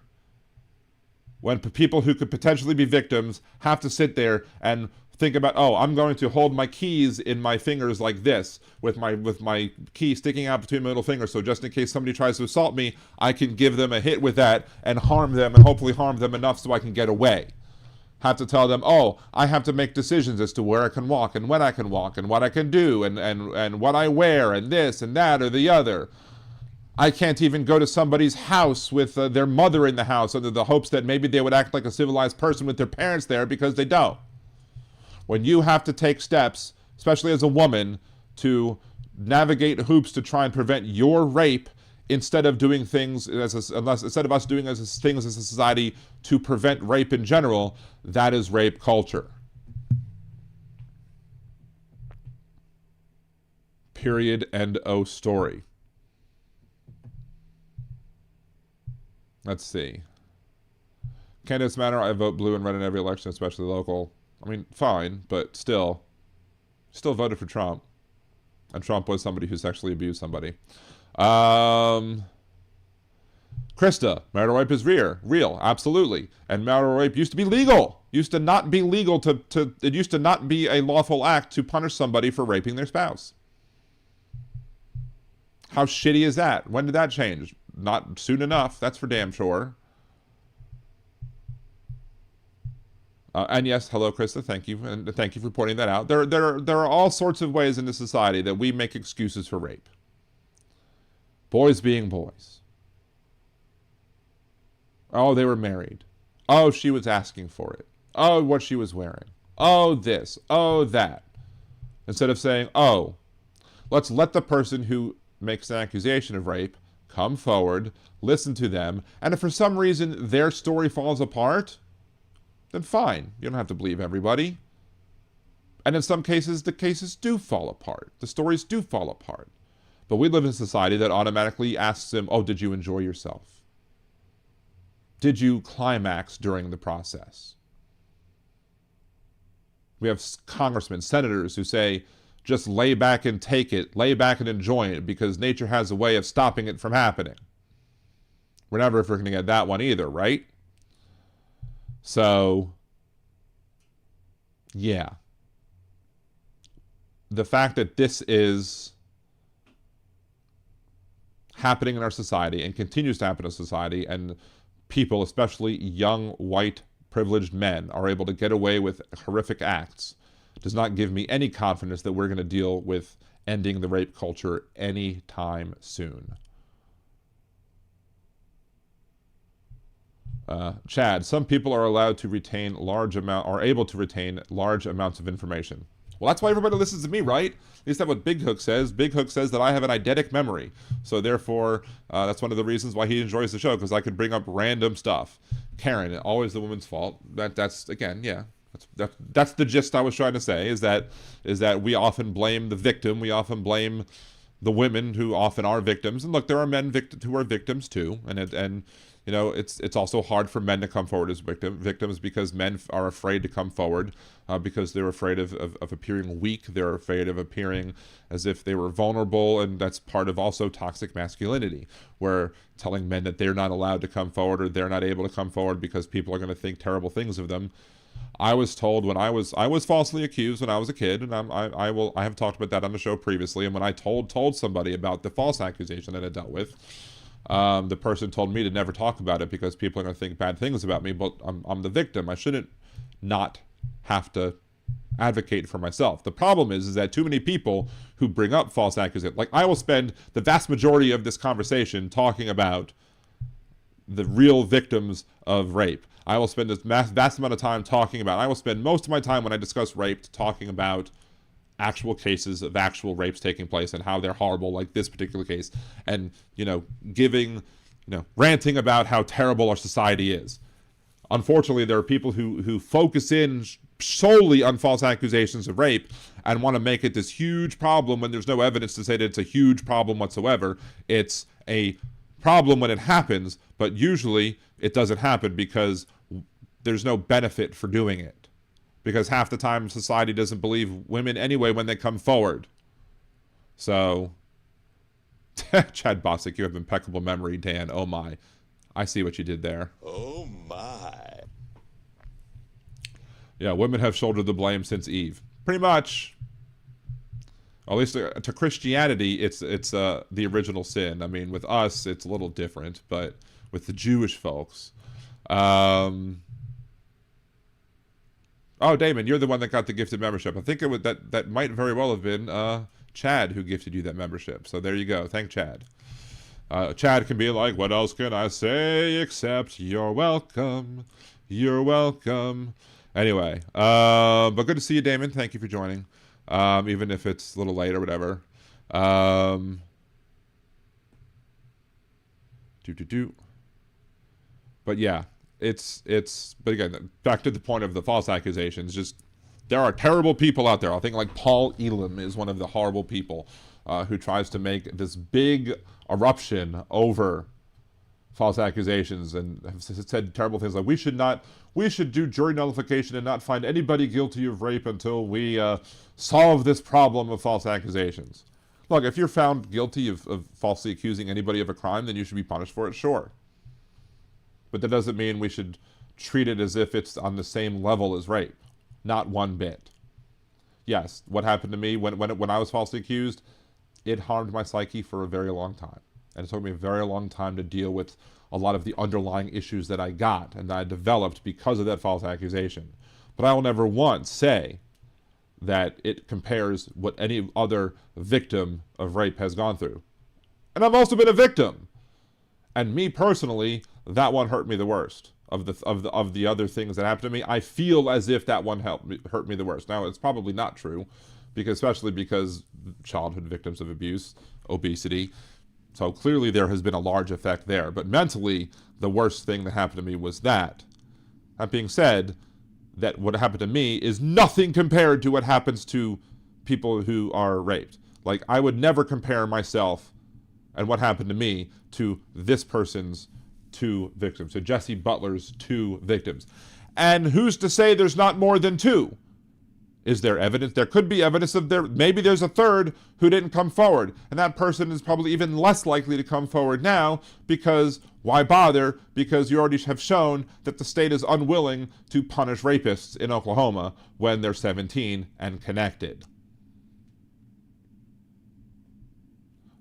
When people who could potentially be victims have to sit there and think about, oh, I'm going to hold my keys in my fingers like this, with my key sticking out between my middle fingers, so just in case somebody tries to assault me, I can give them a hit with that and harm them, and hopefully harm them enough so I can get away. Have to tell them, oh, I have to make decisions as to where I can walk and when I can walk and what I can do and what I wear and this and that or the other. I can't even go to somebody's house with their mother in the house under the hopes that maybe they would act like a civilized person with their parents there, because they don't. When you have to take steps, especially as a woman, to navigate hoops to try and prevent your rape, instead of doing things instead of us doing things as a society to prevent rape in general, that is rape culture. Period. End of story. Let's see. Candidates matter. I vote blue and red in every election, especially local. I mean, fine, but still voted for Trump. And Trump was somebody who sexually abused somebody. Krista, marital rape is real, absolutely. And marital rape used to be legal. Used to not be legal it used to not be a lawful act to punish somebody for raping their spouse. How shitty is that? When did that change? Not soon enough, that's for damn sure. And yes, hello, Krista. Thank you, and thank you for pointing that out. There are all sorts of ways in this society that we make excuses for rape. Boys being boys. Oh, they were married. Oh, she was asking for it. Oh, what she was wearing. Oh, this. Oh, that. Instead of saying, oh, let's let the person who makes an accusation of rape come forward, listen to them, and if for some reason their story falls apart, then fine. You don't have to believe everybody. And in some cases, the cases do fall apart. The stories do fall apart. But we live in a society that automatically asks them, oh, did you enjoy yourself? Did you climax during the process? We have congressmen, senators who say, just lay back and take it, lay back and enjoy it, because nature has a way of stopping it from happening. We're never going to get that one either, right? So, yeah. The fact that this is happening in our society and continues to happen in society, and people, especially young, white, privileged men, are able to get away with horrific acts, does not give me any confidence that we're going to deal with ending the rape culture anytime soon. Chad, some people are allowed to retain able to retain large amounts of information. Well, that's why everybody listens to me, right? At least that's what Big Hook says. Big Hook says that I have an eidetic memory. So therefore, that's one of the reasons why he enjoys the show, because I can bring up random stuff. Karen, always the woman's fault. That's again, yeah. That's the gist I was trying to say, is that we often blame the victim. We often blame the women who often are victims. And look, there are men who are victims too. And you know, it's also hard for men to come forward as victims because men are afraid to come forward because they're afraid of appearing weak. They're afraid of appearing as if they were vulnerable, and that's part of also toxic masculinity, where telling men that they're not allowed to come forward or they're not able to come forward because people are going to think terrible things of them. I was told when I was falsely accused when I was a kid, and I have talked about that on the show previously. And when I told somebody about the false accusation that I dealt with, the person told me to never talk about it because people are going to think bad things about me. But I'm the victim. I shouldn't not have to advocate for myself. The problem is that too many people who bring up false accusations, like I will spend the vast majority of this conversation talking about the real victims of rape. I will spend this vast amount of time I will spend most of my time when I discuss rape talking about actual cases of actual rapes taking place and how they're horrible, like this particular case, and, ranting about how terrible our society is. Unfortunately, there are people who focus in solely on false accusations of rape and want to make it this huge problem when there's no evidence to say that it's a huge problem whatsoever. It's a problem when it happens, but usually it doesn't happen because there's no benefit for doing it. Because half the time society doesn't believe women anyway when they come forward. So, Chad Bosick, you have impeccable memory, Dan. Oh my. I see what you did there. Oh my. Yeah, women have shouldered the blame since Eve. Pretty much. At least to Christianity, it's the original sin. I mean, with us, it's a little different, but with the Jewish folks. Oh, Damon, you're the one that got the gifted membership. I think that might very well have been Chad who gifted you that membership. So there you go. Thank Chad. Chad can be like, what else can I say except you're welcome. You're welcome. Anyway, but good to see you, Damon. Thank you for joining. Even if it's a little late or whatever. But yeah, but again, back to the point of the false accusations, just, there are terrible people out there. I think like Paul Elam is one of the horrible people who tries to make this big eruption over false accusations and have said terrible things like, we should do jury nullification and not find anybody guilty of rape until we solve this problem of false accusations. Look, if you're found guilty of falsely accusing anybody of a crime, then you should be punished for it, sure. But that doesn't mean we should treat it as if it's on the same level as rape. Not one bit. Yes, what happened to me when I was falsely accused, it harmed my psyche for a very long time. And it took me a very long time to deal with a lot of the underlying issues that I got and that I developed because of that false accusation. But I will never once say that it compares what any other victim of rape has gone through. And I've also been a victim. And me personally, that one hurt me the worst. Of the other things that happened to me, I feel as if that one hurt me the worst. Now, it's probably not true, especially because childhood victims of abuse, obesity. So clearly there has been a large effect there. But mentally, the worst thing that happened to me was that. That being said, that what happened to me is nothing compared to what happens to people who are raped. Like, I would never compare myself and what happened to me to this person's 2 victims, to Jesse Butler's 2 victims. And who's to say there's not more than 2? Is there evidence? There could be evidence of maybe there's a 3rd who didn't come forward. And that person is probably even less likely to come forward now, because why bother? Because you already have shown that the state is unwilling to punish rapists in Oklahoma when they're 17 and connected.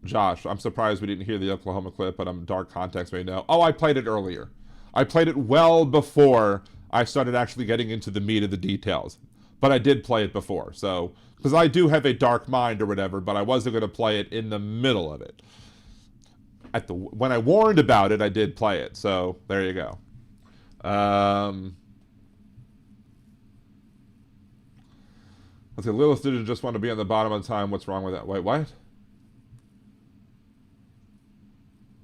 Josh, I'm surprised we didn't hear the Oklahoma clip, but I'm dark context right now. Oh, I played it earlier. I played it well before I started actually getting into the meat of the details. But I did play it before, so, because I do have a dark mind or whatever, but I wasn't going to play it in the middle of it. When I warned about it, I did play it, so there you go. Let's see, Lilith didn't just want to be on the bottom of the time. What's wrong with that? Wait, what?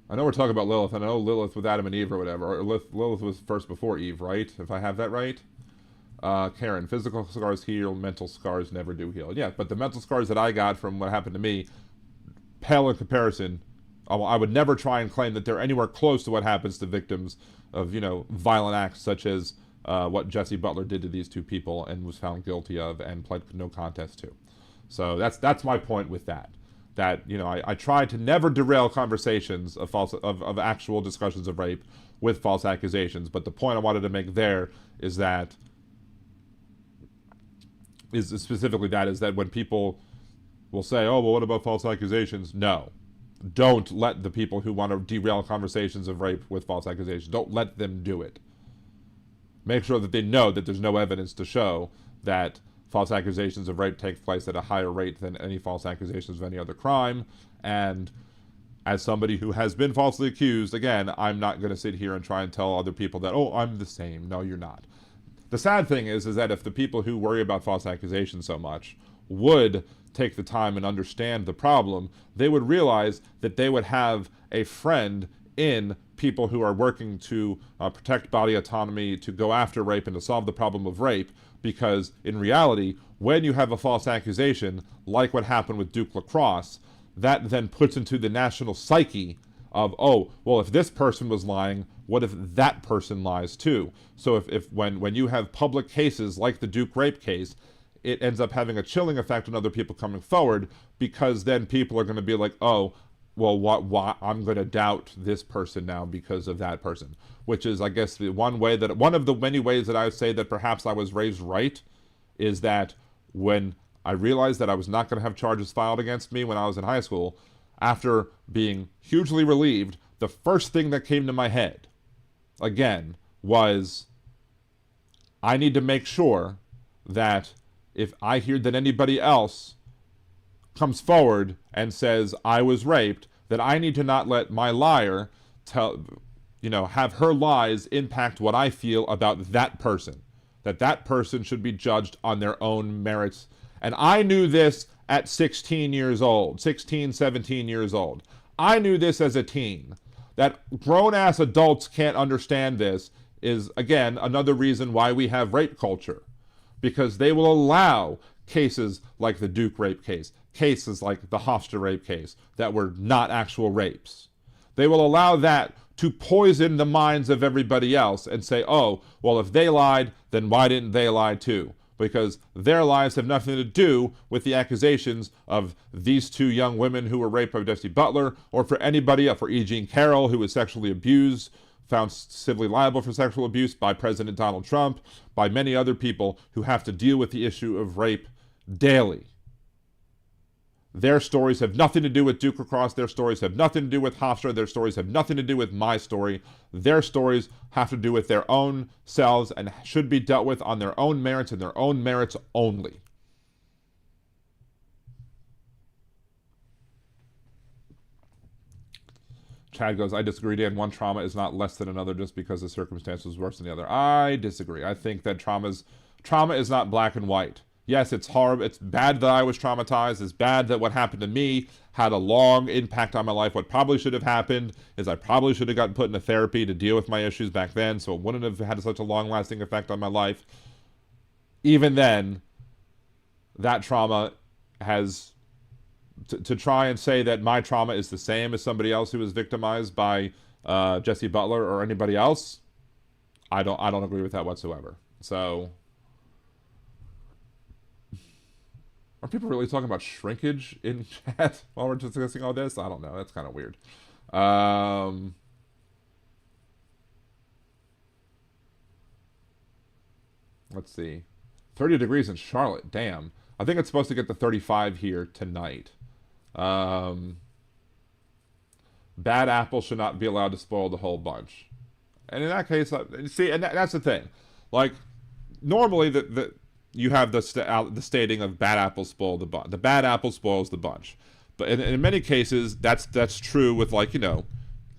I know we're talking about Lilith. I know Lilith with Adam and Eve or whatever. Or Lilith was first before Eve, right? If I have that right. Karen, physical scars heal, mental scars never do heal. Yeah, but the mental scars that I got from what happened to me, pale in comparison. I would never try and claim that they're anywhere close to what happens to victims of, violent acts such as what Jesse Butler did to these 2 people and was found guilty of and pled no contest to. So that's my point with that. That, I try to never derail conversations of actual discussions of rape with false accusations. But the point I wanted to make there is that when people will say, oh, well, what about false accusations? No. Don't let the people who want to derail conversations of rape with false accusations, don't let them do it. Make sure that they know that there's no evidence to show that false accusations of rape take place at a higher rate than any false accusations of any other crime. And as somebody who has been falsely accused, again, I'm not going to sit here and try and tell other people that, oh, I'm the same. No, you're not. The sad thing is that if the people who worry about false accusations so much would take the time and understand the problem, they would realize that they would have a friend in people who are working to protect body autonomy, to go after rape, and to solve the problem of rape. Because in reality, when you have a false accusation, like what happened with Duke Lacrosse, that then puts into the national psyche of, oh, well, if this person was lying, what if that person lies too? So when you have public cases like the Duke rape case, it ends up having a chilling effect on other people coming forward, because then people are going to be like, oh, well, why I'm going to doubt this person now because of that person. Which is, I guess, one of the many ways that I would say that perhaps I was raised right, is that when I realized that I was not going to have charges filed against me when I was in high school, after being hugely relieved, the first thing that came to my head, again, was I need to make sure that if I hear that anybody else comes forward and says I was raped, that I need to not let my liar have her lies impact what I feel about that person. That person should be judged on their own merits. And I knew this at 17 years old. I knew this as a teen. That grown-ass adults can't understand this is, again, another reason why we have rape culture. Because they will allow cases like the Duke rape case, cases like the Hofstra rape case, that were not actual rapes. They will allow that to poison the minds of everybody else and say, oh, well, if they lied, then why didn't they lie too? Because their lives have nothing to do with the accusations of these 2 young women who were raped by Jesse Butler, or for anybody else, for E. Jean Carroll, who was sexually abused, found civilly liable for sexual abuse by President Donald Trump, by many other people who have to deal with the issue of rape daily. Their stories have nothing to do with Duke Cross. Their stories have nothing to do with Hofstra. Their stories have nothing to do with my story. Their stories have to do with their own selves and should be dealt with on their own merits and their own merits only. Chad goes, I disagree, Dan. One trauma is not less than another just because the circumstance was worse than the other. I disagree. I think that trauma is not black and white. Yes, it's horrible. It's bad that I was traumatized. It's bad that what happened to me had a long impact on my life. What probably should have happened is I probably should have gotten put into therapy to deal with my issues back then, so it wouldn't have had such a long-lasting effect on my life. Even then, that trauma has... To try and say that my trauma is the same as somebody else who was victimized by Jesse Butler or anybody else, I don't agree with that whatsoever. So... Are people really talking about shrinkage in chat while we're discussing all this? I don't know. That's kind of weird. Let's see. 30 degrees in Charlotte. Damn. I think it's supposed to get to 35 here tonight. Bad apple should not be allowed to spoil the whole bunch. And in that case, see, and that's the thing. Like, normally you have the stating of bad apples spoil the bunch. The bad apple spoils the bunch. But in many cases, that's true with, like, you know,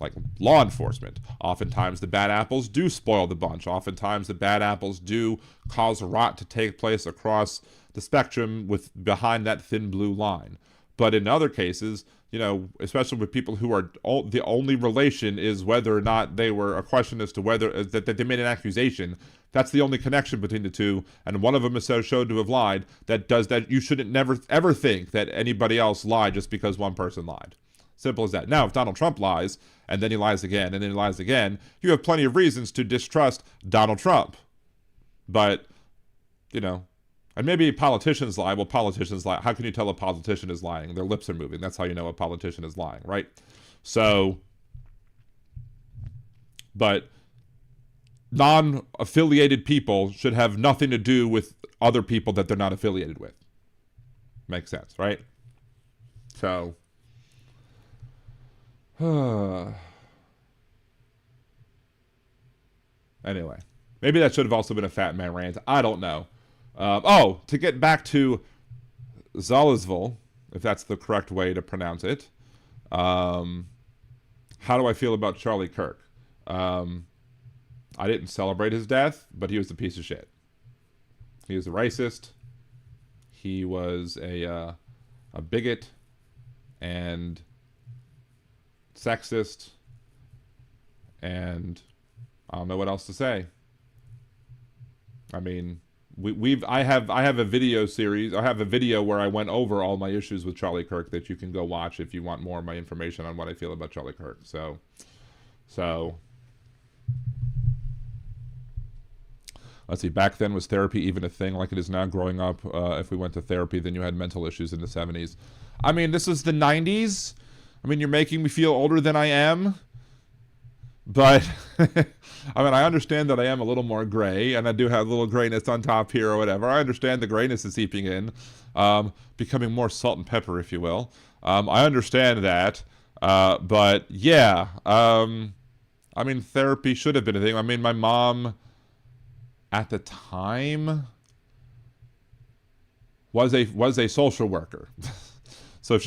like law enforcement. Oftentimes the bad apples do spoil the bunch. Oftentimes the bad apples do cause rot to take place across the spectrum behind that thin blue line. But in other cases, you know, especially with people who are the only relation is whether or not they were a question as to whether that they made an accusation. That's the only connection between the two, and one of them is so showed to have lied. That does that. You shouldn't never ever think that anybody else lied just because one person lied. Simple as that. Now, if Donald Trump lies and then he lies again and then he lies again, you have plenty of reasons to distrust Donald Trump. But, you know, and maybe politicians lie. Well, politicians lie. How can you tell a politician is lying? Their lips are moving. That's how you know a politician is lying, right? So, but non-affiliated people should have nothing to do with other people that they're not affiliated with. Makes sense, right? So, anyway, maybe that should have also been a fat man rant. I don't know. To get back to Zalesville, if that's the correct way to pronounce it. How do I feel about Charlie Kirk? I didn't celebrate his death, but he was a piece of shit. He was a racist. He was a bigot and sexist, and I don't know what else to say. I mean, I have a video series. I have a video where I went over all my issues with Charlie Kirk that you can go watch if you want more of my information on what I feel about Charlie Kirk. So let's see. Back then, was therapy even a thing like it is now? Growing up, if we went to therapy, then you had mental issues in the 70s. I mean, this is the 90s. I mean, you're making me feel older than I am. But, I mean, I understand that I am a little more gray, and I do have a little grayness on top here or whatever. I understand the grayness is seeping in, becoming more salt and pepper, if you will. I understand that. But, yeah. I mean, therapy should have been a thing. I mean, my mom, at the time, was a social worker. So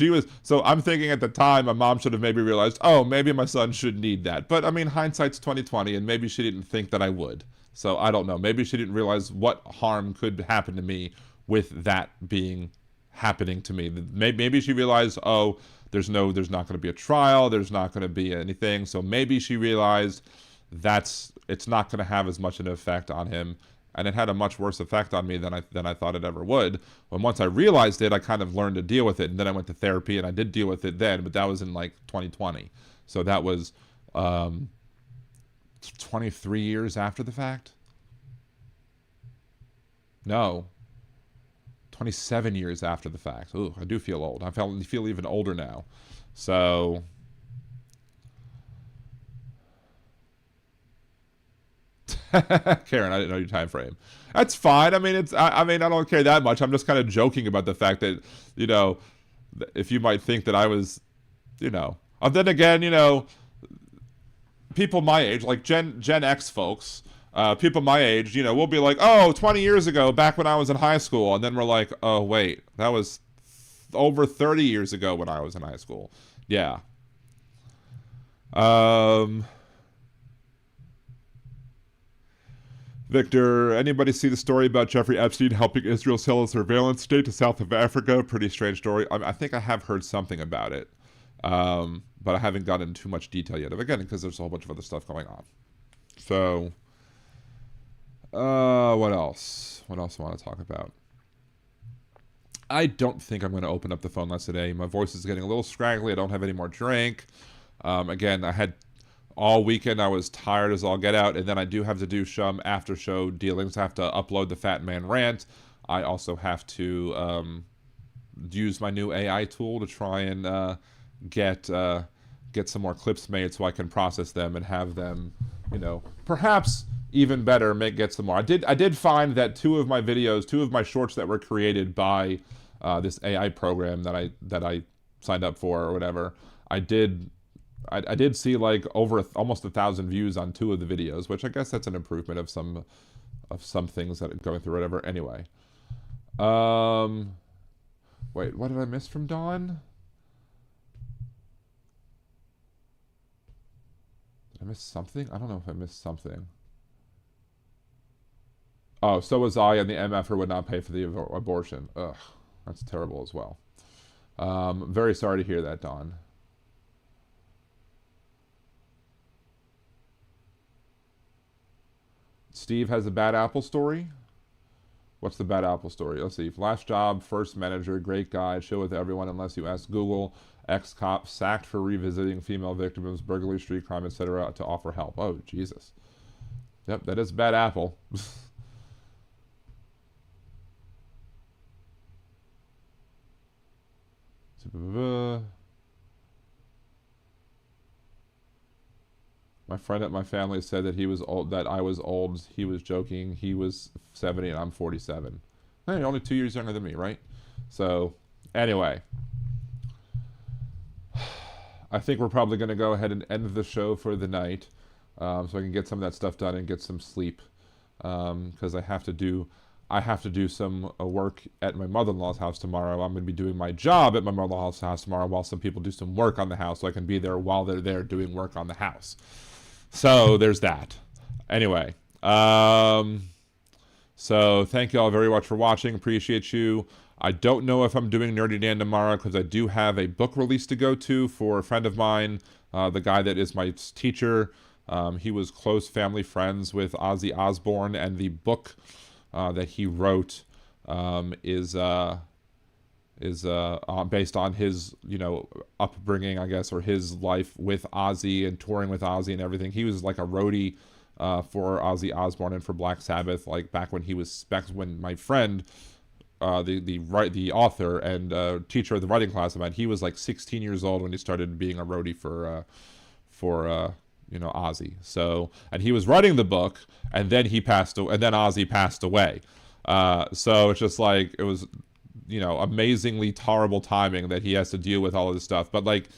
I'm thinking at the time my mom should have maybe realized, oh, maybe my son should need that. But I mean, hindsight's 20/20, and maybe she didn't think that I would. So I don't know. Maybe she didn't realize what harm could happen to me with that happening to me. Maybe she realized, oh, there's not going to be a trial, there's not going to be anything. So maybe she realized it's not going to have as much an effect on him. And it had a much worse effect on me than I thought it ever would. When once I realized it, I kind of learned to deal with it. And then I went to therapy, and I did deal with it then, but that was in like 2020. So that was 23 years after the fact? No. 27 years after the fact. Ooh, I do feel old. I feel even older now. So... Karen, I didn't know your time frame. That's fine. I mean, I don't care that much. I'm just kind of joking about the fact that, you know, if you might think that I was, you know. Then again, you know, people my age, like Gen X folks, people my age, you know, we'll be like, oh, 20 years ago, back when I was in high school. And then we're like, oh, wait, that was over 30 years ago when I was in high school. Yeah. Victor, anybody see the story about Jeffrey Epstein helping Israel sell a surveillance state to south of Africa? Pretty strange story. I think I have heard something about it, but I haven't gotten into too much detail yet. Again, because there's a whole bunch of other stuff going on. So, what else? What else I want to talk about? I don't think I'm going to open up the phone lines today. My voice is getting a little scraggly. I don't have any more drink. Again, I had all weekend. I was tired as all get out, and then I do have to do some after show dealings. I have to upload the Fat Man Rant. I also have to use my new AI tool to try and get some more clips made so I can process them and have them, you know, perhaps even better, get some more. I did find that two of my shorts that were created by this AI program that I signed up for or whatever, I did see like over almost 1,000 views on 2 of the videos, which I guess that's an improvement of some things that are going through whatever. Anyway, wait, what did I miss from Dawn? Did I miss something? I don't know if I missed something. Oh, so was I, and the MFer would not pay for the abortion. Ugh, that's terrible as well. Very sorry to hear that, Dawn. Steve has a bad apple story. What's the bad apple story? Let's see. Last job, first manager, great guy, chill with everyone unless you ask Google. Ex-cop sacked for revisiting female victims, burglary, street crime, etc. to offer help. Oh, Jesus. Yep, that is bad apple. My friend at my family said that he was old, that I was old. He was joking. He was 70 and I'm 47. Hey, you're only 2 years younger than me, right? So, anyway. I think we're probably going to go ahead and end the show for the night, so I can get some of that stuff done and get some sleep, because I have to do some work at my mother-in-law's house tomorrow. I'm going to be doing my job at my mother-in-law's house tomorrow while some people do some work on the house, so I can be there while they're there doing work on the house. So there's that. Anyway, so thank you all very much for watching. Appreciate you. I don't know if I'm doing Nerdy Dan tomorrow because I do have a book release to go to for a friend of mine, the guy that is my teacher. He was close family friends with Ozzy Osbourne, and the book that he wrote is based on his, you know, upbringing, I guess, or his life with Ozzy and touring with Ozzy and everything. He was like a roadie for Ozzy Osbourne and for Black Sabbath, like back when when my friend, the author and teacher of the writing class of mine, he was like 16 years old when he started being a roadie for you know, Ozzy. So, and he was writing the book, and then Ozzy passed away. So it's just like, it was, you know, amazingly horrible timing that he has to deal with all of this stuff. But like,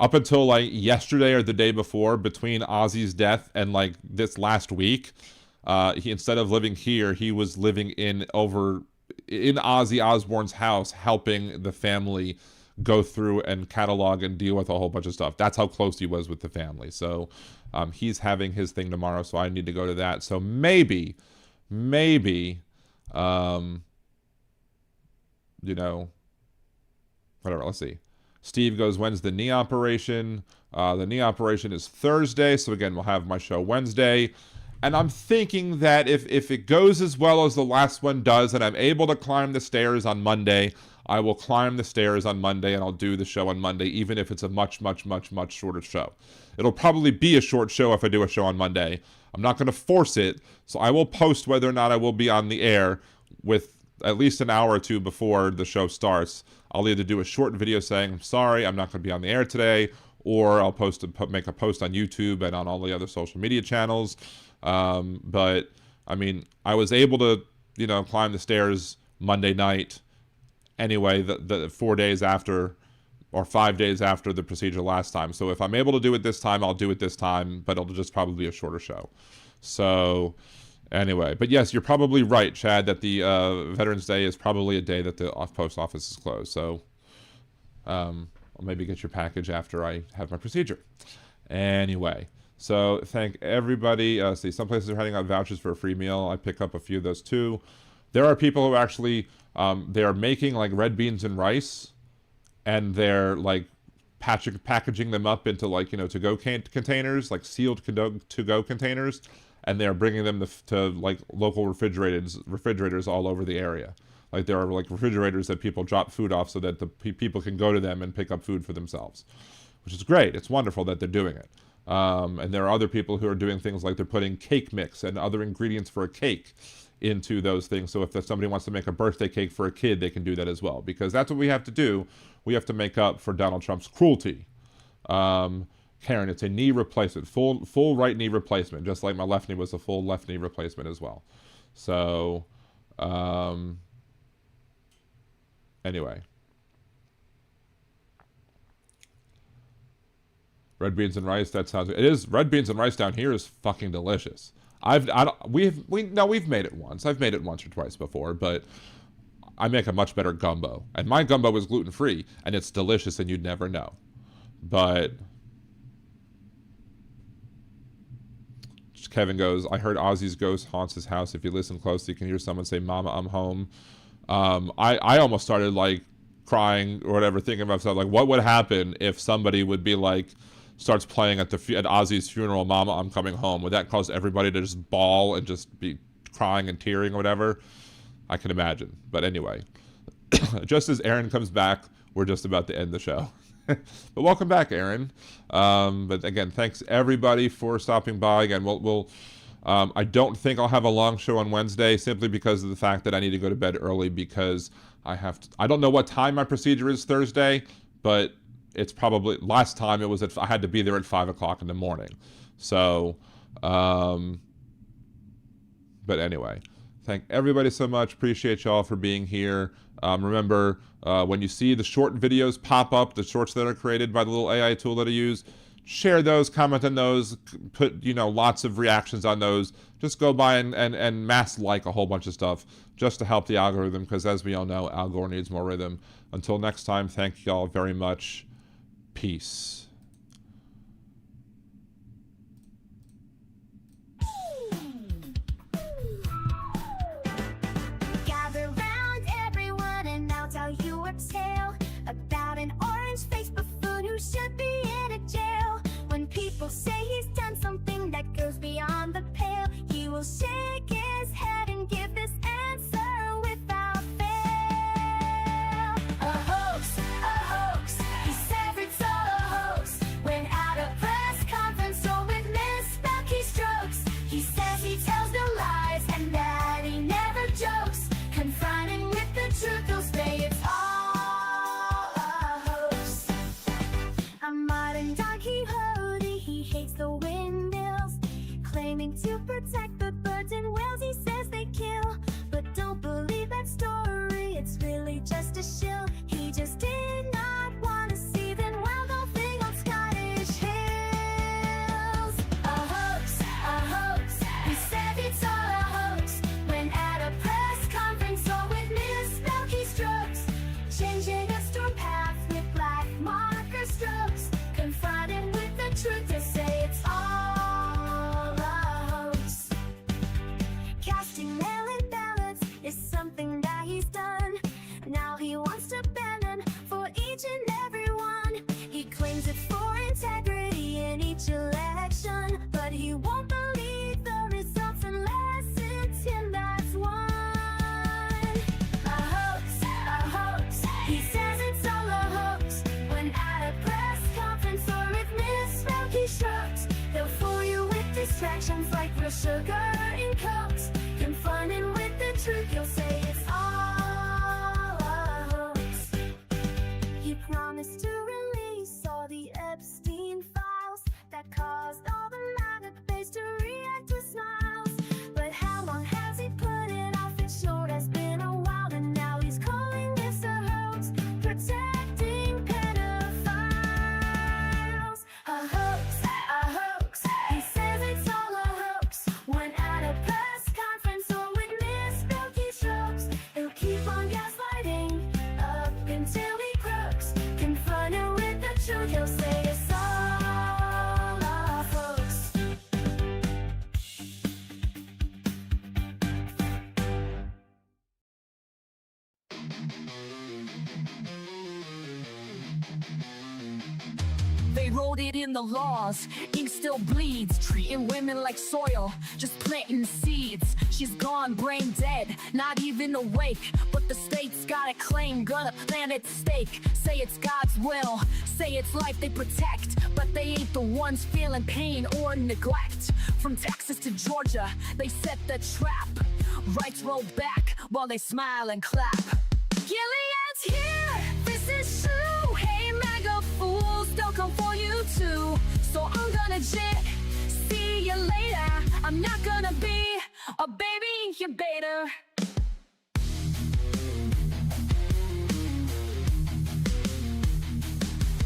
up until like yesterday or the day before, between Ozzy's death and like this last week, he, instead of living here, he was living in Ozzy Osbourne's house, helping the family go through and catalog and deal with a whole bunch of stuff. That's how close he was with the family. So he's having his thing tomorrow, so I need to go to that. So maybe, you know, whatever, let's see. Steve goes, when's the knee operation? The knee operation is Thursday, so again, we'll have my show Wednesday. And I'm thinking that if it goes as well as the last one does, and I'm able to climb the stairs on Monday, I will climb the stairs on Monday, and I'll do the show on Monday, even if it's a much, much, much, much shorter show. It'll probably be a short show if I do a show on Monday. I'm not going to force it, so I will post whether or not I will be on the air with at least an hour or two before the show starts. I'll either do a short video saying, I'm sorry, I'm not going to be on the air today, or I'll make a post on YouTube and on all the other social media channels. But, I mean, I was able to, you know, climb the stairs Monday night, anyway the 4 days after or 5 days after the procedure last time. So if I'm able to do it this time, I'll do it this time, but it'll just probably be a shorter show. So anyway, but yes, you're probably right, Chad, that the Veterans Day is probably a day that the post office is closed. So I'll maybe get your package after I have my procedure. Anyway, so thank everybody. See, some places are handing out vouchers for a free meal. I pick up a few of those too. There are people who actually, they are making like red beans and rice, and they're like packaging them up into like, to-go containers, like sealed to-go containers, and they're bringing them to like local refrigerators all over the area. Like there are like refrigerators that people drop food off so that the people can go to them and pick up food for themselves, which is great. It's wonderful that they're doing it. And there are other people who are doing things like they're putting cake mix and other ingredients for a cake into those things. So if somebody wants to make a birthday cake for a kid, they can do that as well, because that's what we have to do. We have to make up for Donald Trump's cruelty. Karen, it's a knee replacement, full right knee replacement, just like my left knee was a full left knee replacement as well. So anyway, red beans and rice. That sounds. It is red beans and rice down here is fucking delicious. We've made it once. I've made it once or twice before, but I make a much better gumbo, and my gumbo is gluten free, and it's delicious, and you'd never know. But Kevin goes, I heard Ozzy's ghost haunts his house. If you listen closely, you can hear someone say, "Mama, I'm home." I almost started like crying or whatever, thinking about myself, like, what would happen if somebody would be like, starts playing at Ozzy's funeral, "Mama, I'm coming home"? Would that cause everybody to just bawl and just be crying and tearing or whatever? I can imagine. But anyway, just as Aaron comes back, we're just about to end the show. But welcome back, Aaron. But again, thanks everybody for stopping by. Again, I don't think I'll have a long show on Wednesday, simply because of the fact that I need to go to bed early, because I don't know what time my procedure is Thursday, but it's probably, last time it was I had to be there at 5 o'clock in the morning. So, but anyway, thank everybody so much. Appreciate y'all for being here. Remember, when you see the short videos pop up, the shorts that are created by the little AI tool that I use, share those, comment on those, put, lots of reactions on those. Just go by and mass like a whole bunch of stuff just to help the algorithm, because as we all know, Al Gore needs more rhythm. Until next time, thank y'all very much. Peace. Gather round, everyone, and I'll tell you a tale about an orange-faced buffoon who should be in a jail. When people say he's done something that goes beyond the pale, he will shake his head and give this answer without fail. A hoax, he says it's all a hoax. When at a press conference or with misspelled keystrokes, he says he tells no lies and that he never jokes. Confronting with the truth, he'll say it's all a hoax. A modern Don Quixote, he hates the windmills, claiming to protect the birds and whales he says they kill. But don't believe that story, it's really just a shill. He just did not want to see them wild golfing on Scottish hills. A hoax, he said it's all a hoax. When at a press conference or with misspelled keystrokes, changing a storm path with black marker strokes. Confronted with the truth, to say it's all a hoax. Casting mail-in ballots is something that he's done. Now he wants to ban them for each and every one. He claims it's for integrity in each election, but he won't believe the results unless it's him that's won. A hoax, he says it's all a hoax. When at a press conference or with misspelled keystrokes, they'll fool you with distractions like real sugar in Cokes. Confronting with the truth, you'll say it's all a hoax. He promised to release all the Epstein files that caused all the MAGA base to react with smiles. But how long has he put it off? It sure has been a while, and now he's calling this a hoax. They wrote it in the laws, ink still bleeds, treating women like soil, just planting seeds. She's gone, brain dead, not even awake, but the state's got a claim, gonna plant its stake. Say it's God's will, say it's life they protect, but they ain't the ones feeling pain or neglect. From Texas to Georgia, they set the trap, rights rolled back while they smile and clap. Gilead's here, this is true. Hey MAGA fools, they'll come for you too. So I'm gonna jet, see you later. I'm not gonna be a baby incubator.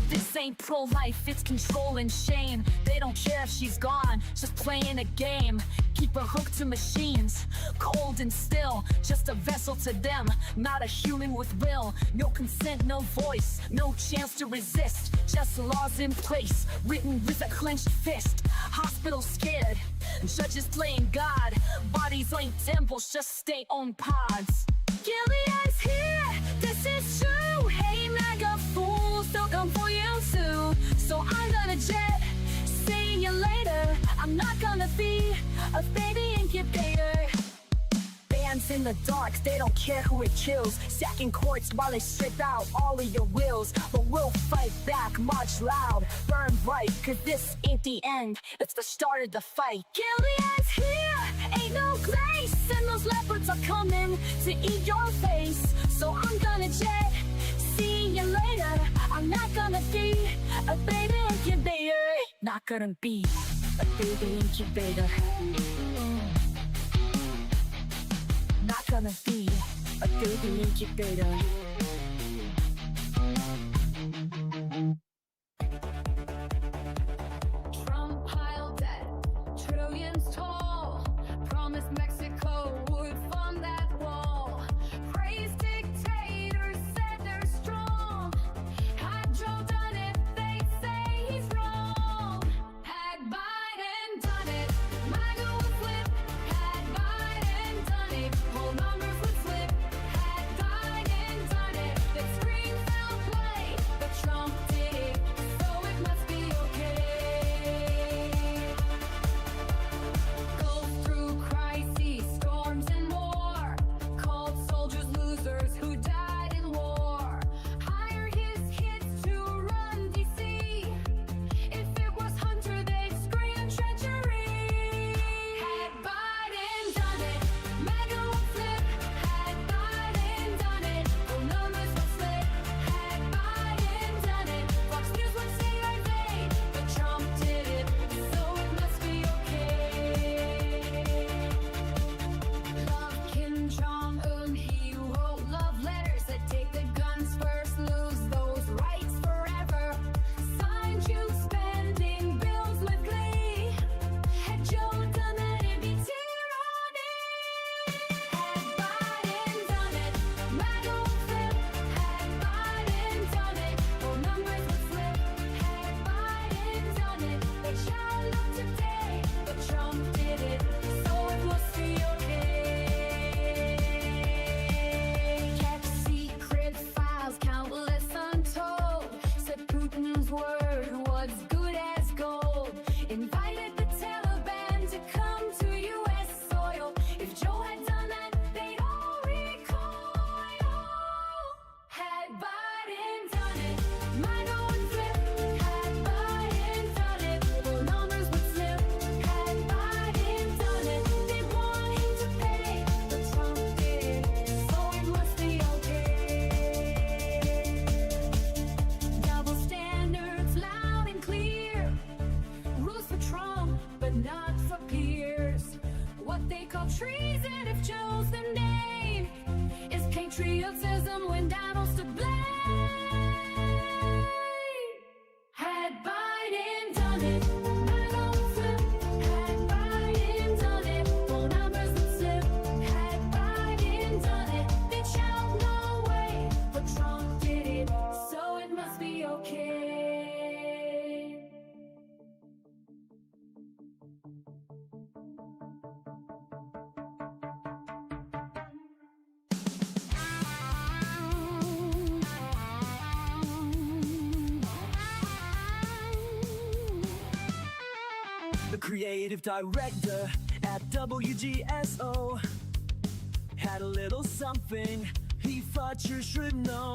This ain't pro-life, it's control and shame. They don't care if she's gone, just playing a game. Keep her hooked to machines, cold and still, just a vessel to them, not a human with will. No consent, no voice, no chance to resist, just laws in place, written with a clenched fist. Hospitals scared, judges playing God, bodies ain't temples, just stay on pods. Gilead's here, this is true. Hey MAGA fools, they'll come for you too. So I'm gonna jet, see you later. I'm not gonna be a baby incubator. Bands in the dark, they don't care who it kills, sacking courts while they strip out all of your wills. But we'll fight back, march loud, burn bright, cause this ain't the end, it's the start of the fight. Gilead's here, ain't no grace, and those leopards are coming to eat your face. So I'm gonna jet, see you later. I'm not gonna be a baby incubator. Not gonna be a baby incubator. Not gonna be a baby incubator. Trump pile debt, trillions tall. Promised Mexico would fund that wall. Praised dictators, said they're strong. Had Joe done it, they'd say he's wrong. Had Biden done it, MAGA would flip. Had Biden done it, whole numbers would slip. Had Biden done it, they'd scream foul play. But Trump did it, so it must be okay. Goes through crises, storms and war. Called soldiers losers who died in war. Hired his kids to run DC. If it was Hunter, they'd scream treachery. Had Biden done it, MAGA would flip. Had Biden done it, the numbers would slip. Had Biden done it, Fox News would say our day. But Trump did it, so it must be okay. Love Kim Jong-un, he wrote love letters that take the guns first, lose those rights forever. Signed you spending bills with glee. Had Joe done that, it'd be tyranny. Had Biden done it, MAGA would flip. Had Biden done it, whole numbers would slip. Had Biden done it, the child of today. But Trump did it, so it must be okay. Kept secret files, countless untold. Said Putin's word was good as gold. Invited the Taliban to come to U.S. soil. If Joe had done that, they'd all recoil. Had Biden done it, MAGA would flip. Had Biden done it, the numbers would slip. Had Biden done it, they'd want him to pay. But Trump did it, so it must be okay. Double standards loud and clear. Rules for Trump, but not for peers. What they call treason, if Joe's the name, is patriotism when Donald's to blame. Had Biden done it, MAGA would flip. Had Biden done it, whole numbers would slip. Had Biden done it, they'd shout no way. But Trump did it, so it must be okay. creative director at WGSO, had a little something he thought you should know.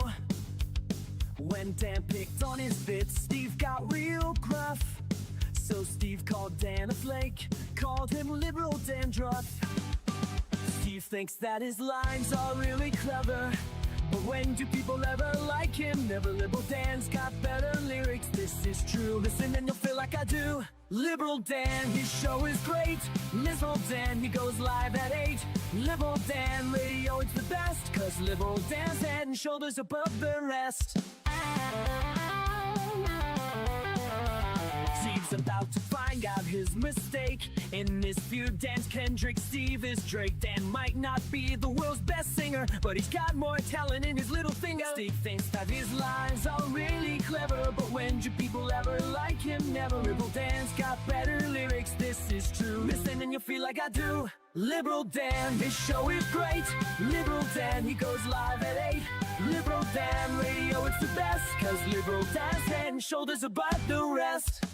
When Dan picked on his bits, Steve got real gruff. So Steve called Dan a flake, called him liberal dandruff. Steve thinks that his lines are really clever, but when do people ever like him? Never. Liberal Dan's got better lyrics, this is true. Listen and you'll feel like I do. Liberal Dan, his show is great. Liberal Dan, he goes live at 8. Liberal Dan radio, it's the best, cause Liberal Dan's head and shoulders above the rest. Steve's about to find out his mistake. In this feud, Dan's Kendrick, Steve is Drake. Dan might not be the world's best singer, but he's got more talent in his little finger. Steve thinks that his lines are really clever, but when do people ever like him? Never. Liberal Dan's got better lyrics, this is true. Listen and you'll feel like I do. Liberal Dan, his show is great. Liberal Dan, he goes live at 8. Liberal Dan radio, it's the best, cause Liberal Dan's head and shoulders above the rest.